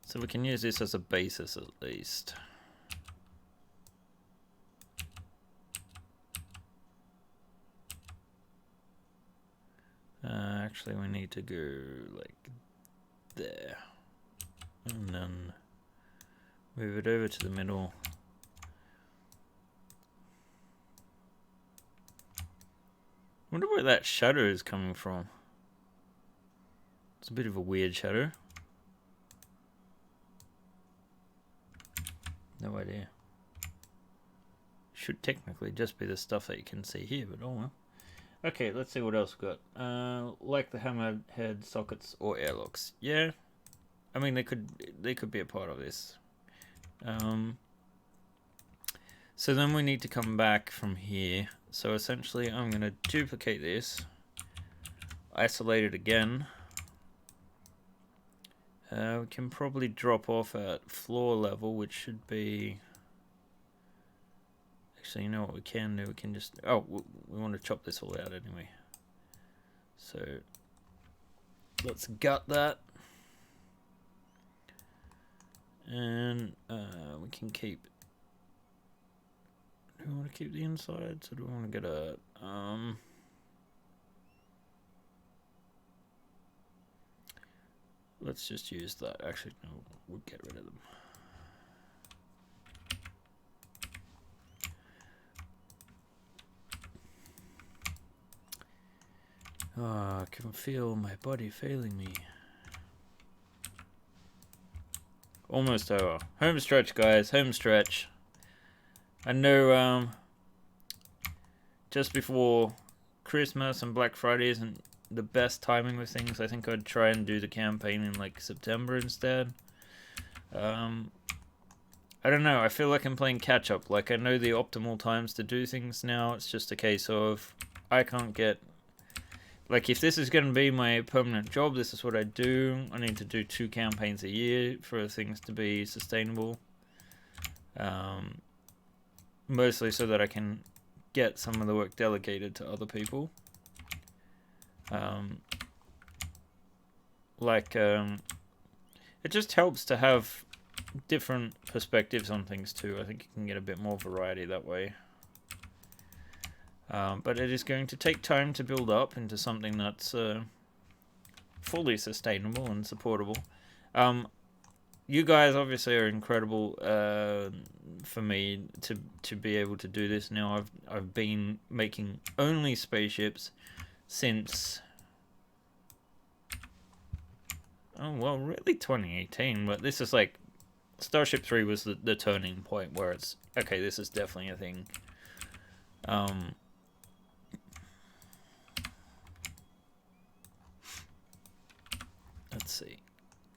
So we can use this as a basis at least. Actually, we need to go like there. And then move it over to the middle. I wonder where that shadow is coming from. It's a bit of a weird shadow. No idea. Should technically just be the stuff that you can see here, but oh well. Okay, let's see what else we got. Like the hammerhead sockets or airlocks. Yeah, I mean they could be a part of this. So then we need to come back from here. So essentially I'm going to duplicate this, isolate it again. We can probably drop off at floor level, which should be... Actually, you know what we can do? We can just... Oh, we want to chop this all out anyway. So let's gut that. And we can keep... Do we want to keep the inside? So do we want to get a... Let's just use that. Actually, no, we'll get rid of them. I can feel my body failing me. Almost over. Home stretch, guys. Home stretch. I know just before Christmas and Black Friday isn't the best timing with things. I think I'd try and do the campaign in like September instead. I don't know. I feel like I'm playing catch up. Like I know the optimal times to do things now. It's just a case of I can't get... Like if this is going to be my permanent job, this is what I do. I need to do 2 campaigns a year for things to be sustainable. Mostly so that I can get some of the work delegated to other people. It just helps to have different perspectives on things too. I think you can get a bit more variety that way. But it is going to take time to build up into something that's fully sustainable and supportable. You guys obviously are incredible for me to be able to do this now. I've been making only spaceships since... Oh, well, really 2018, but this is like... Starship 3 was the turning point where it's... Okay, this is definitely a thing. Let's see.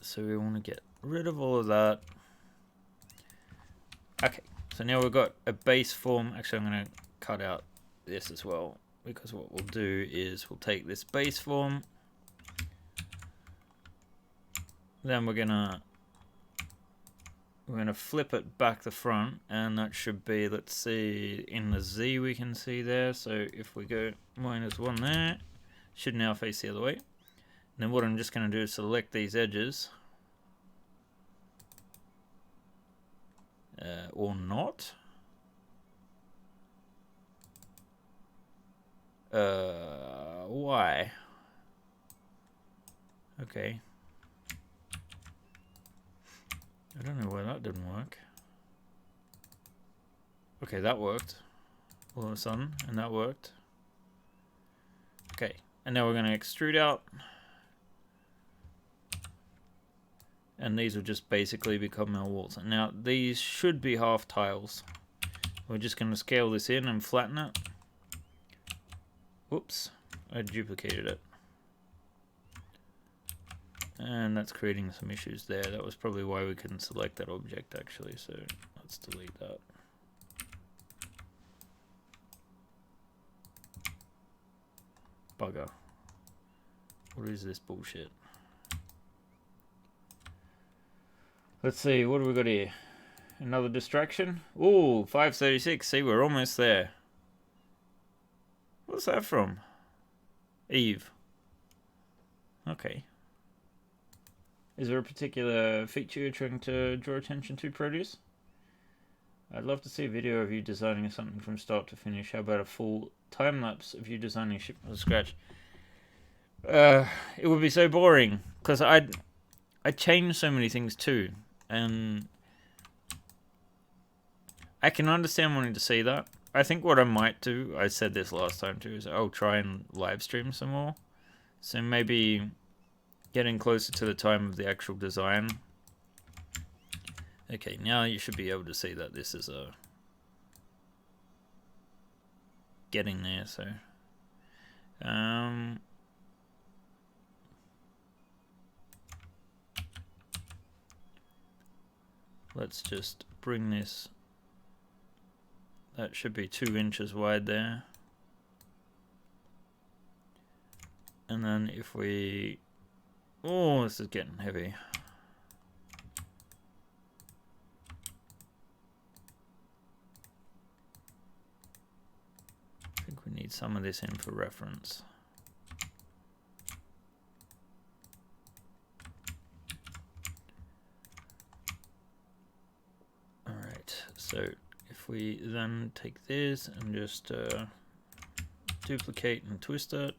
So we want to get rid of all of that. Okay, so now we've got a base form. Actually, I'm going to cut out this as well, because what we'll do is we'll take this base form. Then we're gonna flip it back the front, and that should be, let's see, in the Z we can see there. So if we go -1 there, should now face the other way. And then what I'm just going to do is select these edges. Or not. Why? Okay. I don't know why that didn't work. Okay, that worked all of a sudden, and that worked. Okay, and now we're going to extrude out. And these will just basically become our walls. Now, these should be half tiles. We're just going to scale this in and flatten it. Whoops, I duplicated it. And that's creating some issues there. That was probably why we couldn't select that object, actually. So let's delete that. Bugger. What is this bullshit? Let's see, what do we got here? Another distraction? Ooh, 536. See, we're almost there. What's that from? Eve. Okay. Is there a particular feature you're trying to draw attention to, Produce? I'd love to see a video of you designing something from start to finish. How about a full time-lapse of you designing a ship from scratch? It would be so boring, because I change so many things too. And I can understand wanting to see that. I think what I might do, I said this last time too, is I'll try and live stream some more. So maybe getting closer to the time of the actual design, Okay, now you should be able to see that this is getting there, so let's just bring this. That should be 2 inches wide there. And then if we... Oh, this is getting heavy. I think we need some of this in for reference. Alright, so if we then take this and just duplicate and twist it.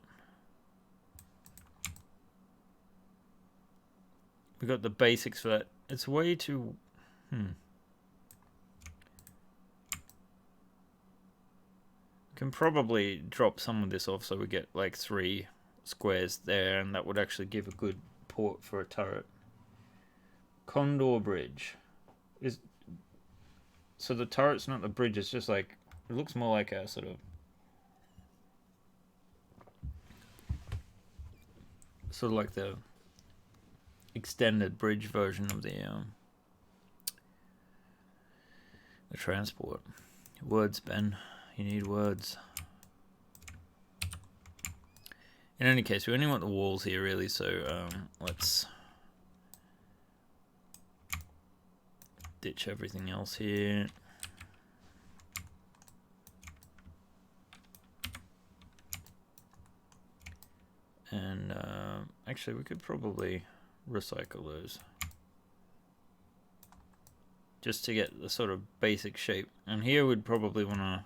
We got the basics for that. It's way too... Can probably drop some of this off so we get like 3 squares there, and that would actually give a good port for a turret. Condor bridge. So the turret's not the bridge, it's just like... It looks more like a sort of... Sort of like the extended bridge version of the transport. Words, Ben. You need words. In any case, we only want the walls here, really, so let's ditch everything else here. And actually, we could probably recycle those just to get the sort of basic shape. And here we'd probably want to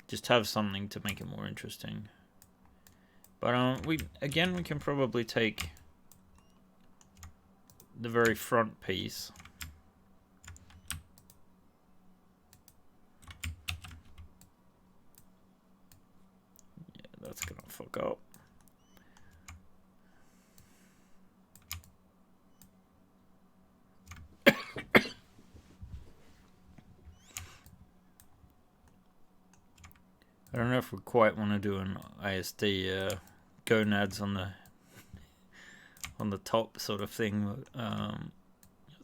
just have something to make it more interesting. But we can probably take the very front piece. Yeah, that's gonna fuck up. I don't know if we quite want to do an ISD gonads on the top sort of thing. Let's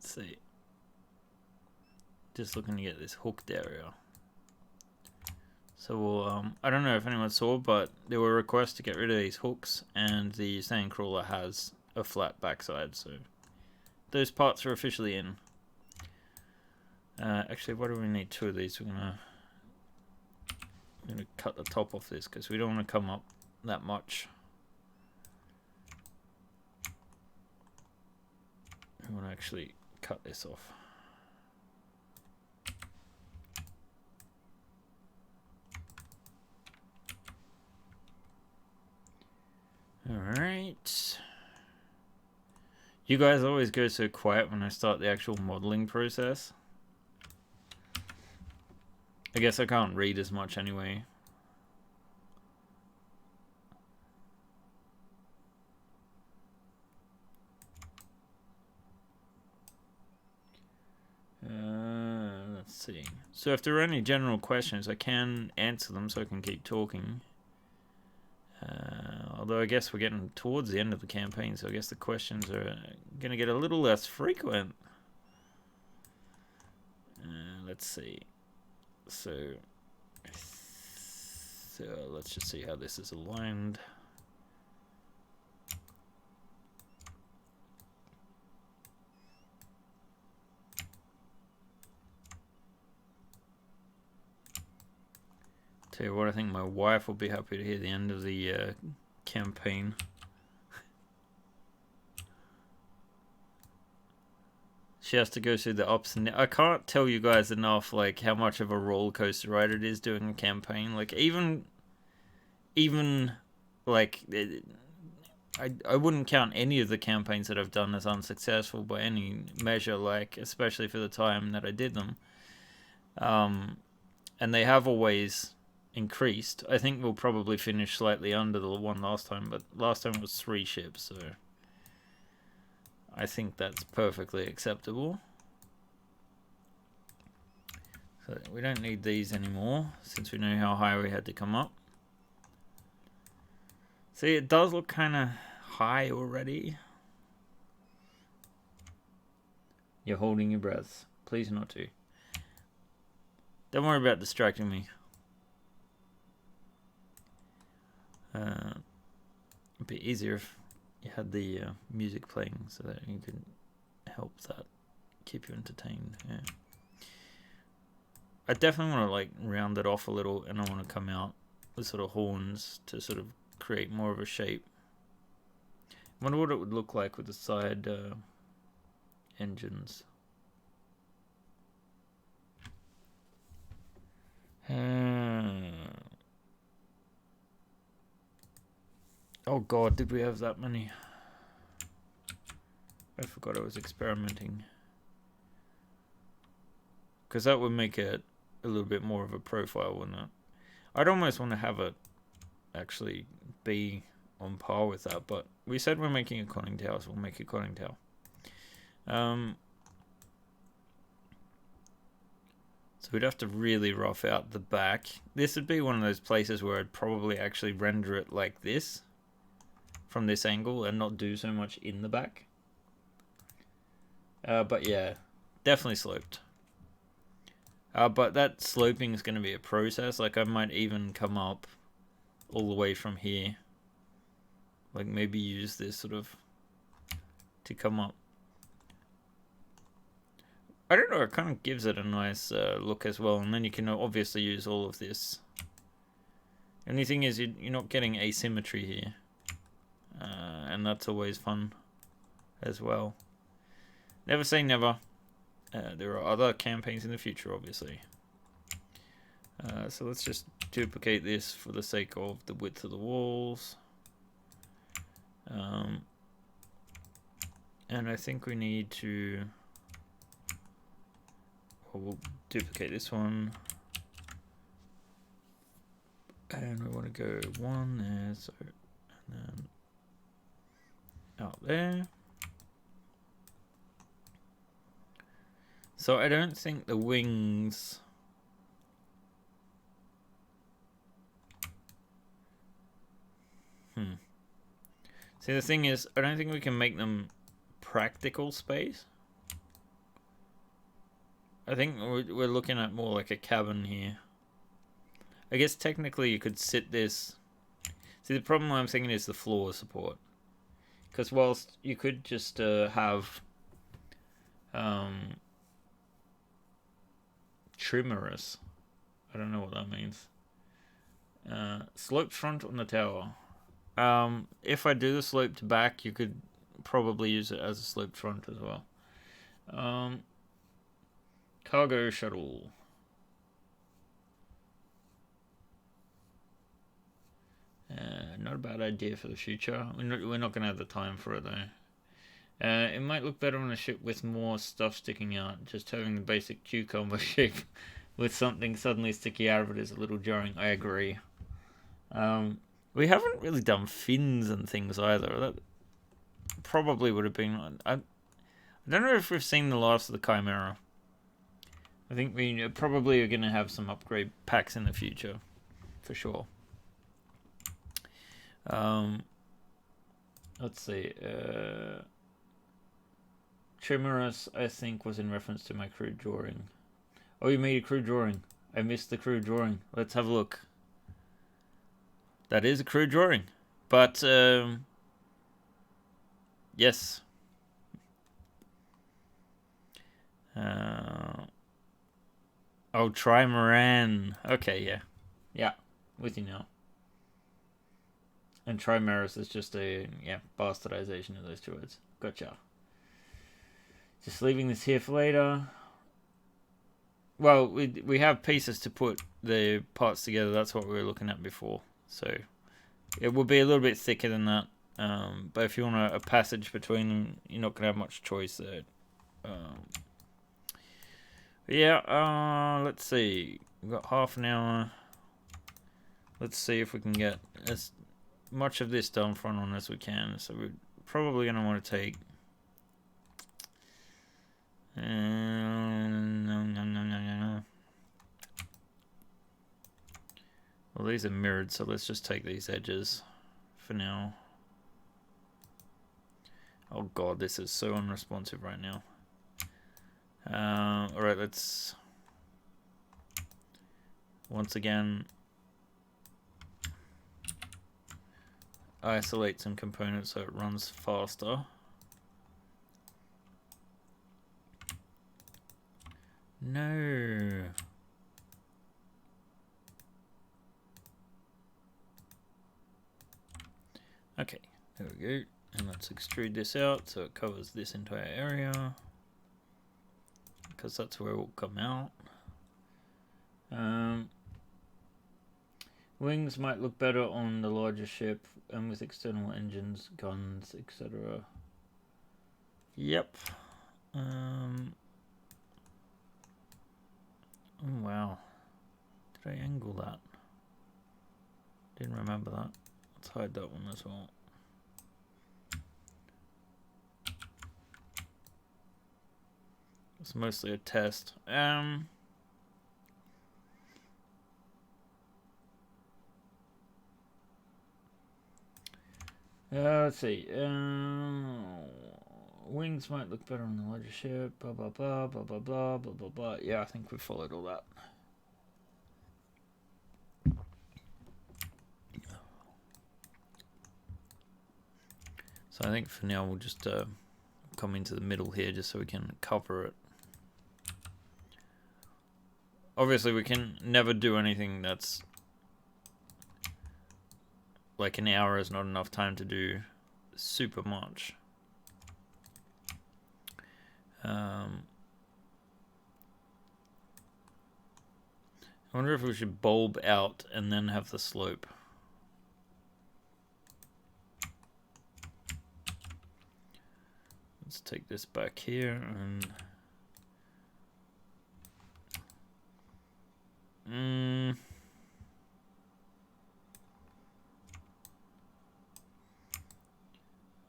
see. Just looking to get this hooked area. So we'll, I don't know if anyone saw, but there were requests to get rid of these hooks, and the Sandcrawler has a flat backside, so those parts are officially in. Actually, why do we need 2 of these? We're gonna cut the top off this because we don't want to come up that much. We want to actually cut this off. Alright. You guys always go so quiet when I start the actual modeling process. I guess I can't read as much anyway. Let's see. So if there are any general questions, I can answer them so I can keep talking. Although I guess we're getting towards the end of the campaign, so I guess the questions are going to get a little less frequent. Let's see. So let's just see how this is aligned. Tell you what, I think my wife will be happy to hear the end of the campaign. She has to go through the ups and downs. I can't tell you guys enough, like, how much of a roller coaster ride it is doing a campaign. Like, even like, I wouldn't count any of the campaigns that I've done as unsuccessful by any measure, like, especially for the time that I did them. And they have always increased. I think we'll probably finish slightly under the one last time, but last time it was 3 ships, so I think that's perfectly acceptable. So we don't need these anymore, since we know how high we had to come up. See, it does look kind of high already. You're holding your breath. Please not to. Don't worry about distracting me. It'd be easier if you had the music playing so that you could help that keep you entertained. Yeah. I definitely want to like round it off a little, and I want to come out with sort of horns to sort of create more of a shape. I wonder what it would look like with the side engines. Oh god, did we have that many? I forgot I was experimenting. Because that would make it a little bit more of a profile, wouldn't it? I'd almost want to have it actually be on par with that, but we said we're making a conning tower, so we'll make a conning tower. So we'd have to really rough out the back. This would be one of those places where I'd probably actually render it like this from this angle and not do so much in the back. But yeah, definitely sloped. But that sloping is going to be a process. Like I might even come up all the way from here. Like maybe use this sort of to come up. I don't know, it kind of gives it a nice look as well. And then you can obviously use all of this. The only thing is you're not getting asymmetry here. And that's always fun as well. Never say never. There are other campaigns in the future, obviously. So let's just duplicate this for the sake of the width of the walls. And I think we need to... Well, we'll duplicate this one. And we want to go one there, so... And then... out there. So I don't think the wings... See, the thing is, I don't think we can make them practical space. I think we're looking at more like a cabin here. I guess technically you could sit this... See, the problem I'm thinking is the floor support. Because whilst you could just have... Chimeras. I don't know what that means. Sloped front on the tower. If I do the sloped back, you could probably use it as a sloped front as well. Cargo shuttle. Not a bad idea for the future. We're not going to have the time for it though. It might look better on a ship with more stuff sticking out. Just having the basic cucumber shape with something suddenly sticking out of it is a little jarring. I agree. We haven't really done fins and things either. That probably would have been... I don't know if we've seen the last of the Chimera. I think we probably are going to have some upgrade packs in the future. For sure. Let's see. Chimeras, I think, was in reference to my crude drawing. Oh, you made a crude drawing. I missed the crude drawing. Let's have a look. That is a crude drawing. But, yes. Oh, Trimaran. Okay, yeah. Yeah, with you now. And Trimeras is just a, bastardization of those two words. Gotcha. Just leaving this here for later. Well, we have pieces to put the parts together. That's what we were looking at before. So it will be a little bit thicker than that. But if you want a passage between them, you're not going to have much choice there. Let's see. We've got half an hour. Let's see if we can get as much of this done front on as we can. So we're probably going to want to take... No. Well, these are mirrored, so let's just take these edges for now. Oh god, this is so unresponsive right now. Alright, let's once again isolate some components so it runs faster. No. Okay, there we go. And let's extrude this out so it covers this entire area, because that's where it will come out. Wings might look better on the larger ship and with external engines, guns, etc. Yep. Oh wow. Did I angle that? Didn't remember that. Let's hide that one as well. It's mostly a test. Let's see. Wings might look better on the larger ship. Blah blah blah blah blah blah blah blah blah. Yeah, I think we followed all that. So I think for now we'll just come into the middle here just so we can cover it. Obviously we can never do anything that's like an hour is not enough time to do super much. I wonder if we should bulb out and then have the slope. Let's take this back here and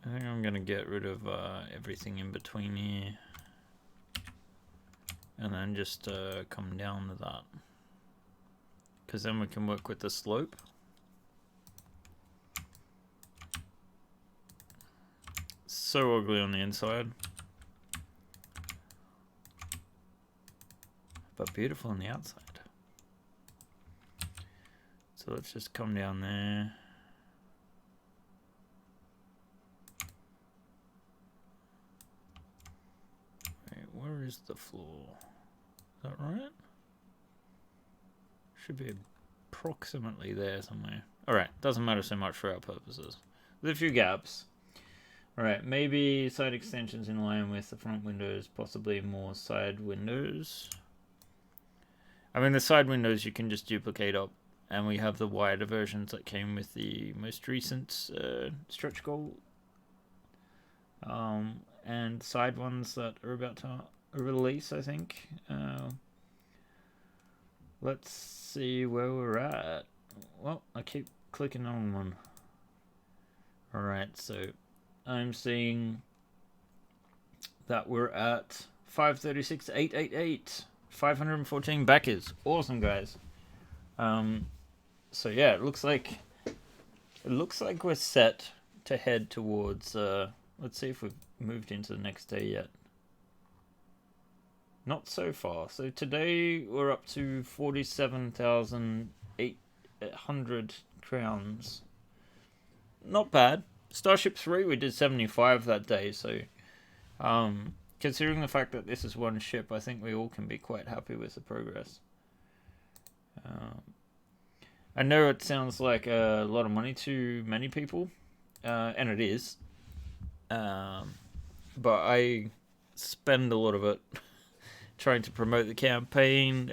I think I'm gonna get rid of everything in between here and then just come down to that, because then we can work with the slope. So ugly on the inside, but beautiful on the outside. So let's just come down there. Wait, where is the floor? Is that right? Should be approximately there somewhere. Alright, doesn't matter so much for our purposes. With a few gaps. Alright, maybe side extensions in line with the front windows, possibly more side windows. I mean, the side windows you can just duplicate up, and we have the wider versions that came with the most recent stretch goal. And side ones that are about to release, I think. Let's see where we're at. Well, I keep clicking on one. Alright, so I'm seeing that we're at 536,888. 514 backers. Awesome, guys. So yeah, it looks like we're set to head towards let's see if we've moved into the next day yet. Not so far. So today we're up to 47,800 crowns. Not bad. Starship 3 we did 75 that day, so considering the fact that this is one ship, I think we all can be quite happy with the progress. I know it sounds like a lot of money to many people, and it is. But I spend a lot of it trying to promote the campaign,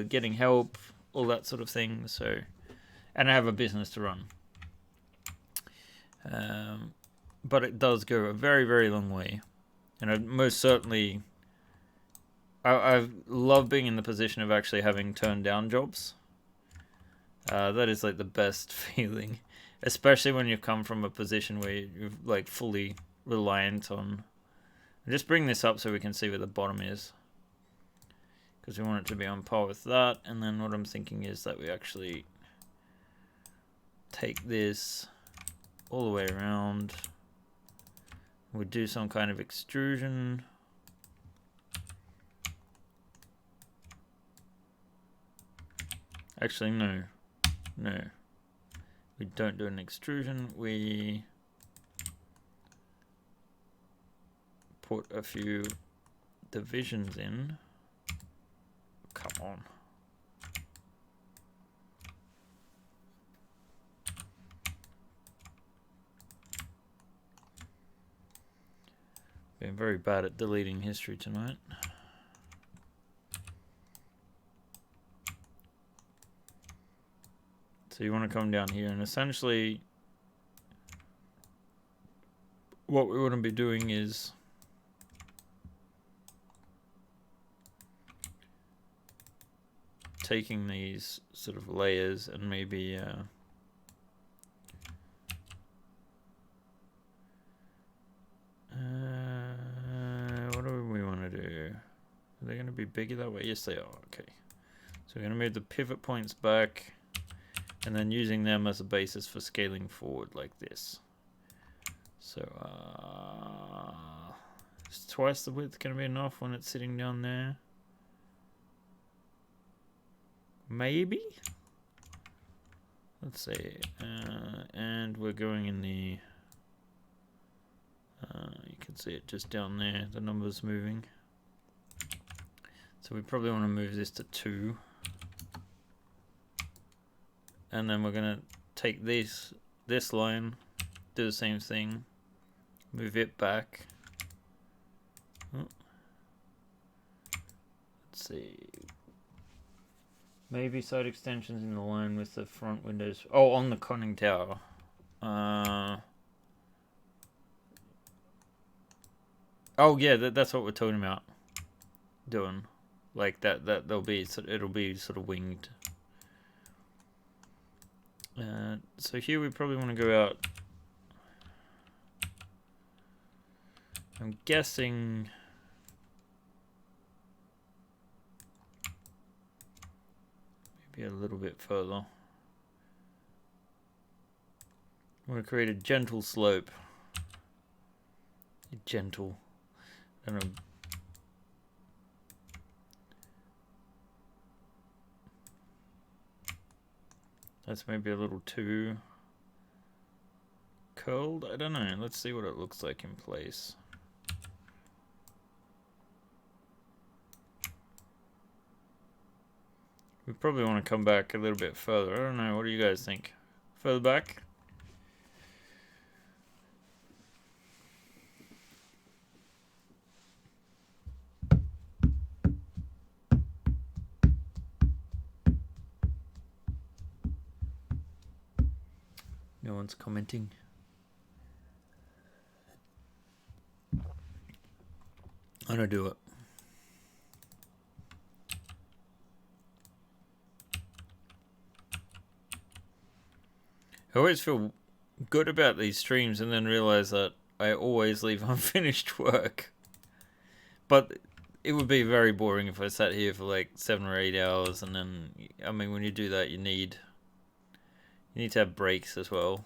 getting help, all that sort of thing. So, and I have a business to run. But it does go a very, very long way. And I most certainly, I love being in the position of actually having turned down jobs. That is like the best feeling, especially when you come from a position where you're like fully reliant on. I'll just bring this up so we can see where the bottom is, because we want it to be on par with that. And then what I'm thinking is that we actually take this all the way around. We do some kind of extrusion. Actually, no. No. We don't do an extrusion. We put a few divisions in. Come on. Been very bad at deleting history tonight. So you want to come down here, and essentially what we want to be doing is taking these sort of layers and maybe what do we want to do? Are they going to be bigger that way? Yes, they are. Okay. So we're going to move the pivot points back, and then using them as a basis for scaling forward like this. So is twice the width going to be enough when it's sitting down there? Maybe? Let's see. And we're going in the... you can see it just down there, the numbers moving. So we probably want to move this to 2. And then we're going to take this line, do the same thing, move it back. Oh. Let's see. Maybe side extensions in the line with the front windows. Oh, on the conning tower. Oh yeah, that's what we're talking about doing. Like that it'll be sort of winged. So here we probably want to go out. I'm guessing maybe a little bit further. I want to create a gentle slope. Gentle. I don't know. That's maybe a little too curled. I don't know. Let's see what it looks like in place. We probably want to come back a little bit further. I don't know. What do you guys think? Further back? No one's commenting. I'm gonna do it. I always feel good about these streams and then realize that I always leave unfinished work. But it would be very boring if I sat here for like 7 or 8 hours, and then, I mean, when you do that, you need to have breaks as well.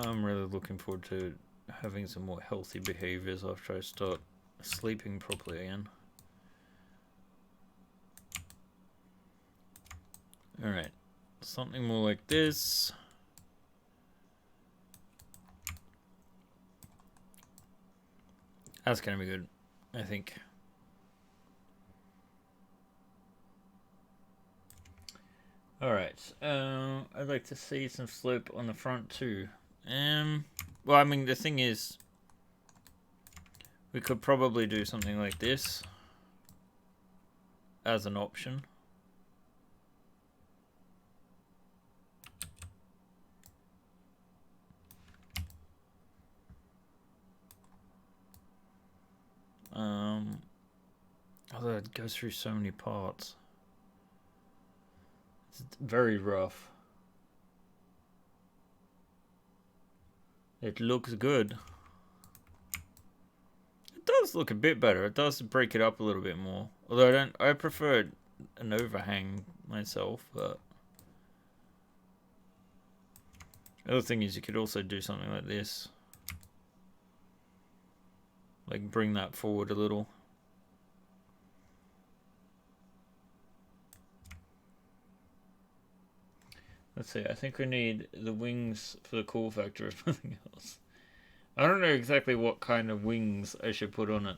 I'm really looking forward to having some more healthy behaviors after I start sleeping properly again. Alright, something more like this. That's gonna be good, I think. Alright, I'd like to see some slope on the front too. Well, I mean, the thing is, we could probably do something like this as an option. Although it goes through so many parts. It's very rough. It looks good. It does look a bit better. It does break it up a little bit more. Although I prefer an overhang myself, but the other thing is you could also do something like this. Like bring that forward a little. Let's see, I think we need the wings for the cool factor if nothing else. I don't know exactly what kind of wings I should put on it.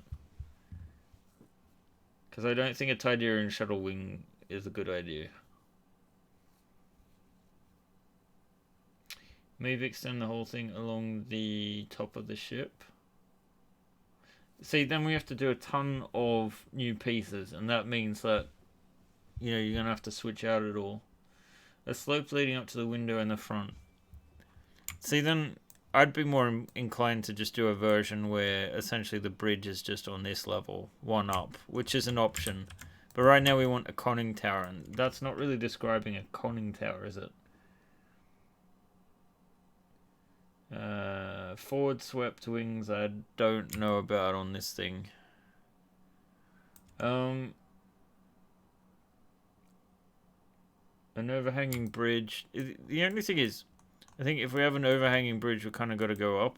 Because I don't think a Tidarian shuttle wing is a good idea. Maybe extend the whole thing along the top of the ship. See, then we have to do a ton of new pieces, and that means that, you know, you're going to have to switch out it all. A slope leading up to the window in the front. See, then I'd be more inclined to just do a version where essentially the bridge is just on this level, one up, which is an option. But right now we want a conning tower, and that's not really describing a conning tower, is it? Forward swept wings I don't know about on this thing. An overhanging bridge. The only thing is, I think if we have an overhanging bridge, we kind of got to go up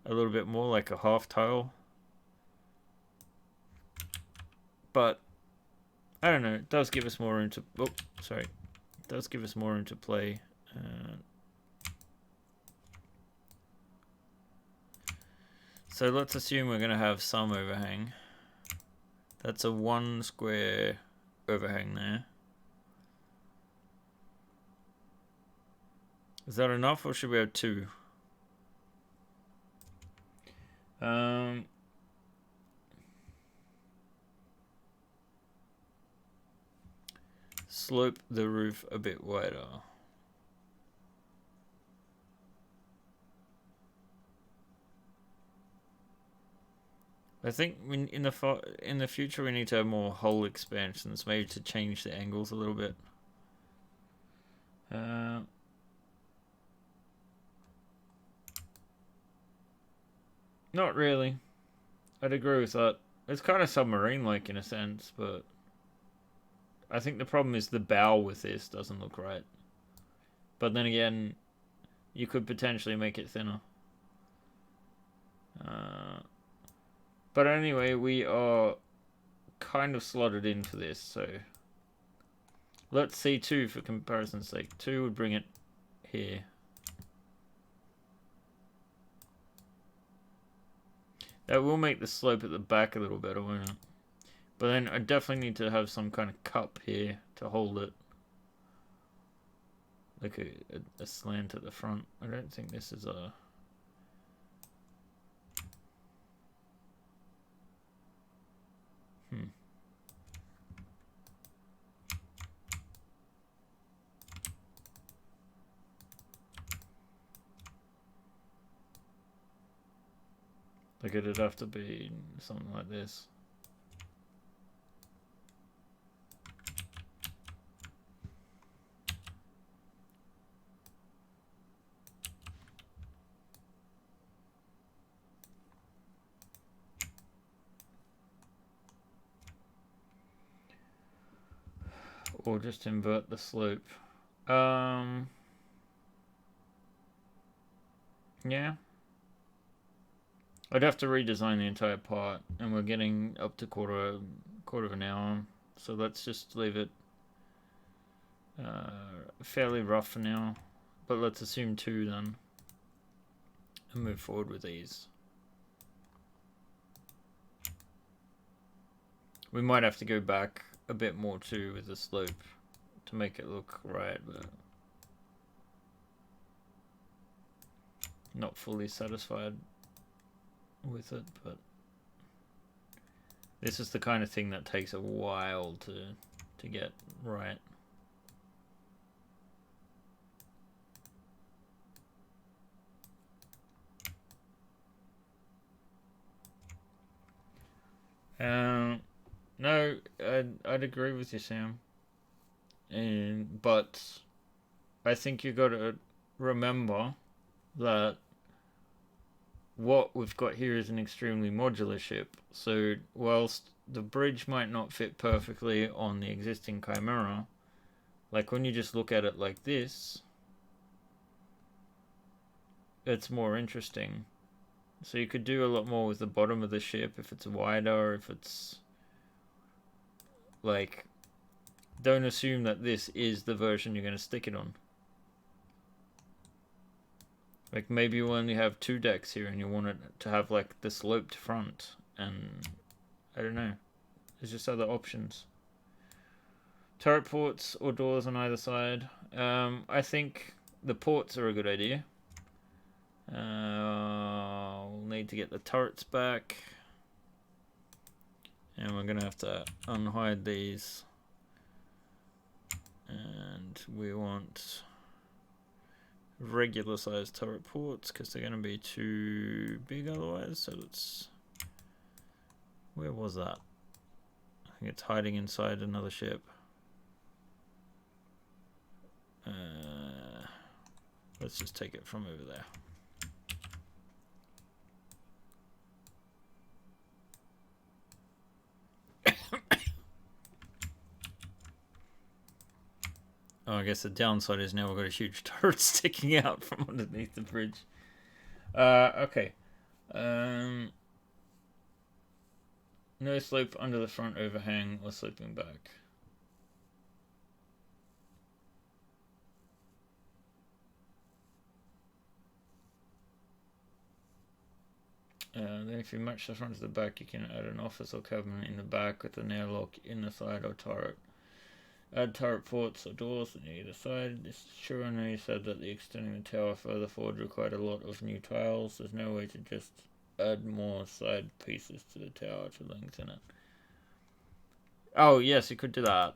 a little bit more, like a half tile. But I don't know. It does give us more room to. Oh, sorry. It does give us more room to play. So let's assume we're going to have some overhang. That's a 1 square overhang there. Is that enough, or should we have 2? Slope the roof a bit wider. I think in the future we need to have more hull expansions, maybe to change the angles a little bit. Not really. I'd agree with that. It's kind of submarine-like in a sense, but I think the problem is the bow with this doesn't look right. But then again, you could potentially make it thinner. But anyway, we are kind of slotted in for this, so let's see 2 for comparison's sake. 2 would bring it here. That will make the slope at the back a little better, won't it? But then I definitely need to have some kind of cup here to hold it. Like a slant at the front. I don't think this is a... Like it'd have to be something like this. Or just invert the slope. Yeah. I'd have to redesign the entire part, and we're getting up to quarter of an hour, so let's just leave it fairly rough for now. But let's assume 2 then, and move forward with these. We might have to go back a bit more too with the slope to make it look right, but not fully satisfied with it. But this is the kind of thing that takes a while to get right. No, I'd agree with you, Sam. But I think you got to remember that what we've got here is an extremely modular ship. So whilst the bridge might not fit perfectly on the existing Chimera, like when you just look at it like this, it's more interesting. So you could do a lot more with the bottom of the ship if it's wider, if it's like, don't assume that this is the version you're going to stick it on. Like maybe you only have 2 decks here and you want it to have like the sloped front, and I don't know. There's just other options. Turret ports or doors on either side. I think the ports are a good idea. We'll need to get the turrets back. And we're going to have to unhide these. And we want regular sized turret ports because they're going to be too big otherwise. So let's... Where was that? I think it's hiding inside another ship. Let's just take it from over there. Oh, I guess the downside is now we've got a huge turret sticking out from underneath the bridge. Okay. No slope under the front overhang or sloping back. Then if you match the front to the back, you can add an office or cabinet in the back with an airlock in the side or turret. Add turret ports or doors on either side. This sure, I know you said that the extending the tower further forward required a lot of new tiles. There's no way to just add more side pieces to the tower to lengthen it. Oh yes, you could do that.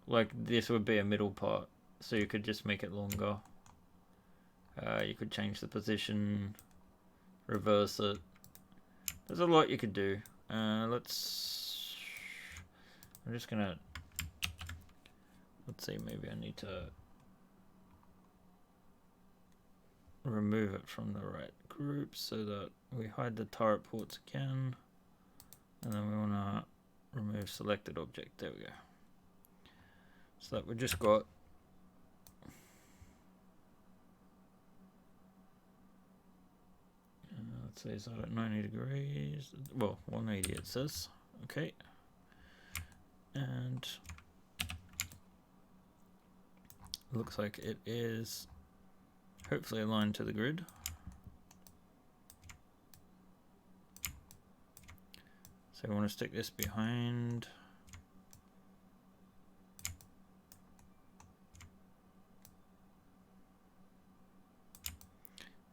Like this would be a middle part, so you could just make it longer. You could change the position, reverse it. There's a lot you could do. Let's... I'm just gonna... Let's see, maybe I need to remove it from the right group so that we hide the turret ports again. And then we want to remove selected object. There we go. So that we just got... let's say it's at 90 degrees. Well, 180 it says. Okay. And... looks like it is hopefully aligned to the grid. So we want to stick this behind.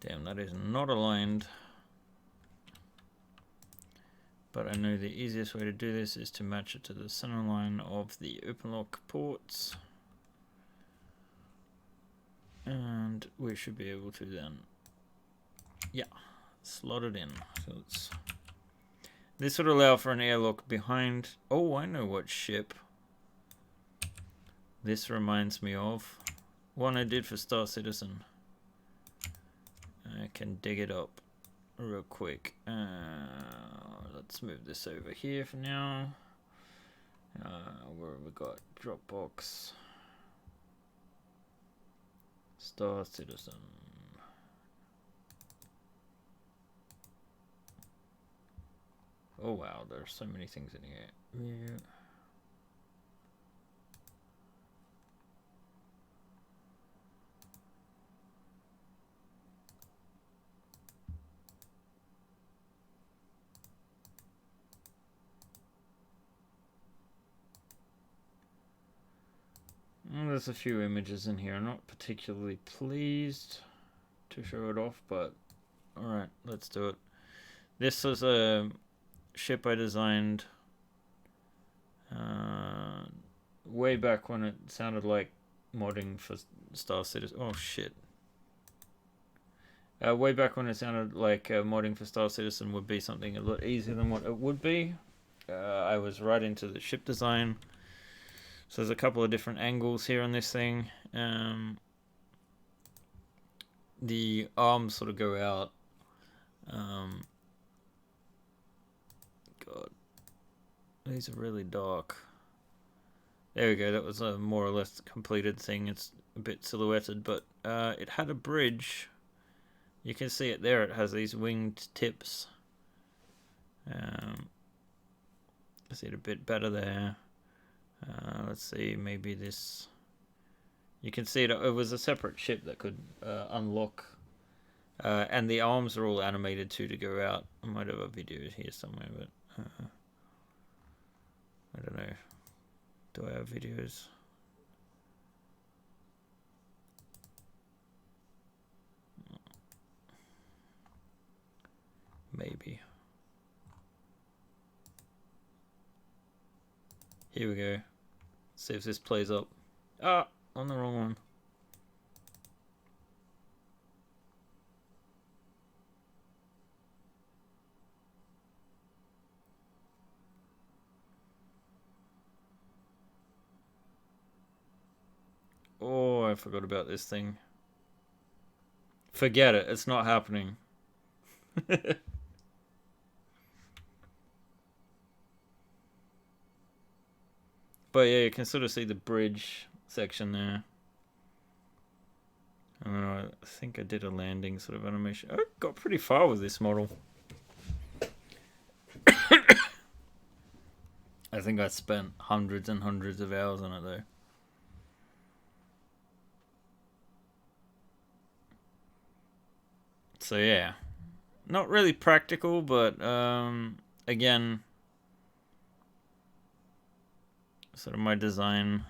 Damn, that is not aligned. But I know the easiest way to do this is to match it to the center line of the open lock ports. And we should be able to then, yeah, slot it in. So this would allow for an airlock behind. Oh, I know what ship this reminds me of. One I did for Star Citizen. I can dig it up real quick. Let's move this over here for now. Where have we got? Dropbox. Star Citizen. Oh wow, there's so many things in here. Yeah. There's a few images in here. I'm not particularly pleased to show it off, but alright, let's do it. This was a ship I designed way back when it sounded like modding for Star Citizen. Oh shit. Way back when it sounded like modding for Star Citizen would be something a lot easier than what it would be. I was right into the ship design. So there's a couple of different angles here on this thing. The arms sort of go out. God, these are really dark. There we go, that was a more or less completed thing. It's a bit silhouetted, but it had a bridge. You can see it there, it has these winged tips. See it a bit better there. Let's see, maybe this... You can see it was a separate ship that could unlock. And the arms are all animated too to go out. I might have a video here somewhere, but I don't know. Do I have videos? Maybe. Here we go. See if this plays up. Ah, on the wrong one. Oh, I forgot about this thing. Forget it, it's not happening. But yeah, you can sort of see the bridge section there. I don't know, I think I did a landing sort of animation. I got pretty far with this model. I think I spent hundreds and hundreds of hours on it though. So yeah, not really practical, but again, sort of my design.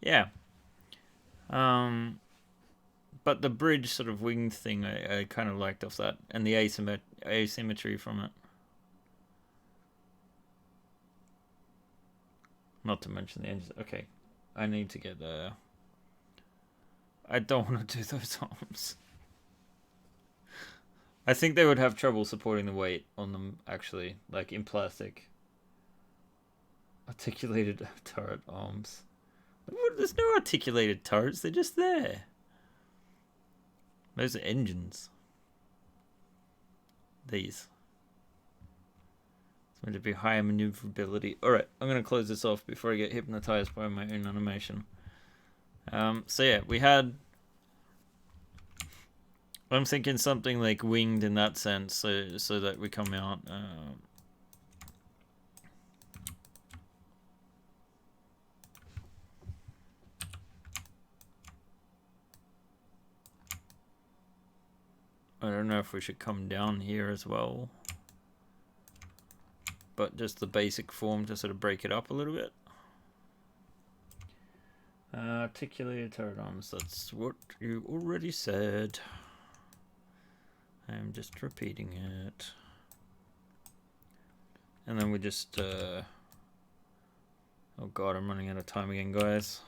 Yeah. But the bridge sort of winged thing I kind of liked off that, and the asymmetry from it. Not to mention the engines. Okay, I need to get I don't want to do those arms. I think they would have trouble supporting the weight on them, actually, like in plastic. Articulated turret arms. There's no articulated turrets, they're just there. Those are engines. These. It's meant to be higher maneuverability. Alright, I'm going to close this off before I get hypnotized by my own animation. So yeah, we had... I'm thinking something like winged in that sense, so that we come out... I don't know if we should come down here as well. But just the basic form to sort of break it up a little bit. Articulated turret arms, that's what you already said. I'm just repeating it. And then we just... oh god, I'm running out of time again, guys.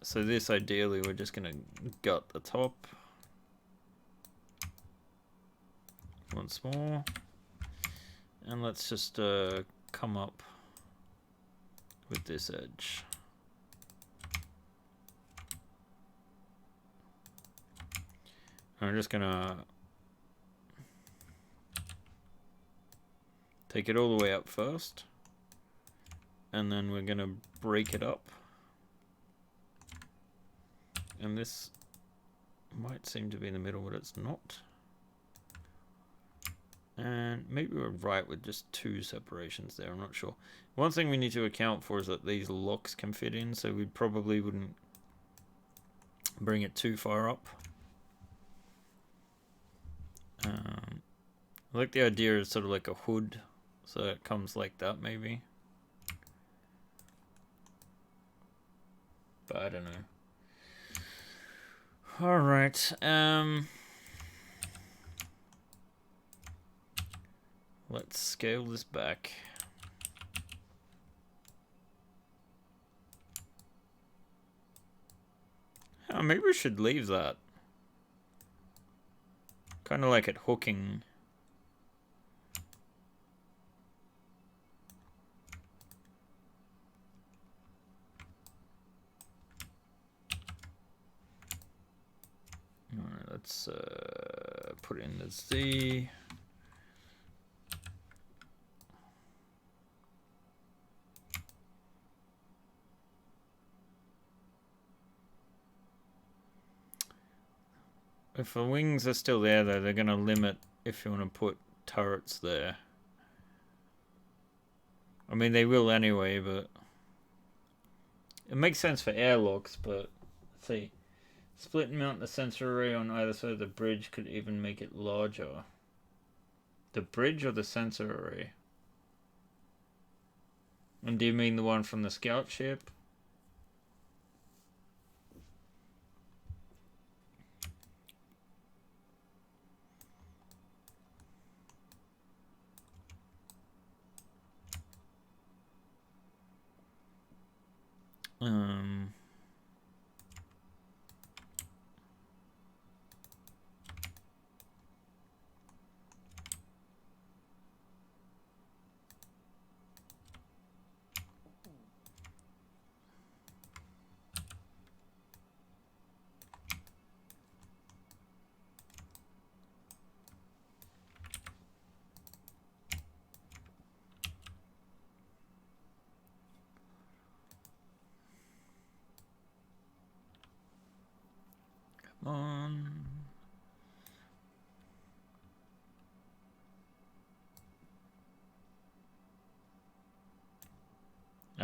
So this, ideally, we're just going to gut the top. Once more. And let's just come up with this edge. I'm just going to take it all the way up first. And then we're going to break it up. And this might seem to be in the middle, but it's not. And maybe we're right with just two separations there, I'm not sure. One thing we need to account for is that these locks can fit in, so we probably wouldn't bring it too far up. I like the idea of sort of like a hood, so it comes like that maybe. But I don't know. Alright, let's scale this back. maybe we should leave that. Kind of like it hooking. Alright, let's put in the Z. If the wings are still there, though, they're going to limit if you want to put turrets there. I mean, they will anyway, but... It makes sense for airlocks, but... Let's see. Split and mount the sensor array on either side of the bridge could even make it larger. The bridge or the sensor array? And do you mean the one from the scout ship?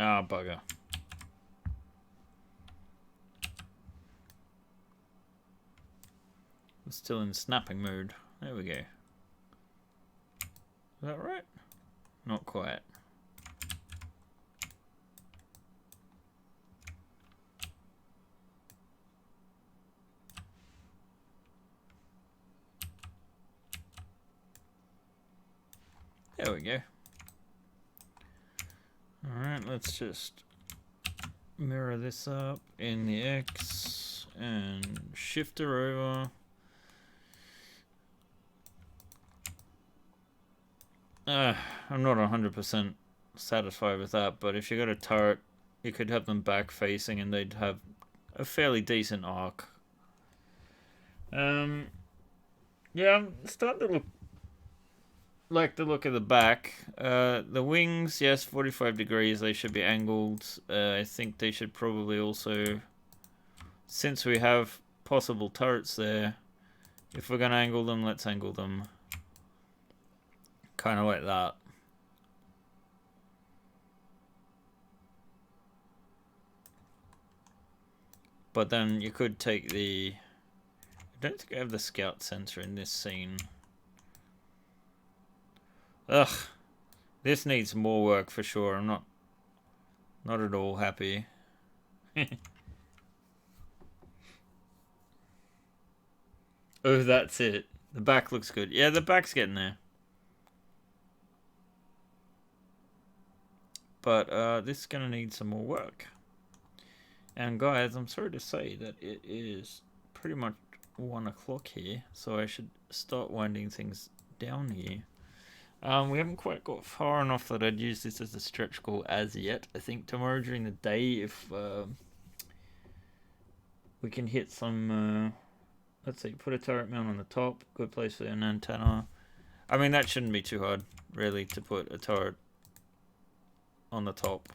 Ah, bugger. I'm still in snapping mode. There we go. Is that right? Not quite. There we go. Alright, let's just mirror this up in the X and shift her over. I'm not 100% satisfied with that, but if you got a turret, you could have them back facing and they'd have a fairly decent arc. Yeah, I'm starting to like the look of the back. The wings, yes, 45 degrees, they should be angled. I think they should probably also, since we have possible turrets there, if we're going to angle them, let's angle them kind of like that. But then you could take the... I don't think I have the scout sensor in this scene. Ugh. This needs more work for sure. I'm not at all happy. Oh, that's it. The back looks good. Yeah, the back's getting there. But this is going to need some more work. And guys, I'm sorry to say that it is pretty much 1 o'clock here. So I should start winding things down here. We haven't quite got far enough that I'd use this as a stretch goal as yet. I think tomorrow during the day, if we can hit some... let's see, put a turret mount on the top. Good place for an antenna. I mean, that shouldn't be too hard, really, to put a turret on the top.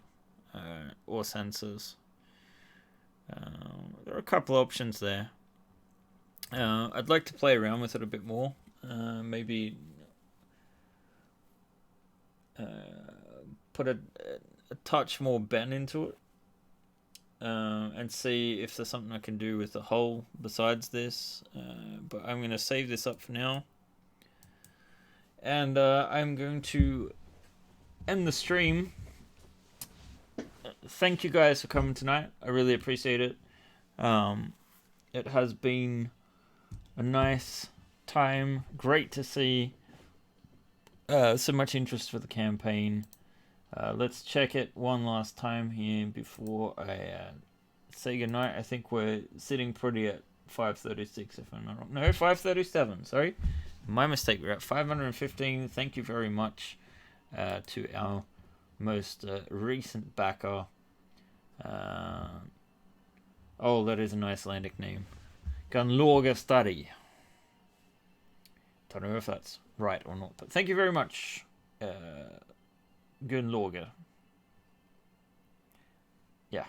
Or sensors. There are a couple options there. I'd like to play around with it a bit more. Maybe put a touch more bend into it. And see if there's something I can do with the hull besides this. But I'm going to save this up for now. And I'm going to end the stream. Thank you guys for coming tonight. I really appreciate it. It has been a nice time. Great to see so much interest for the campaign. Let's check it one last time here before I say goodnight. I think we're sitting pretty at 5:36, if I'm not wrong. No, 5:37. Sorry, my mistake. We're at 515. Thank you very much to our most recent backer. Oh, that is an Icelandic name. Gunlauga Study. Don't know if that's right or not, but thank you very much, Gunlauga. Yeah.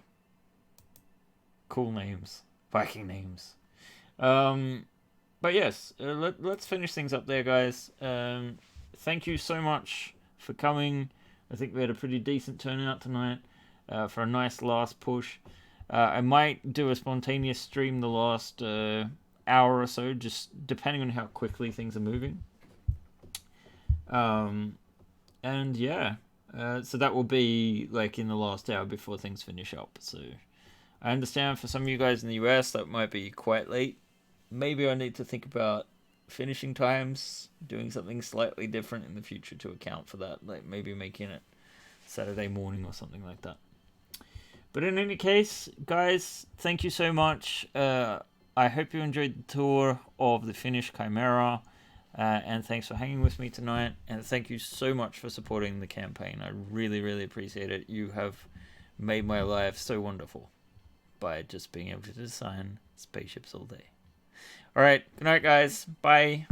Cool names. Viking names. But yes, let's finish things up there, guys. Thank you so much for coming. I think we had a pretty decent turnout tonight for a nice last push. I might do a spontaneous stream the last hour or so, just depending on how quickly things are moving. And yeah, so that will be like in the last hour before things finish up. So I understand for some of you guys in the US that might be quite late. Maybe I need to think about finishing times, doing something slightly different in the future to account for that, like maybe making it Saturday morning or something like that. But in any case, guys, thank you so much. I hope you enjoyed the tour of the Finnish Chimera, and thanks for hanging with me tonight. And thank you so much for supporting the campaign. I really, really appreciate it. You have made my life so wonderful by just being able to design spaceships all day. All right, good night, guys. Bye.